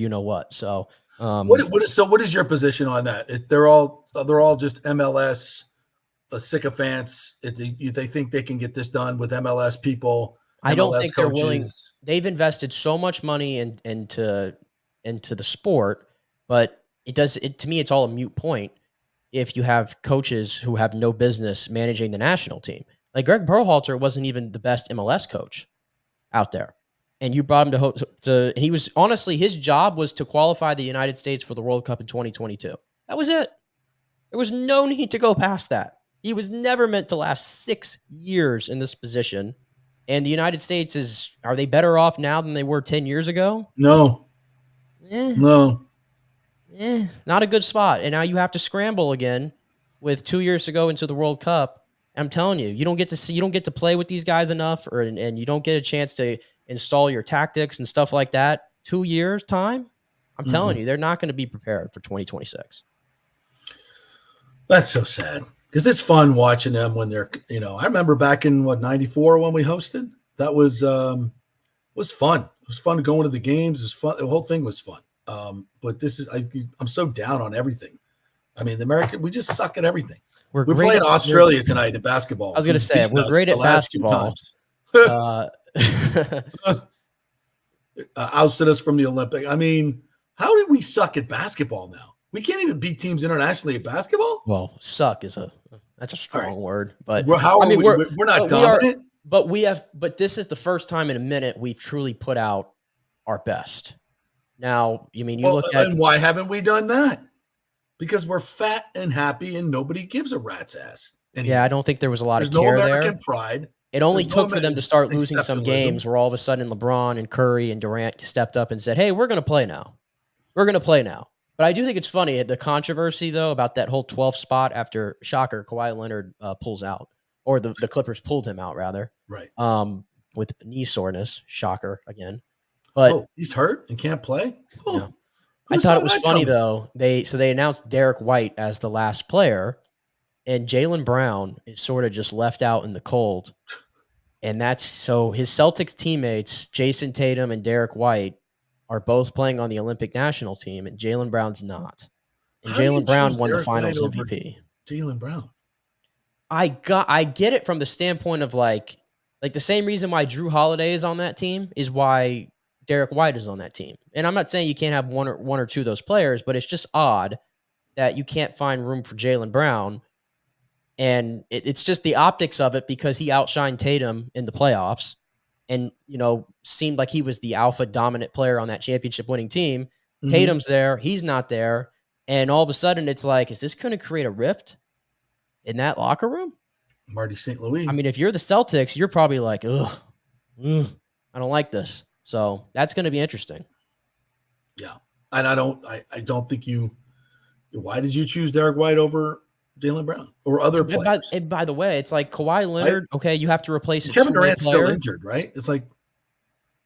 So what is your position on that? They're all just MLS sycophants. They think they can get this done with MLS people. I don't think they're willing. They've invested so much money into the sport, but to me, it's all a moot point if you have coaches who have no business managing the national team. Like Greg Berhalter wasn't even the best MLS coach out there. And you brought him to he was honestly, his job was to qualify the United States for the World Cup in 2022. That was it. There was no need to go past that. He was never meant to last 6 years in this position. And the United States are they better off now than they were 10 years ago? No. No. Not a good spot. And now you have to scramble again with 2 years to go into the World Cup. I'm telling you, you don't get to play with these guys enough, and you don't get a chance to install your tactics and stuff like that. 2 years time, I'm telling you, they're not going to be prepared for 2026. That's so sad because it's fun watching them when they're, I remember back in 94 when we hosted. That was fun. It was fun going to the games. It was fun. The whole thing was fun. But I'm so down on everything. I mean, we just suck at everything. We're playing Australia tonight in basketball. I was going to say, we're great at basketball. Ousted us from the Olympic. I mean, how did we suck at basketball now? We can't even beat teams internationally at basketball? Well, suck that's a strong word. But we're not dominant. But this is the first time in a minute we've truly put out our best. Now, you look at, and why haven't we done that? Because we're fat and happy, and nobody gives a rat's ass anymore. Yeah, I don't think there was a lot of care there. There's no American there. pride. It only took for them to start losing some games where all of a sudden LeBron and Curry and Durant stepped up and said, hey, we're going to play now. We're going to play now. But I do think it's funny, the controversy, though, about that whole 12th spot after, shocker, Kawhi Leonard pulls out. Or the Clippers pulled him out, rather. Right. With knee soreness. Shocker, again. But he's hurt and can't play? Oh, yeah. I thought it was funny, though. They announced Derek White as the last player, and Jaylen Brown is sort of just left out in the cold. And that's so his Celtics teammates, Jason Tatum and Derek White, are both playing on the Olympic national team, and Jaylen Brown's not. And Jaylen Brown won the finals MVP. Jaylen Brown. I get it from the standpoint of like the same reason why Drew Holiday is on that team is why Derek White is on that team. And I'm not saying you can't have one or two of those players, but it's just odd that you can't find room for Jaylen Brown. And it's just the optics of it because he outshined Tatum in the playoffs and, seemed like he was the alpha dominant player on that championship winning team. Mm-hmm. Tatum's there. He's not there. And all of a sudden it's like, is this going to create a rift in that locker room? Marty St. Louis. If you're the Celtics, you're probably like, I don't like this. So that's going to be interesting. Yeah. And I don't think why did you choose Derek White over Jaylen Brown or other players? And by the way, it's like Kawhi Leonard. Okay, you have to replace a Kevin Durant's player. Still injured, right? It's like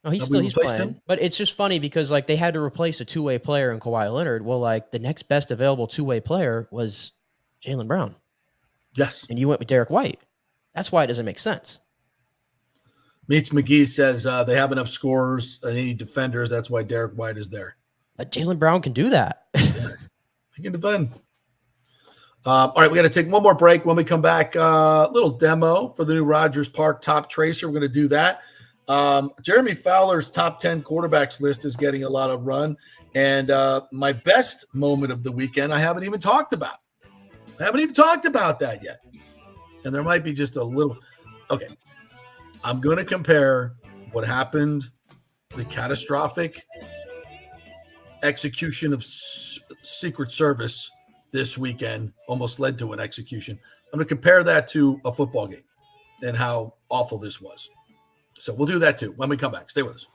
he's playing, him? But it's just funny because they had to replace a two-way player in Kawhi Leonard. Well, the next best available two-way player was Jaylen Brown. Yes, and you went with Derek White. That's why it doesn't make sense. Meets McGee says they have enough scorers, they need defenders. That's why Derek White is there. But Jaylen Brown can do that. He can defend. All right, we got to take one more break. When we come back, a little demo for the new Rogers Park Top Tracer. We're going to do that. Jeremy Fowler's top 10 quarterbacks list is getting a lot of run. And my best moment of the weekend, I haven't even talked about. I haven't even talked about that yet. And there might be just a little. Okay. I'm going to compare what happened, the catastrophic execution of Secret Service this weekend, almost led to an execution. I'm going to compare that to a football game and how awful this was. So we'll do that too when we come back. Stay with us.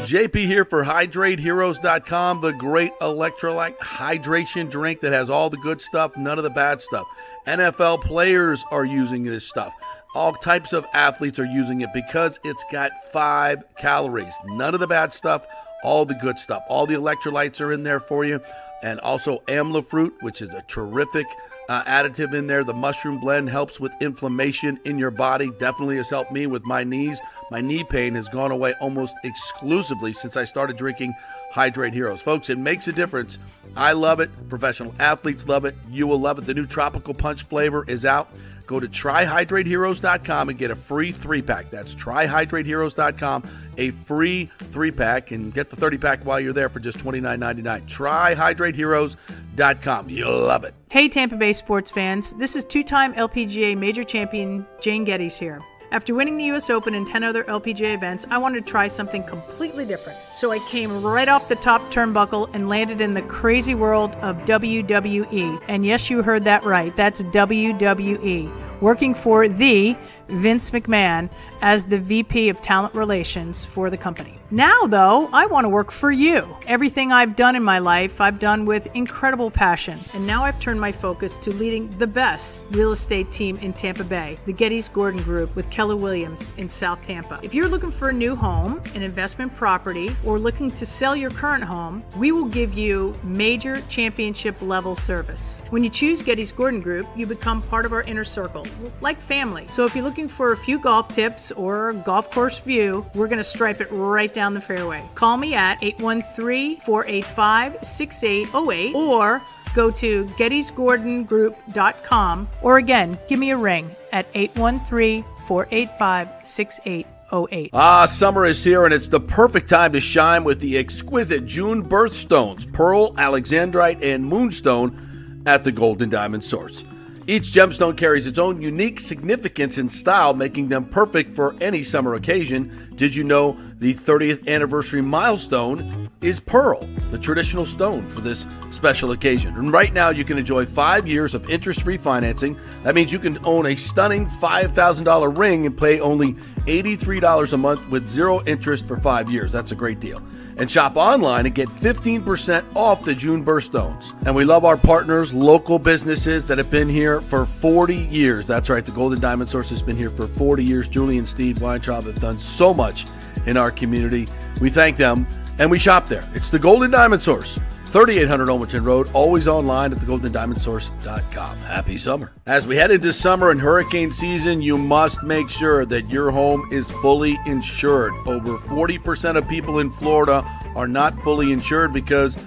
JP here for HydrateHeroes.com, the great electrolyte hydration drink that has all the good stuff, none of the bad stuff. NFL players are using this stuff. All types of athletes are using it because it's got 5 calories. None of the bad stuff, all the good stuff. All the electrolytes are in there for you. And also Amla Fruit, which is a terrific additive in there. The mushroom blend helps with inflammation in your body. Definitely has helped me with my knees. My knee pain has gone away almost exclusively since I started drinking Hydrate Heroes. Folks, it makes a difference. I love it. Professional athletes love it. You will love it. The new Tropical Punch flavor is out. Go to tryhydrateheroes.com and get a free 3-pack. That's tryhydrateheroes.com, a free 3-pack, and get the 30-pack while you're there for just $29.99. Tryhydrateheroes.com. You'll love it. Hey, Tampa Bay sports fans. This is two-time LPGA major champion Jane Geddes here. After winning the U.S. Open and 10 other LPGA events, I wanted to try something completely different. So I came right off the top turnbuckle and landed in the crazy world of WWE. And yes, you heard that right. That's WWE. Working for the Vince McMahon as the VP of Talent Relations for the company. Now, though, I want to work for you. Everything I've done in my life, I've done with incredible passion. And now I've turned my focus to leading the best real estate team in Tampa Bay, the Geddes Gordon Group with Keller Williams in South Tampa. If you're looking for a new home, an investment property, or looking to sell your current home, we will give you major championship level service. When you choose Geddes Gordon Group, you become part of our inner circle, like family. So if you're looking for a few golf tips or a golf course view, we're going to stripe it right down the fairway. Call me at 813-485-6808 or go to GettysGordonGroup.com, or again, give me a ring at 813-485-6808. Summer is here, and it's the perfect time to shine with the exquisite June birthstones, Pearl, Alexandrite, and Moonstone at the Golden Diamond Source. Each gemstone carries its own unique significance and style, making them perfect for any summer occasion. Did you know the 30th anniversary milestone is pearl, the traditional stone for this special occasion? And right now you can enjoy 5 years of interest-free financing. That means you can own a stunning $5,000 ring and pay only $83 a month with 0 interest for 5 years. That's a great deal. And shop online and get 15% off the June birthstones. And we love our partners, local businesses that have been here for 40 years. That's right, the Golden Diamond Source has been here for 40 years. Julie and Steve Weintraub have done so much in our community. We thank them, and we shop there. It's the Golden Diamond Source, 3800 Olmerton Road, always online at thegoldendiamondsource.com. Happy summer. As we head into summer and hurricane season, you must make sure that your home is fully insured. Over 40% of people in Florida are not fully insured because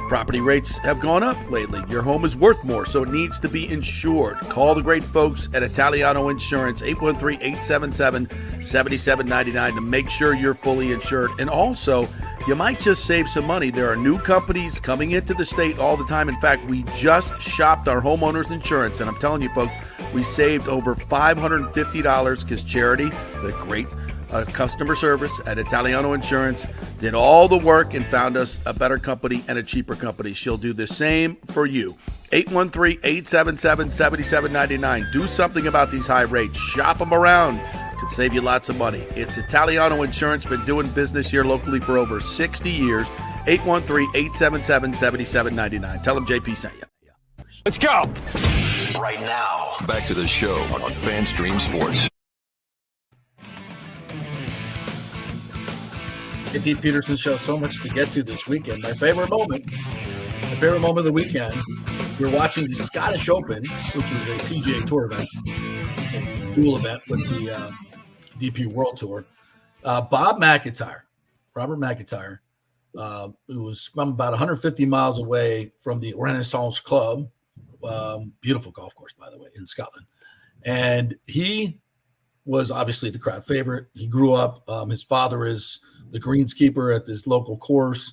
property rates have gone up lately. Your home is worth more, so it needs to be insured. Call the great folks at Italiano Insurance, 813-877-7799 to make sure you're fully insured. And also, you might just save some money. There are new companies coming into the state all the time. In fact, we just shopped our homeowners insurance, and I'm telling you, folks, we saved over $550 because Charity, the great customer service at Italiano Insurance, did all the work and found us a better company and a cheaper company. She'll do the same for you. 813-877-7799. Do something about these high rates. Shop them around. Could save you lots of money. It's Italiano Insurance, been doing business here locally for over 60 years. 813-877-7799. Tell them JP sent you. Let's go. Right now, back to the show on FanStream Sports. The Pete Peterson Show, so much to get to this weekend. My favorite moment of the weekend, we were watching the Scottish Open, which was a PGA Tour event, a dual event with the DP World Tour. Robert McIntyre, who was from about 150 miles away from the Renaissance Club, beautiful golf course, by the way, in Scotland. And he was obviously the crowd favorite. He grew up, his father is the greenskeeper at this local course,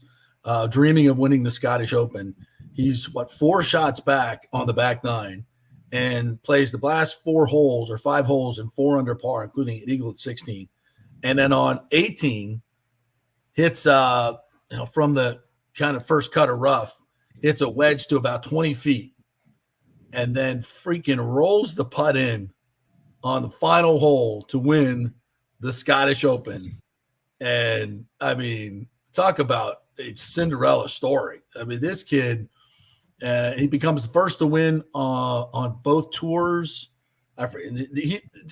dreaming of winning the Scottish Open. He's 4 shots back on the back nine and plays the last 4 holes or 5 holes in 4 under par, including an eagle at 16. And then on 18, hits from the kind of first cut of rough, hits a wedge to about 20 feet, and then freaking rolls the putt in on the final hole to win the Scottish Open. And I mean, talk about a Cinderella story. I mean, this kid, he becomes the first to win on both tours.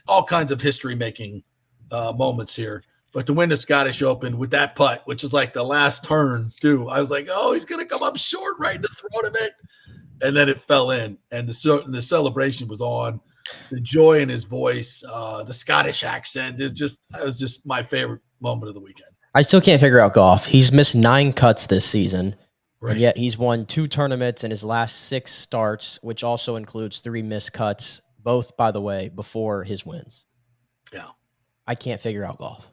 All kinds of history-making moments here. But to win the Scottish Open with that putt, which is like the last turn, too, I was like, oh, he's going to come up short right in the throat of it. And then it fell in, and the celebration was on. The joy in his voice, the Scottish accent, it was just my favorite moment of the weekend. I still can't figure out golf. He's missed 9 cuts this season, right, and yet he's won 2 tournaments in his last 6 starts, which also includes 3 missed cuts, both, by the way, before his wins. Yeah. I can't figure out golf.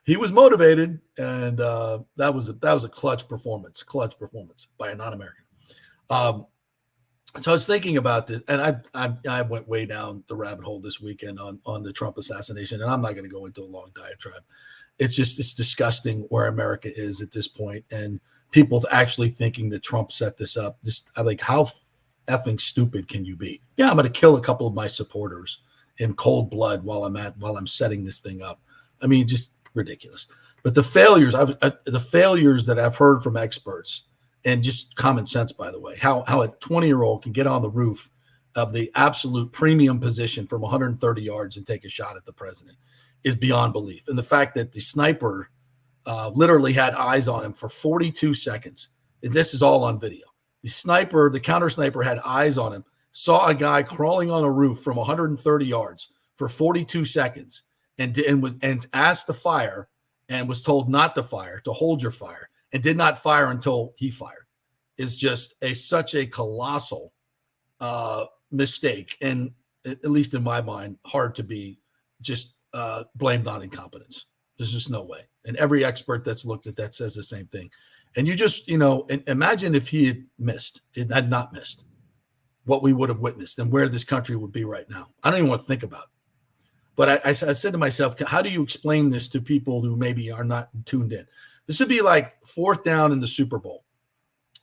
He was motivated, and that was a clutch performance by a non-American. So I was thinking about this, and I went way down the rabbit hole this weekend on the Trump assassination, and I'm not going to go into a long diatribe. It's disgusting where America is at this point, and people actually thinking that Trump set this up. How effing stupid can you be? Yeah, I'm going to kill a couple of my supporters in cold blood while I'm setting this thing up. I mean, just ridiculous. But the failures that I've heard from experts, and just common sense, by the way, how a 20-year-old can get on the roof of the absolute premium position from 130 yards and take a shot at the president is beyond belief. And the fact that the sniper literally had eyes on him for 42 seconds. This is all on video. The counter sniper had eyes on him, saw a guy crawling on a roof from 130 yards for 42 seconds and asked to fire and was told not to fire, to hold your fire, and did not fire until he fired. Is just such a colossal mistake, and at least in my mind, hard to be just blamed on incompetence. There's just no way. And every expert that's looked at that says the same thing. And you just, imagine if he had not missed. what we would have witnessed and where this country would be right now. I don't even want to think about it. But I said to myself, how do you explain this to people who maybe are not tuned in? This would be like 4th down in the Super Bowl.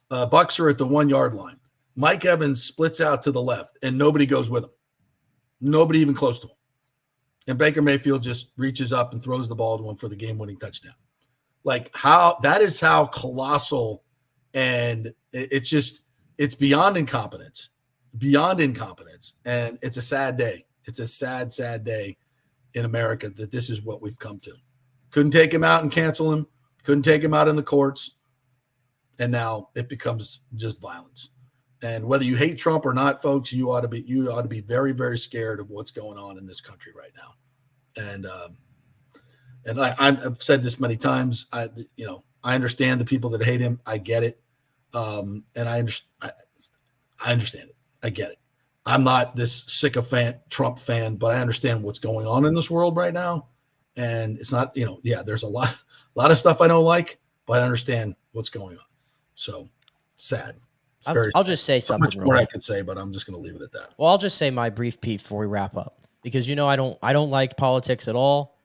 Bucks are at the 1-yard line. Mike Evans splits out to the left, and nobody goes with him. Nobody even close to him. And Baker Mayfield just reaches up and throws the ball to him for the game-winning touchdown. Like that is how colossal, and it's beyond incompetence. And it's a sad day. It's a sad, sad day in America that this is what we've come to. Couldn't take him out and cancel him. Couldn't take him out in the courts. And now it becomes just violence. And whether you hate Trump or not, folks, you ought to be very, very scared of what's going on in this country right now. And I've said this many times. I understand the people that hate him. I get it. And I understand it. I get it. I'm not this sycophant Trump fan, but I understand what's going on in this world right now. And it's not, there's a lot of stuff I don't like, but I understand what's going on. So sad. I'll just say something. Much more I could say, but I'm just going to leave it at that. Well, I'll just say my brief piece before we wrap up, because I don't like politics at all.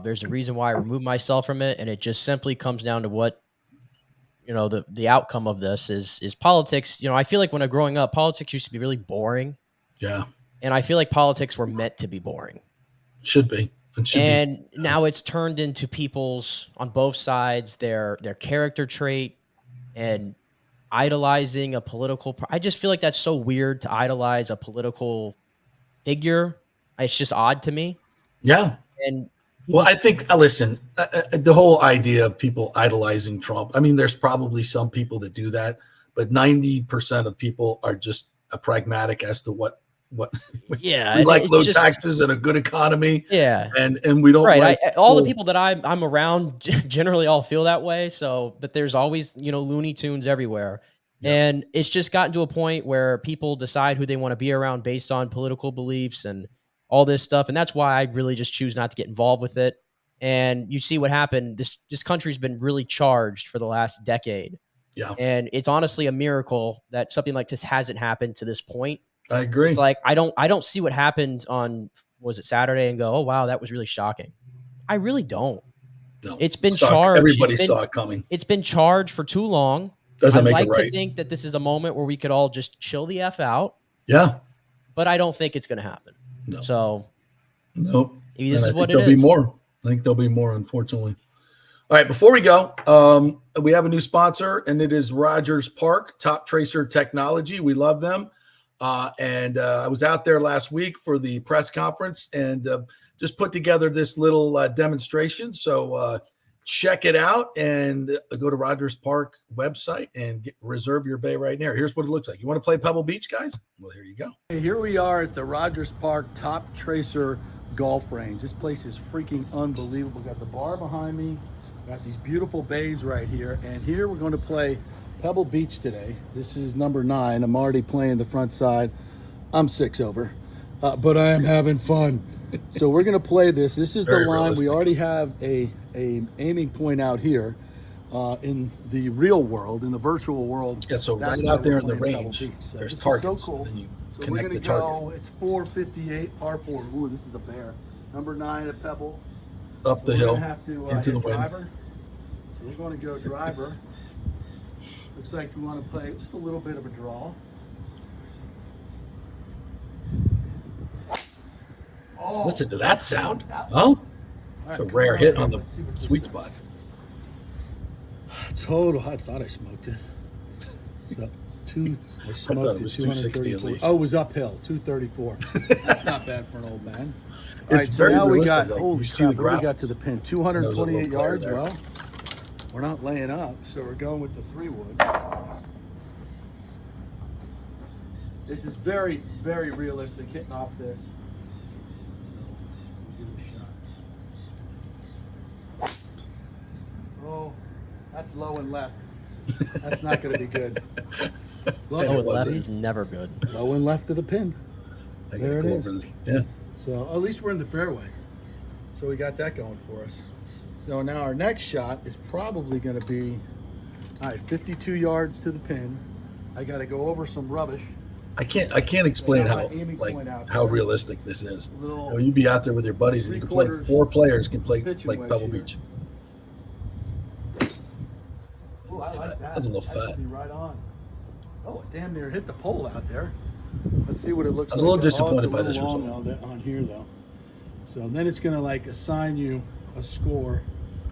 There's a reason why I removed myself from it, and it just simply comes down to what the outcome of this is politics. I feel like when I'm growing up, politics used to be really boring. Yeah. And I feel like politics were meant to be boring. Should be. Now it's turned into people's, on both sides, their character trait and idolizing a political. I just feel like that's so weird to idolize a political figure. It's just odd to me. Yeah. And well, I think, listen, the whole idea of people idolizing Trump, I mean, there's probably some people that do that, but 90% of people are just pragmatic as to what yeah, we like low taxes and a good economy. Yeah. And we don't like all the people that I'm around generally all feel that way. So, but there's always, Looney Tunes everywhere. Yeah. And it's just gotten to a point where people decide who they want to be around based on political beliefs and all this stuff. And that's why I really just choose not to get involved with it. And you see what happened. This country's been really charged for the last decade. Yeah. And it's honestly a miracle that something like this hasn't happened to this point. I agree. It's like, I don't see what happened on, was it Saturday, and go, oh, wow, that was really shocking. I really don't. No, it's been charged. Everybody saw it coming. It's been charged for too long. Doesn't make it right. I'd like to think that this is a moment where we could all just chill the F out. Yeah. But I don't think it's going to happen. No. So. Nope. Maybe this is what it is. I think there'll be more, unfortunately. All right, before we go, we have a new sponsor, and it is Rogers Park, Top Tracer Technology. We love them. I was out there last week for the press conference and just put together this little demonstration. So check it out and go to Rogers Park website and reserve your bay right now. Here's what it looks like. You want to play Pebble Beach, guys? Well, here you go. Hey, here we are at the Rogers Park Top Tracer golf range. This place is freaking unbelievable. Got the bar behind me. Got these beautiful bays right here. And here we're going to play Pebble Beach today. This is number 9. I'm already playing the front side. I'm 6 over, but I am having fun. So we're going to play this. This is the line. We already have a aiming point out here in the real world, in the virtual world. Yeah, so right out there in the range, so there's So targets. cool. And you so we're connect going to the target. go. It's 458 par 4. Ooh, this is a bear. Number 9 at Pebble. Up the hill, have to, into the driver. wind. So we're going to go driver. Looks like we want to play just a little bit of a draw. Oh, listen to that sound. Oh, it's a rare hit on the sweet spot. Total. I thought I smoked it. So I smoked it was 260 at least. Oh, it was uphill, 234. That's not bad for an old man. All right, It's so very now we realistic, got, like, holy you see crap, the what do we got to graphics. the pin? There was a 228 little player yards. there. Well, we're not laying up, so we're going with the 3-wood. This is very, very realistic, hitting off this. So, give it a shot. Oh, that's low and left. That's not going to be good. Low and left is never good. Low and left of the pin. There it is. Yeah. So at least we're in the fairway. So we got that going for us. So now our next shot is probably going to be, all right, 52 yards to the pin. I got to go over some rubbish. I can't explain how realistic this is. You'd be out there with your buddies and you can play 4 players can play like Pebble Beach. Oh, I like that. That's a little fat. Be right on. Oh, it damn near hit the pole out there. Let's see what it looks like. I was a little disappointed by this result. result. On here though. So then it's going to like assign you a score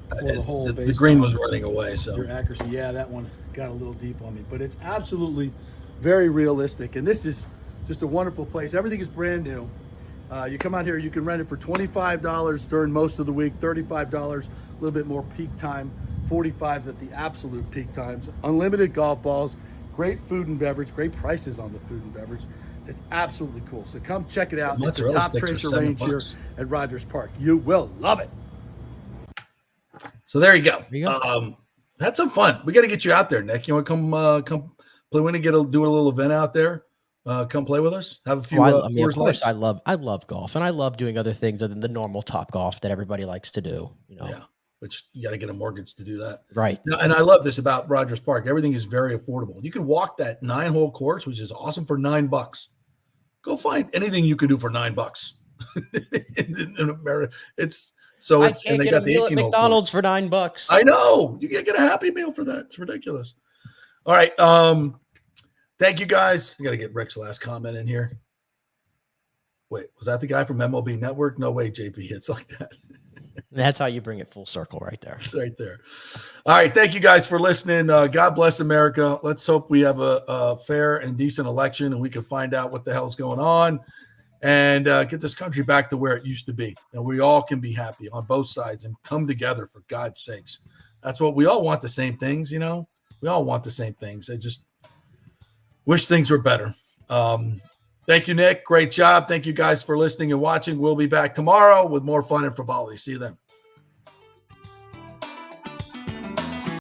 for the hole. The green was running away, so your accuracy. Yeah, that one got a little deep on me, but it's absolutely very realistic. And this is just a wonderful place. Everything is brand new. You come out here, you can rent it for $25 during most of the week, $35, a little bit more peak time, $45 at the absolute peak times. Unlimited golf balls, great food and beverage, great prices on the food and beverage. It's absolutely cool. So come check it out. It's the Top Tracer range here at Rogers Park. You will love it. So there you go. Had some fun. We got to get you out there, Nick. You want to come play? Want to do a little event out there? Come play with us. Have a few. Of course, I love golf, and I love doing other things other than the normal Top Golf that everybody likes to do. Yeah, which you got to get a mortgage to do that. Right. And I love this about Rogers Park. Everything is very affordable. You can walk that 9-hole course, which is awesome, for $9. Go find anything you can do for $9 in America. I can't get a meal at McDonald's for $9. I know. You can't get a Happy Meal for that. It's ridiculous. All right. Thank you, guys. You got to get Rick's last comment in here. Wait, was that the guy from MLB Network? No way, JP. It's like that. That's how you bring it full circle right there. It's right there. All right. Thank you guys for listening. God bless America. Let's hope we have a fair and decent election and we can find out what the hell's going on and get this country back to where it used to be. And we all can be happy on both sides and come together, for God's sakes. That's what we all want, the same things, We all want the same things. I just wish things were better. Thank you, Nick. Great job. Thank you guys for listening and watching. We'll be back tomorrow with more fun and frivolity. See you then.